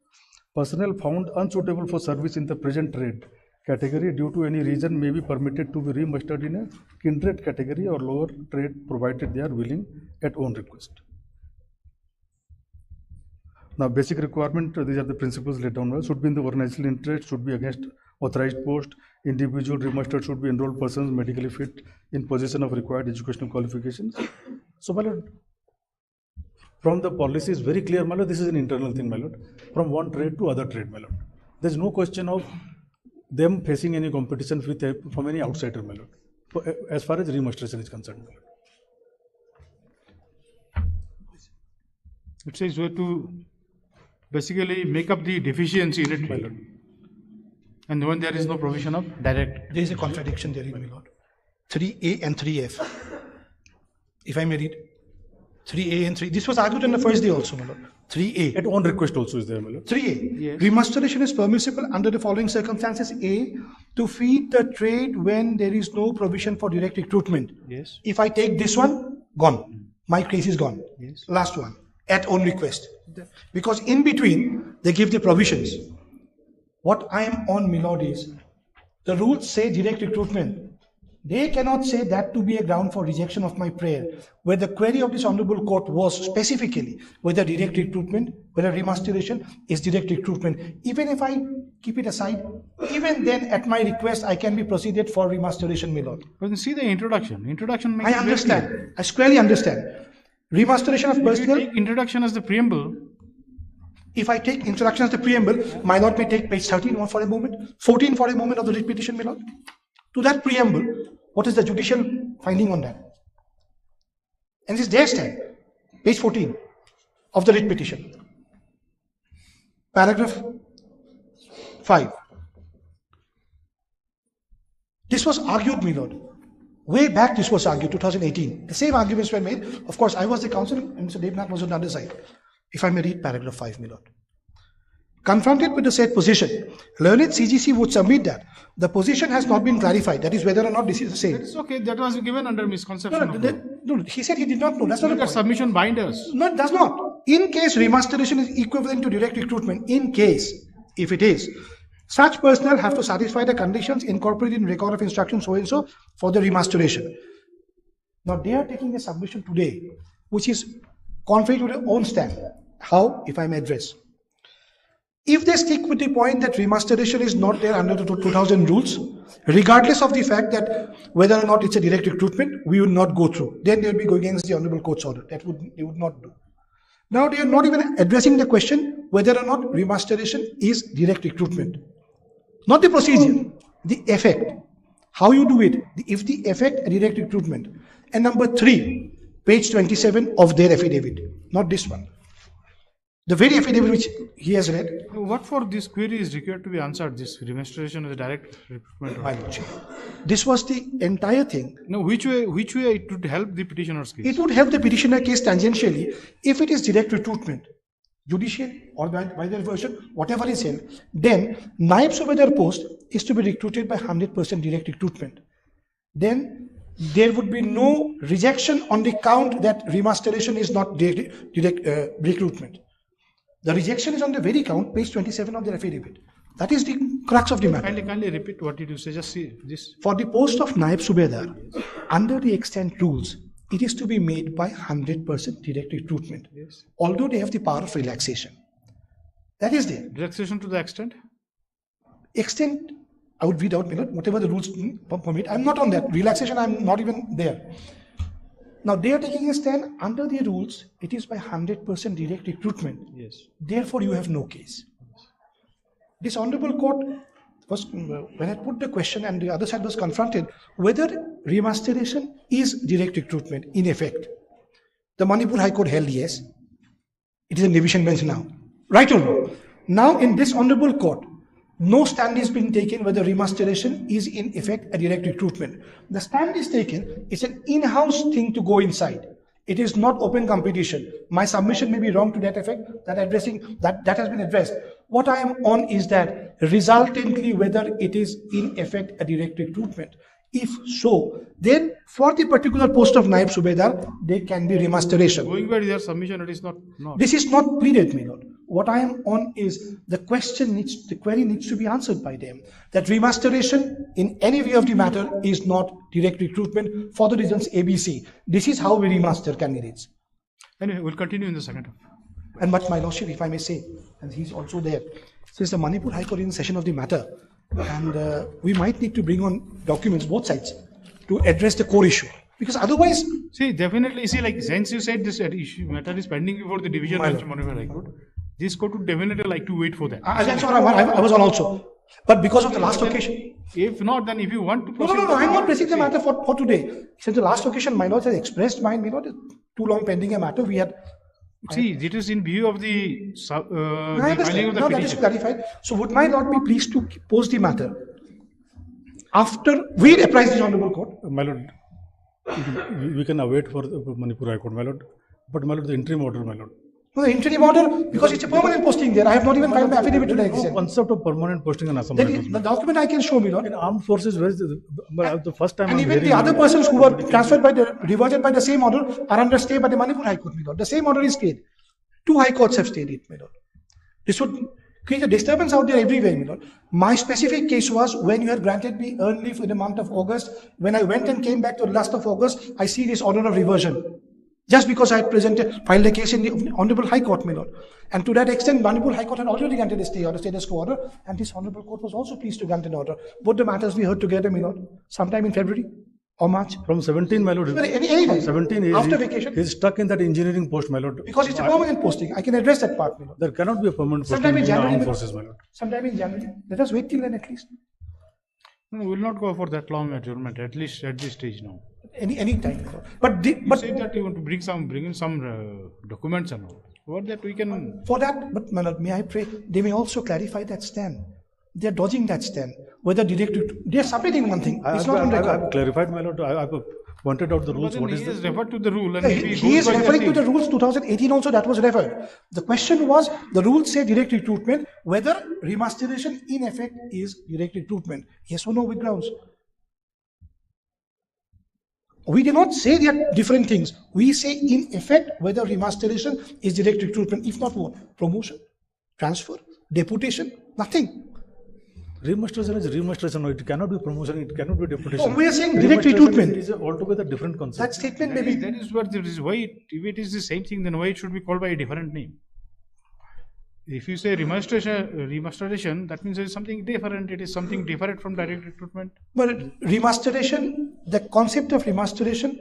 Personnel found unsuitable for service in the present trade category due to any reason may be permitted to be remustered in a kindred category or lower trade provided they are willing at own request. Now, basic requirement, these are the principles laid down well, should be in the organizational interest, should be against authorized post, individual remustered should be enrolled persons medically fit in possession of required educational qualifications. So, my lord, from the policy is very clear, my lord, this is an internal thing, my lord, from one trade to other trade, my lord. There is no question of them facing any competition with from any outsider, my lord, as far as remuneration is concerned, my lord. It says we have to basically make up the deficiency in it, my lord. And when there is no provision of direct. There is a contradiction there, my lord. 3A and 3F. If I may read. 3A and 3. This was argued on the first day also, my lord. 3A. At on request also is there, my lord. 3A. Yes. Remuneration is permissible under the following circumstances. A, to feed the trade when there is no provision for direct recruitment. Yes. If I take this one, gone. My case is gone. Yes. Last one, at own request. Because in between, they give the provisions. What I am on, my lord, is the rules say direct recruitment. They cannot say that to be a ground for rejection of my prayer, where the query of this honorable court was specifically whether direct recruitment, whether remuneration is direct recruitment. Even if I keep it aside, even then at my request I can be proceeded for remuneration, my lord. But see the introduction. Introduction makes I understand. I squarely understand. Remuneration of personnel. If you take introduction as the preamble. If I take introduction as the preamble, my lord may take page 13 for a moment, 14 for a moment of the writ petition, my lord. To that preamble, what is the judicial finding on that? And this is their stand, page 14 of the writ petition. Paragraph 5. This was argued, my lord. Way back this was argued, 2018. The same arguments were made. Of course, I was the counsel and Mr. Devnath was on the other side. If I may read paragraph 5, my lord. Confronted with the said position, learned CGC would submit that the position has not been clarified. That is whether or not this is the same. It's okay. That was given under misconception. No, he said he did not know. That's not a submission binders. No, it does not. In case remuneration is equivalent to direct recruitment, in case, if it is, such personnel have to satisfy the conditions incorporated in record of instruction so and so for the remuneration. Now they are taking a submission today, which is contrary to their own stand. How, if I may address? If they stick with the point that remuneration is not there under the 2000 rules, regardless of the fact that whether or not it's a direct recruitment, we would not go through. Then they would be going against the Honorable Court's order. That they would not do. Now they are not even addressing the question whether or not remuneration is direct recruitment. Not the procedure, the effect. How you do it, if the effect a direct recruitment. And number 3, page 27 of their affidavit, not this one. The very affidavit which he has read. What for this query is required to be answered? This remuneration is a direct recruitment. This was the entire thing. No, which way it would help the petitioner's case? It would help the petitioner case tangentially if it is direct recruitment, judicial or by their version, whatever is held. Then Naib Subedar post is to be recruited by 100% direct recruitment. Then there would be no rejection on the count that remuneration is not direct recruitment. The rejection is on the very count, page 27 of the affidavit. That is the crux of the matter. Kindly repeat what did you say? Just see this. For the post of Naib Subedar, under the extant rules, it is to be made by 100% direct recruitment. Yes. Although they have the power of relaxation. That is there. Relaxation to the extent? Extent, I would read out, whatever the rules permit. I'm not on that. Relaxation, I'm not even there. Now they are taking a stand under the rules, it is by 100% direct recruitment. Yes. Therefore, you have no case. This honorable court was, when I put the question and the other side was confronted, whether remuneration is direct recruitment in effect. The Manipur High Court held yes. It is a division bench now. Right or wrong? Now in this honorable court, no stand is being taken whether remuneration is in effect a direct recruitment. The stand is taken, it's an in-house thing to go inside. It is not open competition. My submission may be wrong to that effect, that has been addressed. What I am on is that resultantly whether it is in effect a direct recruitment. If so, then for the particular post of Naib Subedar, there can be remuneration. Going by their submission, it is not. This is not pleaded, my lord. What I am on is the query needs to be answered by them. That remuneration in any way of the matter is not direct recruitment for the reasons ABC. This is how we remaster candidates. Anyway, we'll continue in the second half. And but my lordship, if I may say, and he's also there, since the Manipur High Court is in session of the matter, and we might need to bring on documents, both sides, to address the core issue. Because otherwise... See, definitely, like since you said this matter is pending before the division bench of Manipur High Court, this court would definitely like to wait for that. That's what I was on also. But because of the last occasion... If not, then if you want to proceed... No, I'm not pressing the matter for today. Since the last occasion, my lord has expressed mine, too long pending a matter, we had... See, it is in view of the filing of the petition. That is clarified. So would my lord be pleased to pose the matter? After we apprise this Honorable Court. My Lord, we can await for the Manipur High Court, my Lord. But my Lord, the interim order, my Lord. No, the interim order, because it's a permanent posting there. I have not even filed my affidavit to that There is no extent. concept of permanent posting in Assam. The document I can show me, Lord. In armed forces, where is the first time And I'm even the hearing other persons who were transferred by the, reverted by the same order are under stay by the Manipur High Court, my Lord. The same order is stayed. 2 high courts have stayed it, my Lord. This would create a disturbance out there everywhere, my Lord. My specific case was when you had granted me earn leave in the month of August. When I went and came back to the last of August, I see this order of reversion. Just because I had filed a case in the Honorable High Court, my Lord. And to that extent, Manipur High Court had already granted a stay order, status quo order, and this Honorable Court was also pleased to grant an order. Both the matters we heard together, my Lord, sometime in February or March. From 17, my Lord. Any From 17, after vacation. He's stuck in that engineering post, my Lord. Because it's a permanent posting. I can address that part, my Lord. There cannot be a permanent posting Sometime in in the January. armed forces, my Lord. Sometime in January. Let us wait till then at least. No, we will not go for that long adjournment, at least at this stage now. Any time. But You said that you want to bring in some documents and all. For that we can. For that, but my Lord, may I pray, they may also clarify that stand. They are dodging that stand. Whether they are submitting one thing. It's not on record. I've clarified, my Lord. I've pointed out the rules. But What he is has the referred to the rule and He is referring to the rules 2018 also, that was referred. The question was, the rules say direct recruitment, whether remasteration in effect is direct recruitment. Yes or no with grounds. We do not say they are different things. We say in effect whether remasteration is direct recruitment. If not, what? Promotion, transfer, deputation, nothing. Remasteration is remasteration. No, it cannot be promotion. It cannot be deputation. No, we are saying direct recruitment. It is altogether different concept. That statement may be. That is what there is. Why if it is the same thing, then why it should be called by a different name? If you say remasteration, that means there is something different. It is something different from direct recruitment. But remasteration, the concept of remasteration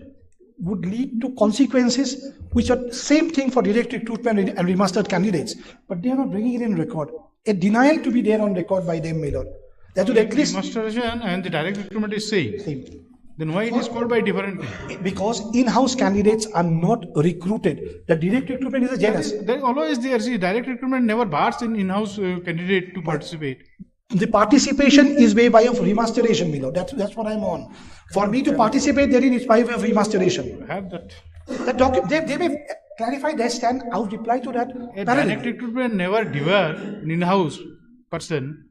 would lead to consequences which are same thing for direct recruitment and remastered candidates. But they are not bringing it in record. A denial to be there on record by them, my Lord. That would at least. Remasteration and the direct recruitment is same. Then why it is called by different name? Because in-house candidates are not recruited. The direct recruitment is a genus. There always there. See, direct recruitment never bars in-house candidate to participate. The participation is by way of remasteration, Milo. That's what I'm on. For me to participate therein is by way of remasteration. Have that. They may clarify their stand. I'll reply to that. A direct recruitment never debar an in-house person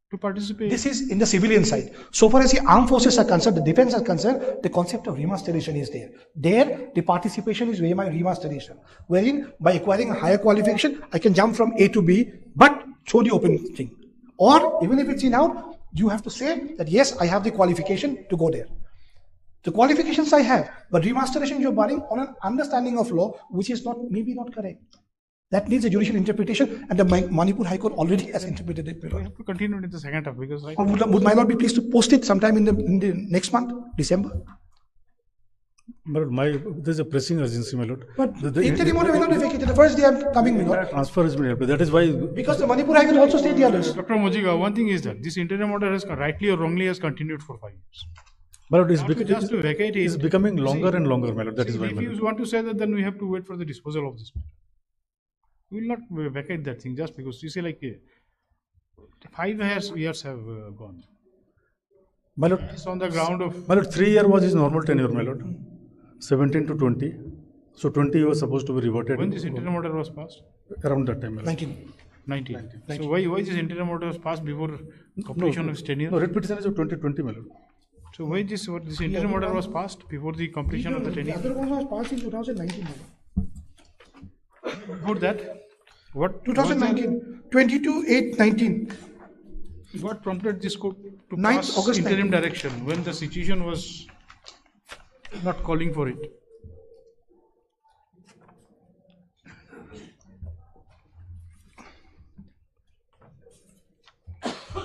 to participate. This is in the civilian side. So far as the armed forces are concerned, the defense are concerned, the concept of remasteration is there. There, the participation is by remasteration. Wherein, by acquiring a higher qualification, I can jump from A to B, but show the open thing. Or, even if it's in-out, you have to say that yes, I have the qualification to go there. The qualifications I have, but remasteration you're barring on an understanding of law, which is not, maybe not correct. That needs a judicial interpretation, and the Manipur High Court already has interpreted it. We have to continue in the second half because right. Would my Lord be pleased to post it sometime in the next month, December? But there's a pressing urgency, my Lord. But the interim order will not be vacated. The first day I'm coming, my Lord. Transfer has been helped. That is why. Because the Manipur High Court also state the others. Dr. Mojiga, one thing is that this interim order has rightly or wrongly has continued for 5 years. But just to vacate it is becoming longer and longer, my Lord. That is why. If you want to say that, then we have to wait for the disposal of this matter. We will not vacate that thing just because you say like 5 years have gone. My Lord, it's on the ground of. My Lord, 3 years was his normal tenure, my Lord. 17 to 20. So 20 was supposed to be reverted. When this interim order was passed? Around that time, my Lord. 19. So why this interim order was passed before completion of his tenure? No, writ petition is of 2020, my Lord. So why this interim order was passed before the completion of the tenure? The other one was passed in 2019. Before that, what? 2019, 22/8/19. What prompted this court to 9th pass August interim 19. direction when the situation was not calling for it?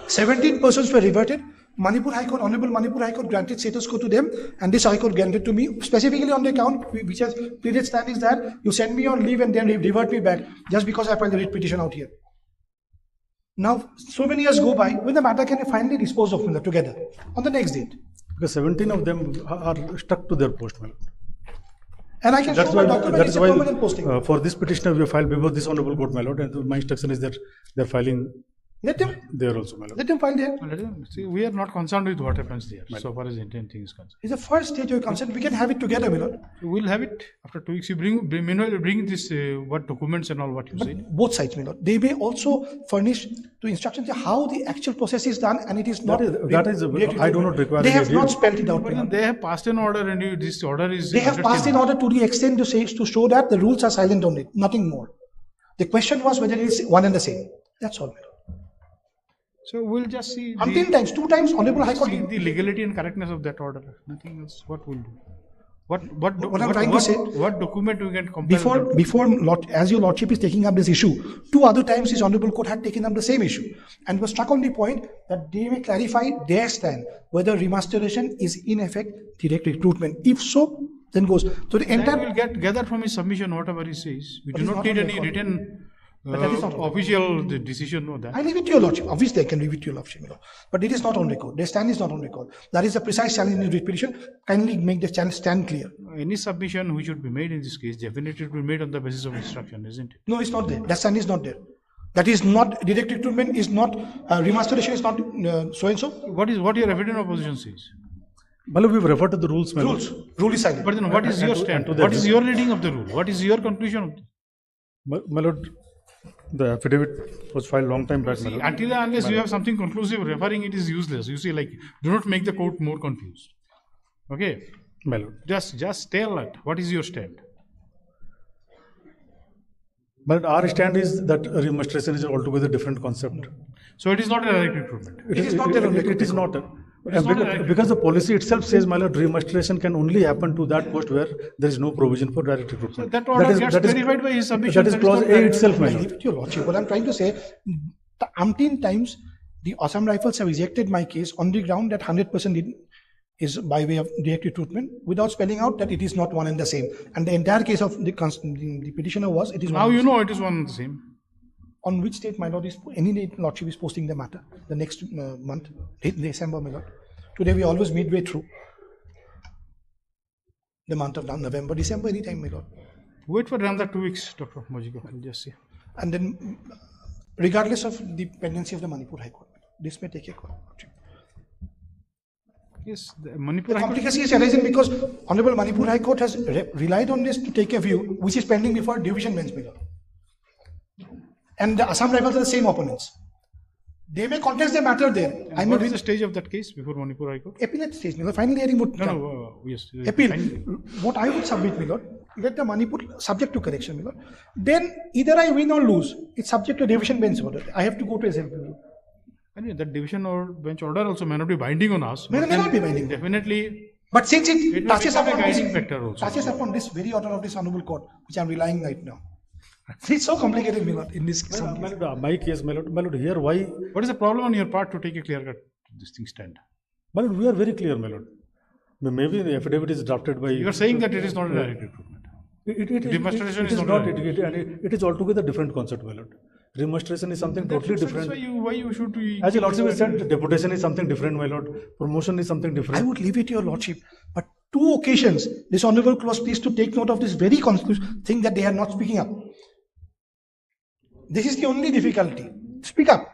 "17 persons were reverted. Manipur High Court, Honorable Manipur High Court granted status quo to them, and this High Court granted to me specifically on the account which has pleaded stand is that you send me on leave and then revert me back just because I filed the writ petition out here. Now, so many years go by when the matter can finally dispose of them together on the next date. Because 17 of them are stuck to their post, my Lord. And I can show my document, it's a permanent posting. For this petitioner, we have filed before this Honorable Court, my Lord, and my instruction is that they are filing Let them. There also, my lord. Let them file there. See, we are not concerned with what happens there, so far as the intent thing is concerned. It's the first stage you're concerned. We can have it together, my lord. We'll have it after 2 weeks. You bring this what documents and all what you said. Both sides, my lord. They may also furnish to instructions how the actual process is done, and it is not. That is I do not require. They have not spelled it out. But they have passed an order, and this order is. They have passed an order to the extent to show that the rules are silent on it, nothing more. The question was whether it is one and the same. That's all, my lord. So we'll just see. Times, 2 times, Honorable High Court. The legality and correctness of that order. Nothing else. What we'll do. What I'm trying to say. What document we can compare? Before, as your lordship is taking up this issue, 2 other times his Honorable Court had taken up the same issue and was struck on the point that they may clarify their stand whether remasteration is in effect direct recruitment. If so, then goes. So the entire will get gathered from his submission whatever he says. We do not need any written. That is not official decision or that. I leave it to your lordship. Obviously, I can leave it to your lordship, but it is not on record. Their stand is not on record. That is a precise challenge in the writ petition. Kindly make the challenge stand clear. Any submission which should be made in this case, definitely it will be made on the basis of instruction, isn't it? No, it's not there. That stand is not there. That is not direct recruitment. Is not remasteration. Is not so and so. What your evident opposition says? Well, we've referred to the rules. Rule is silent. But then, what is your stand? What is your reading of the rule? What is your conclusion of this? My lord, the affidavit was filed long time back. See, until and unless you have something conclusive, referring it is useless. You see, like, do not make the court more confused. Okay, my lord. Just tell it. What is your stand? But our stand is that remasteration is altogether different concept. So it is not a direct recruitment. It is not. Because the policy itself says, my lord, remasteration can only happen to that post where there is no provision for direct recruitment. So that order gets verified by his submission. That is clause A itself, my lord. Leave it to your lordship. What I'm trying to say, the umpteen times the Assam Rifles have rejected my case on the ground that 100% is by way of direct recruitment without spelling out that it is not one and the same. And the entire case of the petitioner was it is. Now you know it is one and the same. On which date my lord is any lordship is posting the matter? The next month, December, my lord. Today we always midway through the month of November, December, anytime, my lord. Wait for another 2 weeks, Dr. Mojiko. I'll just see. And then, regardless of the pendency of the Manipur High Court, this may take a call. Yes, the Manipur High Court. Complication is arising because Honorable Manipur High Court has relied on this to take a view which is pending before division bench, my lord. And the Assam Rifles are the same opponents. They may contest the matter there. What is the stage of that case before Manipur High Court? Appellate stage, my lord. Final hearing would yes. Appeal. What I would submit, my lord, let the Manipur subject to correction, my lord. Then either I win or lose. It's subject to division bench order. I have to go to SLP. Anyway, that division or bench order also may not be binding on us. May not be binding. Definitely. But since it touches upon this very order of this honorable court, which I am relying right now. It's so complicated, my lord, in this case. My case, my lord, here why? What is the problem on your part to take a clear cut this thing stand? My lord, we are very clear, my lord. Maybe the affidavit is drafted by. You are saying that it is not a direct recruitment. Demonstration is not. It is altogether different concept, my lord. Remonstration is something totally different. Why you should be. As your lordship said, deputation is something different, my lord. Promotion is something different. I would leave it to your lordship. But 2 occasions, this honorable clause pleased to take note of this very thing that they are not speaking up. This is the only difficulty. Speak up.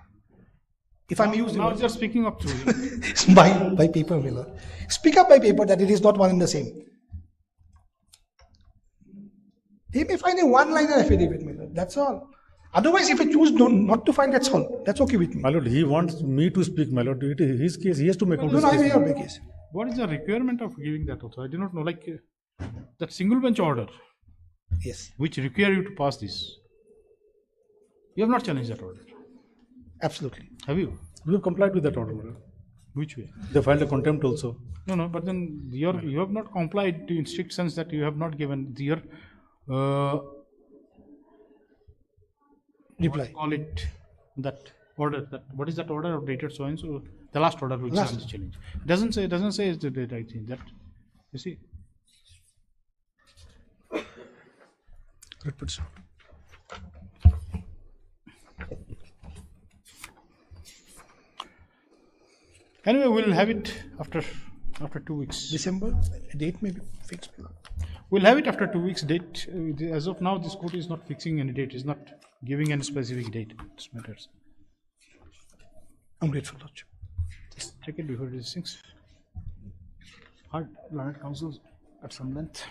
If I'm using now you're speaking up through by paper, my lord. Speak up by paper that it is not one and the same. They may find a one-liner affidavit, my lord. That's all. Otherwise, if I choose not to find, that's all. That's okay with me. My lord, he wants me to speak, my lord. It is his case. He has to make out his case. No, case. What is the requirement of giving that also? I do not know. Like that single bench order. Yes. Which require you to pass this. You have not challenged that order. Absolutely. Have you? We have complied with that order, my lord. Which way? They filed a contempt also. No, but then you have not complied in strict sense that you have not given your reply. Call it that order. What is that order of dated so and so? The last order which is challenge. Doesn't say it's the date. I think that you see. Anyway, we'll have it after 2 weeks. December date may be fixed. We'll have it after 2 weeks. Date as of now, this court is not fixing any date. Is not giving any specific date. This matters. I'm grateful, Lordship. Just check it before these things. Hard learned counsel at some length.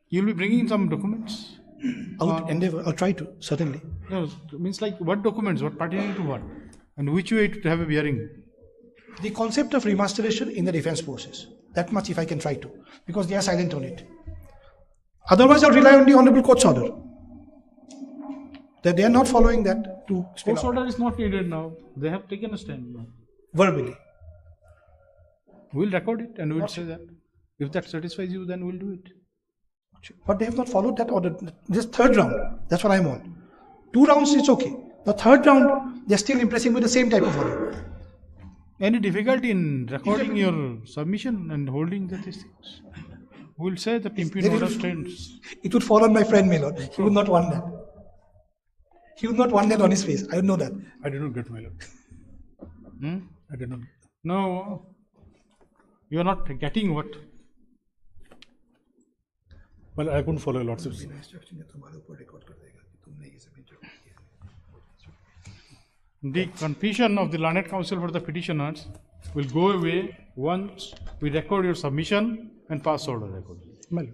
You'll be bringing some documents? I'll endeavor, I'll try to, certainly. No, means like what documents, what pertaining to what? And which way to have a bearing? The concept of remasteration in the defense process. That much if I can try to, because they are silent on it. Otherwise, I'll rely on the Honorable Court's order. That they are not following that to spell Court's out. order is not needed now. They have taken a stand now. Verbally. We'll record it and we'll say that. If that satisfies you, then we'll do it. But they have not followed that order. This third round, that's what I'm on. 2 rounds, it's okay. The third round, they're still impressing with the same type of order. Any difficulty in recording your submission and holding these things? We'll say the impugn order stands. It would fall on my friend, my lord. He would not want that. He would not want that on his face. I know that. I did not get, my lord. I did not. No, you are not getting what? Well, I couldn't follow lordship's. The confusion of the learned counsel for the petitioners will go away once we record your submission and pass order record. Well,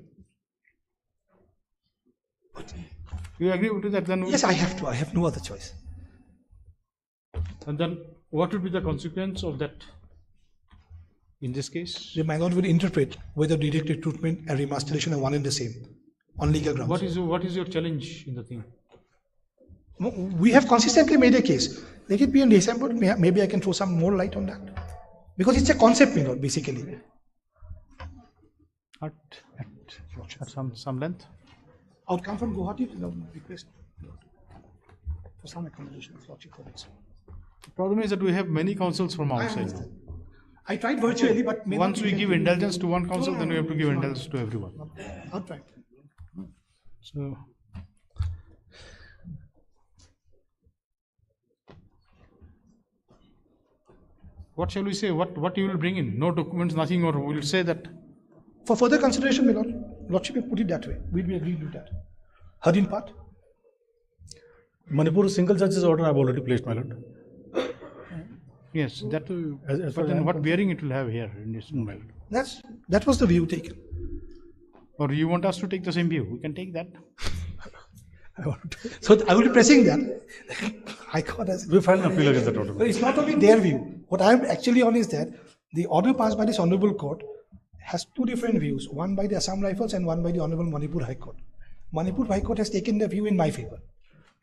you agree to that then? Yes, I have to. I have no other choice. And then what would be the consequence of that in this case? The my lord will interpret whether directed treatment and remasteration are one and the same on legal grounds. What is your challenge in the thing? We have consistently made a case. Let it be in December. Maybe I can throw some more light on that. Because it's a concept, my lord, basically. At some length? I'll come from Guwahati without request for some accommodation of lordship for this. The problem is that we have many counsels from outside. I tried virtually, but once we give indulgence to one counsel, then we have to give indulgence to everyone. I'll try. So, what shall we say? What you will bring in? No documents, nothing, or we will say that? For further consideration, my lord, lordship will put it that way. We'll be agreed with that. Heard in part? Manipur single judge's order I have already placed, my lord. Yes, that. But then what bearing it will have here in this matter? That was the view taken. Or you want us to take the same view? We can take that. So I will be pressing that. High Court has. We filed an appeal against that order. But it's not only their view. What I am actually on is that the order passed by this Honorable Court has 2 different views. One by the Assam Rifles and one by the Honorable Manipur High Court. Manipur High Court has taken the view in my favor.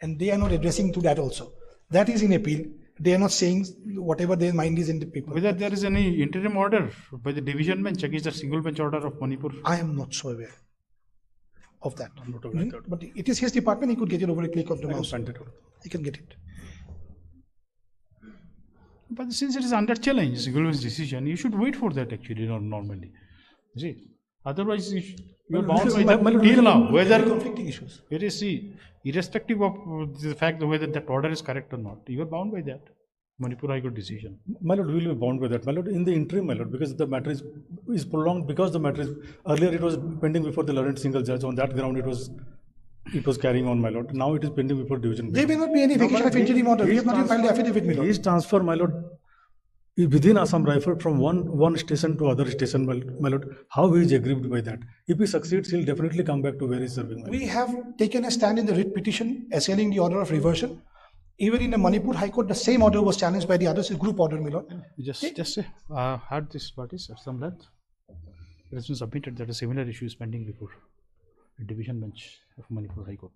And they are not addressing to that also. That is in appeal. They are not saying whatever their mind is in the paper. Whether there is any interim order by the division bench against the single bench order of Manipur? I am not so aware of that. But it is his department. He could get it over a click of the mouse. He can get it. But since it is under challenge, Gulwen's decision, you should wait for that actually, normally. See, otherwise you are bound by the till now. Whether conflicting issues. It is, see, irrespective of the fact that whether that order is correct or not, you are bound by that Manipur High Court decision. My lord, we will be bound by that. My lord, in the interim, my lord, because the matter is prolonged, because the matter is earlier it was pending before the learned single judge. On that ground, it was carrying on, my lord. Now it is pending before division bench. There may not be any vacation of interim order. We have not filed the affidavit, my lord. His transfer, my lord, within Assam Rifle from one station to other station, my lord, how he is aggrieved by that. If he succeeds, he'll definitely come back to where he's serving. We have taken a stand in the writ petition assailing the order of reversion. Even in the Manipur High Court, the same order was challenged by the others, a group order, my lord. Just say, had this parties at some length. It has been submitted that a similar issue is pending before the division bench of Manipur High Court.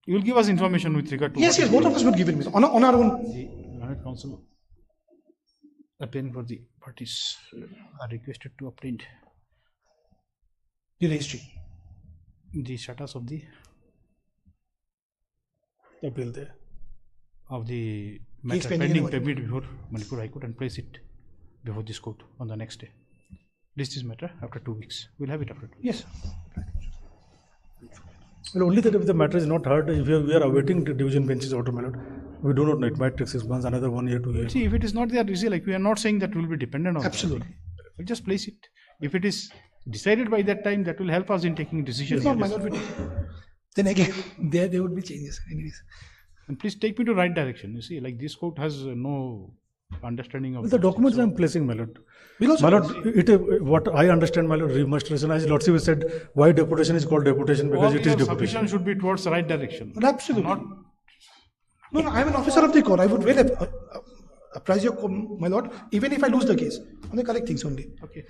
You will give us information with regard to. Yes, both of us would give it on our own. The Learned Counsel appearing for the parties are requested to obtain the registry, the status of the appeal there of the matter pending before Manipur High Court and place it before this court on the next day. List this matter after 2 weeks. We'll have it after 2 weeks. Yes. Well, only that if the matter is not heard, if we are awaiting the division bench's order, my lord, we do not know. It might take 6 months, another 1 year, 2 years. See, if it is not there, you see, like we are not saying that we will be dependent on. Absolutely. That. We'll just place it. If it is decided by that time, that will help us in taking decisions. It's not my lord. then again, there would be changes anyways. And please take me to right direction. You see, like this court has no understanding of The documents I'm placing, my lord. Because my lord, what I understand, my lord, remonstration, as Lordship said, why deputation is called deputation, because all it is your deputation. submission should be towards the right direction. But absolutely. Not No, I'm an officer of the court. I would well apprise my lord, even if I lose the case, on the correct things only. Okay.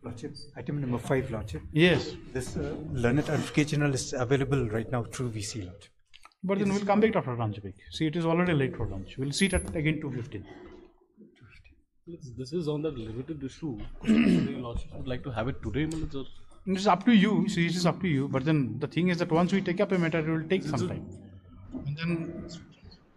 Lordship, item number 5, Lordship. Yes. This learned advocate general is available right now through VC, Lordship. But then we'll come back after lunch break. See, it is already late for lunch. We'll sit at again 2:15. This is on the limited issue. The Lordship would like to have it today, Malaj, or? It's up to you. See, it is up to you. But then the thing is that once we take up a matter, it will take some time. And then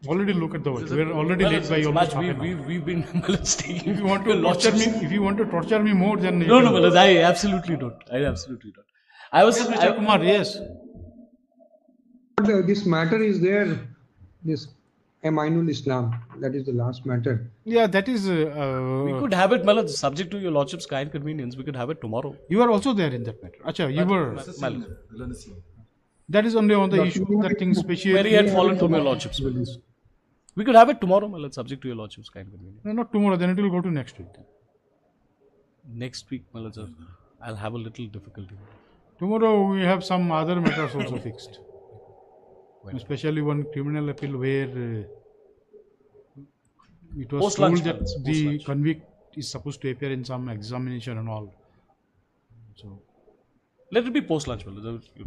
already look at the watch. We're already late by almost half an hour. We've been Malaj taking. If you want to torture me, if you want to torture me more, then no, Malaj, I absolutely don't. I absolutely don't. I was. Yes, Mr. Kumar, yes. This matter is there. This Aminul Islam. That is the last matter. Yeah, that is. We could have it, Malaj, subject to your Lordship's kind convenience. We could have it tomorrow. You are also there in that matter. Acha, you were. That is only on the issue of that thing, especially. Mary had fallen from your Lordship's will. We could have it tomorrow, Malaj, subject to your Lordship's kind convenience. No, not tomorrow. Then it will go to next week. Then. Next week, Malaj, I'll have a little difficulty. Tomorrow we have some other matters also fixed. Especially one criminal appeal where it was told that the convict is supposed to appear in some examination and all. So let it be post lunch.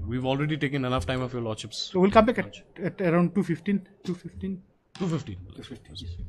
We've already taken enough time of your Lordship's. So we'll come back at around 2:15. 2:15. 2:15. 2:15.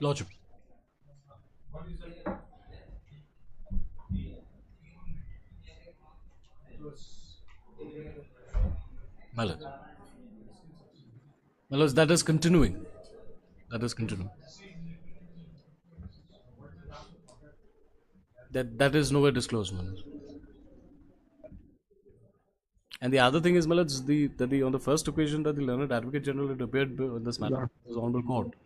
Lordship. My lord. My lords, that is continuing. That is continuing. That is nowhere disclosed, my lord. And the other thing is, my lords, on the first occasion that the learned Advocate General had appeared in this matter, this honourable court,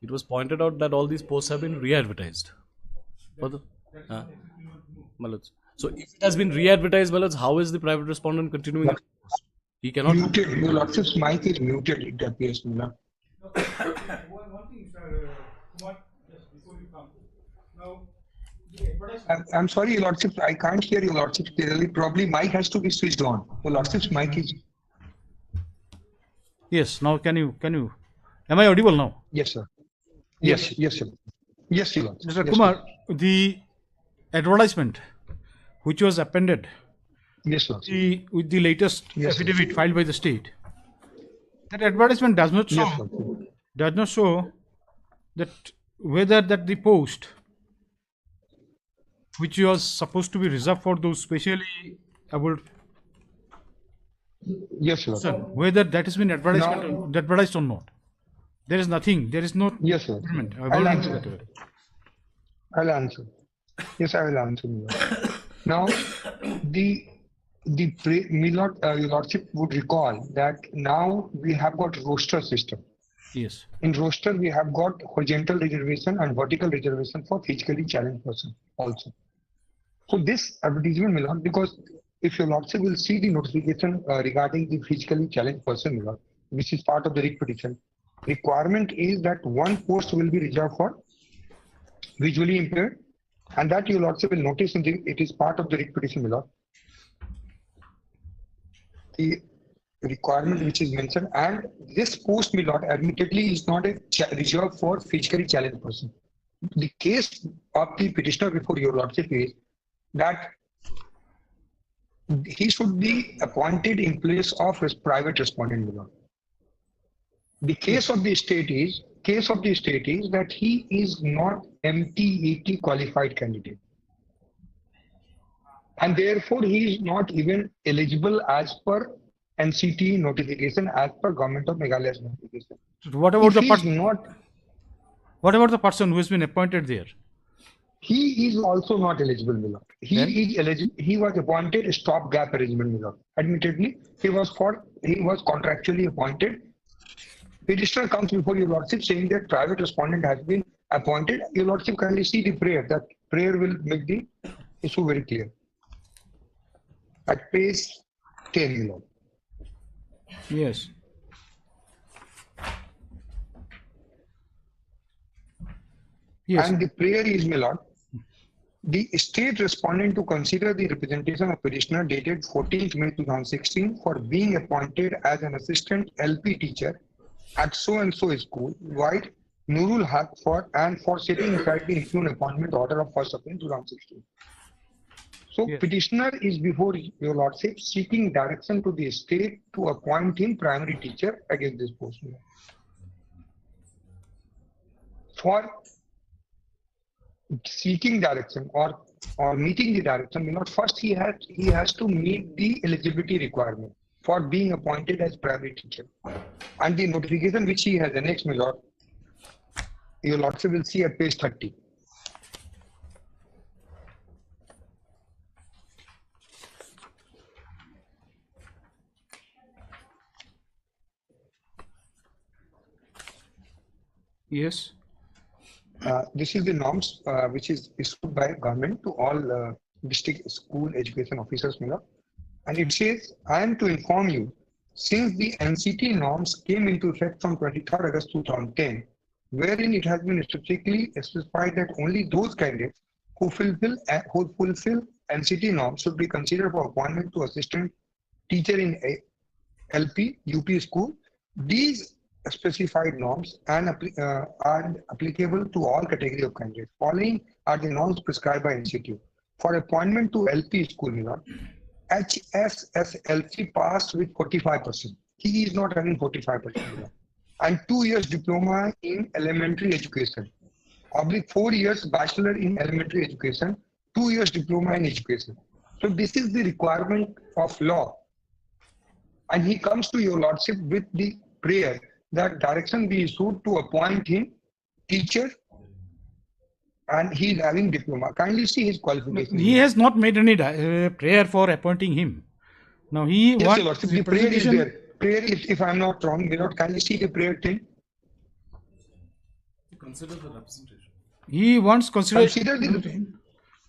it was pointed out that all these posts have been re-advertised. For the, my lords. So if it has been re-advertised, my lords, how is the private respondent continuing? his post? He cannot. Muted. Your lordship's mic is muted. It appears, Mila. I'm sorry, Your Lordship. I can't hear Your Lordship clearly. Probably mic has to be switched on. Your Lordship's mic is. Yes. Now can you? Am I audible now? Yes, sir. Yes, yes, sir. Yes, Your Lordship. Mr. Yes, Kumar, the advertisement which was appended yes, sir. With the latest affidavit filed by the state, that advertisement does not show that whether that the post which was supposed to be reserved for those specially abled sir. Whether that has been advertised or not. There is nothing. There is no. Yes, sir. I'll answer. I'll answer. Yes, I will answer. Now, your Lordship would recall that now we have got roster system. Yes. In roster, we have got horizontal reservation and vertical reservation for physically challenged person also. So this advertisement, Milord, because if your Lordship will see the notification regarding the physically challenged person, Milord, which is part of the writ petition, requirement is that one post will be reserved for visually impaired, and that your Lordship will notice it is part of the writ petition, Milord. The requirement which is mentioned, and this post, Milord, admittedly is not a reserved for physically challenged person. The case of the petitioner before your Lordship is that he should be appointed in place of his private respondent, Milord. The case of the state is that he is not MT80 qualified candidate, and therefore he is not even eligible as per NCT notification, as per Government of Meghalaya's notification. So what about the person? What about the person who has been appointed there? He is also not eligible, Milord. He is eligible. He was appointed a stopgap arrangement, Milord. Admittedly, he was contractually appointed. Petitioner comes before your Lordship saying that private respondent has been appointed. Your Lordship kindly see the prayer. That prayer will make the issue very clear. At page 10, Milord. Yes. Yes. And the prayer is, Milord, the state respondent to consider the representation of petitioner dated 14th May 2016 for being appointed as an assistant LP teacher at so-and-so school, White Nurul Haq for setting aside the ensuing appointment order of 1st April 2016. So petitioner is before your Lordship seeking direction to the state to appoint him primary teacher against this post. For seeking direction or meeting the direction, first he has to meet the eligibility requirement for being appointed as primary teacher. And the notification which he has annexed, my lord, your Lordship will see at page 30. Yes. This is the norms which is issued by government to all district school education officers, and it says, I am to inform you, since the NCT norms came into effect from 23rd August 2010, wherein it has been specifically specified that only those candidates who fulfill NCT norms should be considered for appointment to assistant teacher in LP, UP school. These specified norms and are applicable to all category of candidates. Following are the norms prescribed by NCT. For appointment to LP school, HSSLC passed with 45%. He is not having 45%. and 2 years diploma in elementary education. Oblique 4 years bachelor in elementary education, 2 years diploma in education. So this is the requirement of law. And he comes to your lordship with the prayer that direction be issued to appoint him teacher, and he is having diploma. Kindly see his qualification. He has not made any prayer for appointing him. Now he Yes, wants your lordship, the prayer is there. Prayer, if I am not wrong, may not kindly see the prayer thing. Consider the representation. He wants Consider the.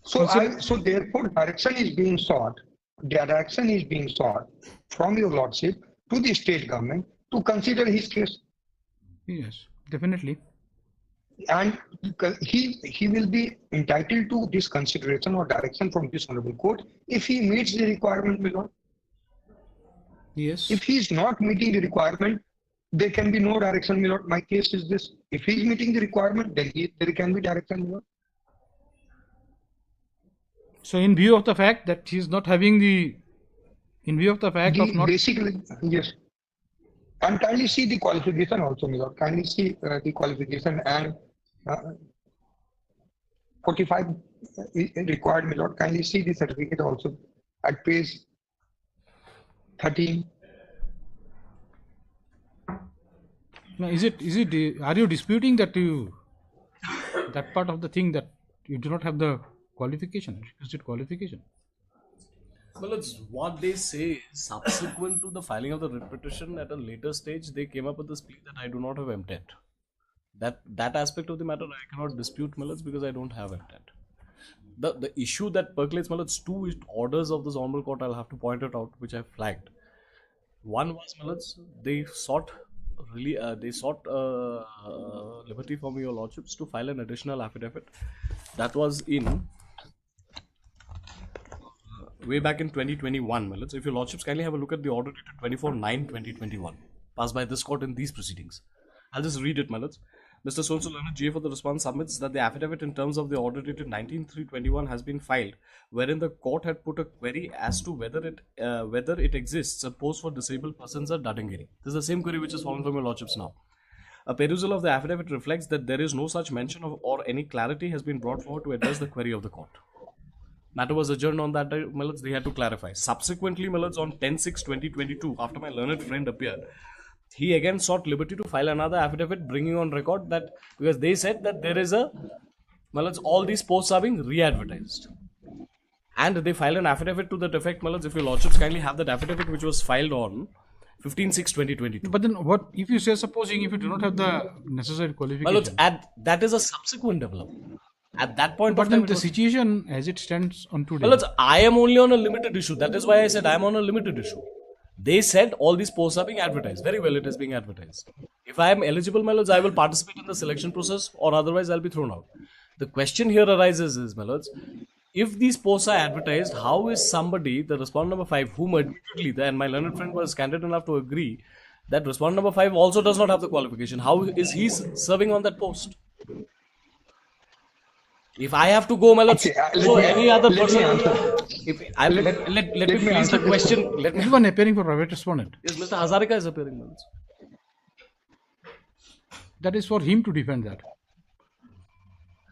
So therefore, direction is being sought. Direction is being sought from your lordship to the state government to consider his case. Yes, definitely. And he will be entitled to this consideration or direction from this honorable court if he meets the requirement, my lord. Yes. If he is not meeting the requirement, there can be no direction, my lord. My case is this. If he is meeting the requirement, then there can be direction, my lord. So in view of the fact that he is not having the, in view of the fact of not... Basically, yes. And kindly see the qualification also, my lord. Kindly see the qualification and 45 required, my lord. Kindly see the certificate also at page 13. Now, are you disputing that that part of the thing that you do not have the qualification, requisite qualification? Well, it's what they say. Subsequent to the filing of the writ petition at a later stage, they came up with this plea that I do not have MTET. That aspect of the matter I cannot dispute, Millets, because I don't have MTET. The issue that percolates, Millets, two orders of this honorable court, I'll have to point it out, which I flagged. One was, Millets, they sought liberty from your lordships to file an additional affidavit. That was in way back in 2021, Millets. If your lordships kindly have a look at the order dated 24/9/2021, passed by this court in these proceedings. I'll just read it, Millets. Mr. Sonso Leonard GA for the response submits that the affidavit in terms of the order dated 19/3/21 has been filed, wherein the court had put a query as to whether it exists a post for disabled persons at Dadangiri. This is the same query which is fallen from your lordships now. A perusal of the affidavit reflects that there is no such mention of or any clarity has been brought forward to address the query of the court. Matter was adjourned on that day, Millets, they had to clarify. Subsequently, Millets, on 10/6/2022, after my learned friend appeared, he again sought liberty to file another affidavit, bringing on record that, because they said that there is Millets, all these posts are being re-advertised. And they filed an affidavit to that effect, Millets, if your lordships kindly have that affidavit which was filed on 15/6/2022. But then what, if you say, supposing if you do not have the necessary qualification? Millets, that is a subsequent development. At that point but then the situation as it stands on today. Well, I am only on a limited issue. That is why I said I am on a limited issue. They said all these posts are being advertised. Very well, it is being advertised. If I am eligible, Millets, I will participate in the selection process, or otherwise I'll be thrown out. The question here arises is, Millets, if these posts are advertised, how is somebody, the respondent number 5, whom admittedly, and my learned friend was candid enough to agree that respondent number 5 also does not have the qualification, how is he serving on that post? If I have to go, Millets, so any other person, let me please the question. Let me. Anyone appearing for private respondent? Yes, Mr. Hazarika is appearing, Millets. That is for him to defend that.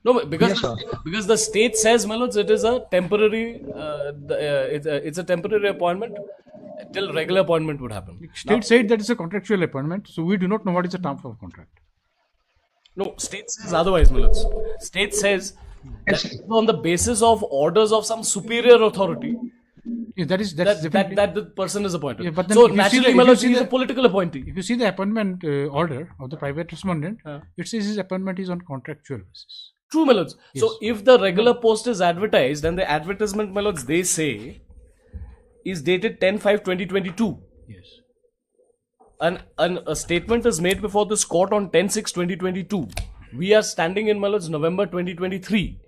No, because the state says, Millets, it is a temporary, it's a temporary appointment till regular appointment would happen. State said that it's a contractual appointment, so we do not know what is the term of contract. No, state says otherwise, Millets. State says that on the basis of orders of some superior authority, yeah, that the person is appointed. Yeah, but then so naturally, Millets, he is a political appointee. If you see the appointment order of the private respondent, it says his appointment is on contractual basis. True, Millets. Yes. So if the regular post is advertised, and the advertisement, Millets, they say is dated 10/5/2022. Yes. And a statement is made before this court on 10/6/2022. We are standing in Millets November 2023.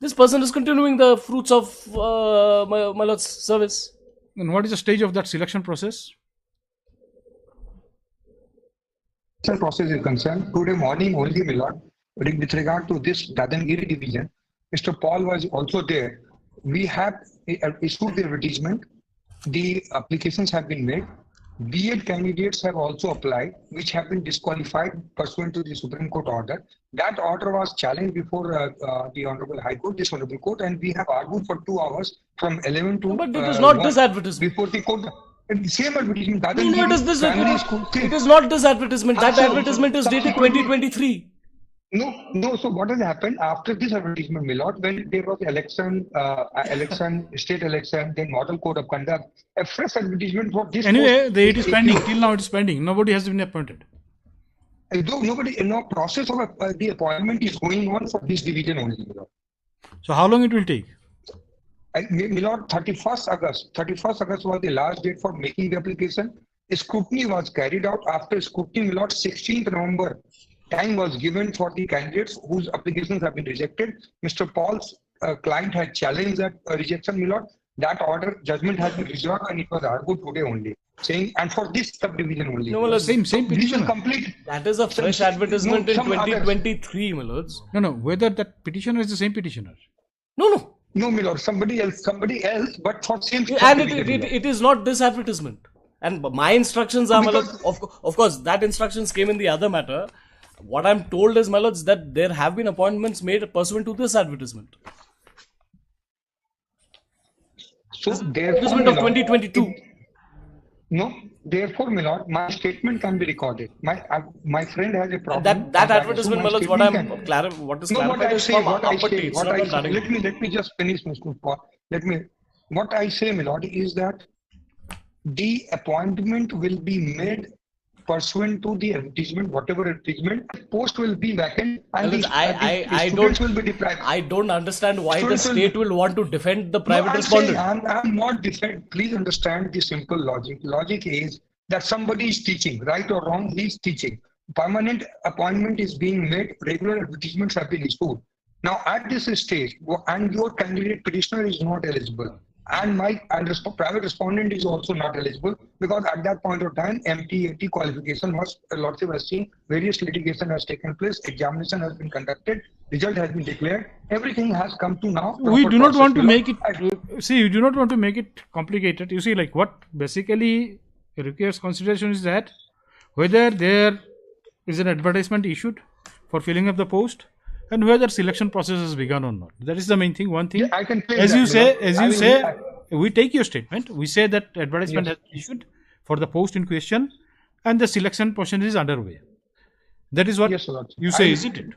This person is continuing the fruits of Millets service. And what is the stage of that selection process? The process is concerned. Today morning only, my lord, with regard to this Dadangiri division, Mr. Paul was also there. We have issued the advertisement. The applications have been made. B.Ed candidates have also applied, which have been disqualified pursuant to the Supreme Court order. That order was challenged before the Honorable High Court, this Honorable Court, and we have argued for 2 hours from 11 to But it is not 1 this advertisement. before the court. The same advertisement. No, it is this. It is not this advertisement. That advertisement is dated 2023. No. So what has happened after this advertisement, my lord, when there was election, state election, then model code of conduct, a fresh advertisement for this. Anyway, it is pending. Till now, it is pending. Nobody has been appointed. Though no process of the appointment is going on for this division only, my lord. So how long it will take? My lord, 31st August was the last date for making the application. Scrutiny was carried out. After scrutiny, my lord, 16th November. Time was given for the candidates whose applications have been rejected. Mr. Paul's client had challenged that rejection, my lord. That order judgment has been reserved and it was argued today only, saying and for this subdivision only. No, well, same petition. Complete. That is a fresh advertisement in 2023, my lords. No. Whether that petitioner is the same petitioner? No. No, my lord. Somebody else, but for same. And it is not this advertisement. And my instructions are, my lord, of course, that instructions came in the other matter. What I'm told is, my lords, that there have been appointments made pursuant to this advertisement. So, therefore, advertisement of 2022. No, therefore, my lord, my statement can be recorded. My friend has a problem. That advertisement, my lords, what is clarified is from upper dates, not on Daddington. Let me just finish, Mr. Paul. What I say, my lord, is that the appointment will be made pursuant to the advertisement, whatever advertisement, post will be vacant and the students will be deprived. I don't understand why the state will want to defend the private respondent. I'm not defending. Please understand the simple logic. Logic is that somebody is teaching, right or wrong, he is teaching. Permanent appointment is being made, regular advertisements have been issued. Now at this stage, and your candidate petitioner is not eligible. And my private respondent is also not eligible because at that point of time, MT qualification was, Lordship has seen, various litigation has taken place, examination has been conducted, result has been declared, everything has come to now. We do not want to make it, you do not want to make it complicated. You see, like what basically requires consideration is that whether there is an advertisement issued for filling up the post, and whether selection process has begun or not. That is the main thing. One thing, I can as you say, we take your statement. We say that advertisement has been issued for the post in question, and the selection process is underway. That is what you say, isn't it?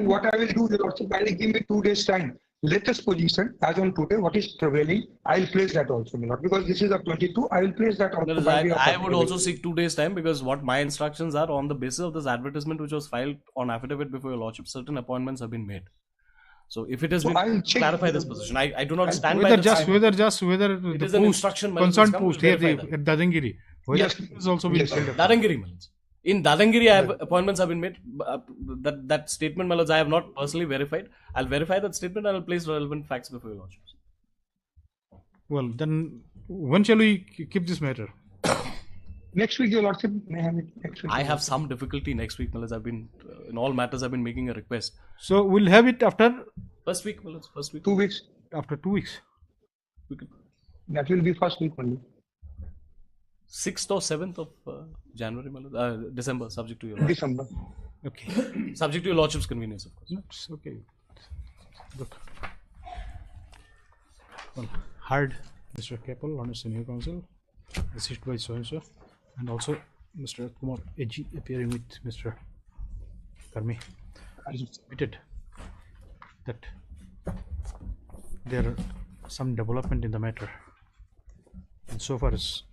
What I will do, Your Lordship, I will give me 2 days time. Latest position as on today, what is prevailing, I will place that also, because this is a 22. I will place that also. I would also seek 2 days time because what my instructions are on the basis of this advertisement which was filed on affidavit before Your Lordship, certain appointments have been made. So if it has been clarify this position, I do not stand by whether the it is the an post instruction concerned post here at Dadangiri. Yes, is also been Dadangiri. In Dadangiri, appointments have been made. That statement, my lords, I have not personally verified. I'll verify that statement and I'll place relevant facts before Your Lordships. Well, then when shall we keep this matter? Next week, Your Lordship, may have it next week. I have some difficulty next week, my lords. I've been in all matters. I've been making a request. So we'll have it after first week, my lords. First week. 2 weeks. After 2 weeks. That will be first week only. 6th or 7th of January, my lords. December, subject to your lordship. December. Okay. Subject to your lordship's convenience, of course. It's okay. Look. Well, hired Mr. Keppel on a senior counsel, assisted by so-and-so, and also Mr. Kumar AG appearing with Mr. Karmi. I submitted that there are some development in the matter, and so far as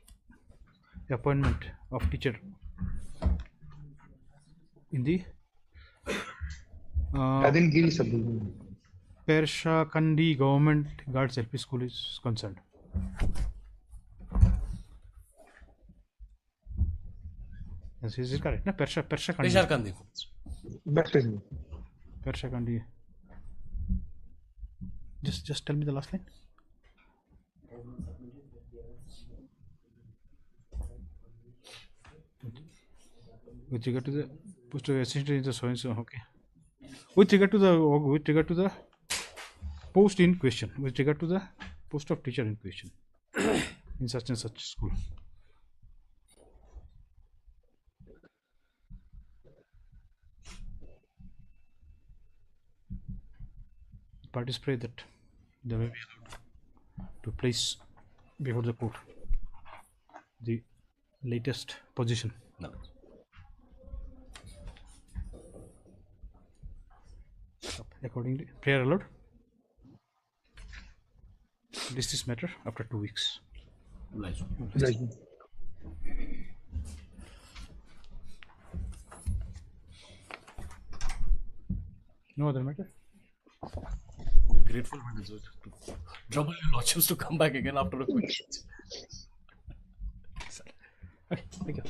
appointment of teacher in the Persha Kandi Government Guards LP School is concerned. Yes, is it correct? No, Persha Kandi. Persha Kandi. Just tell me the last line. With regard to the post of assistant in the so-and-so, okay. With regard to the post in question, with regard to the post of teacher in question in such and such school. parties pray that they may be allowed to place before the court the latest position. No. Accordingly, prayer allowed. This matter after 2 weeks. Right. No other matter? We're grateful for this. To trouble your lordships to come back again after a quick. Okay, thank you.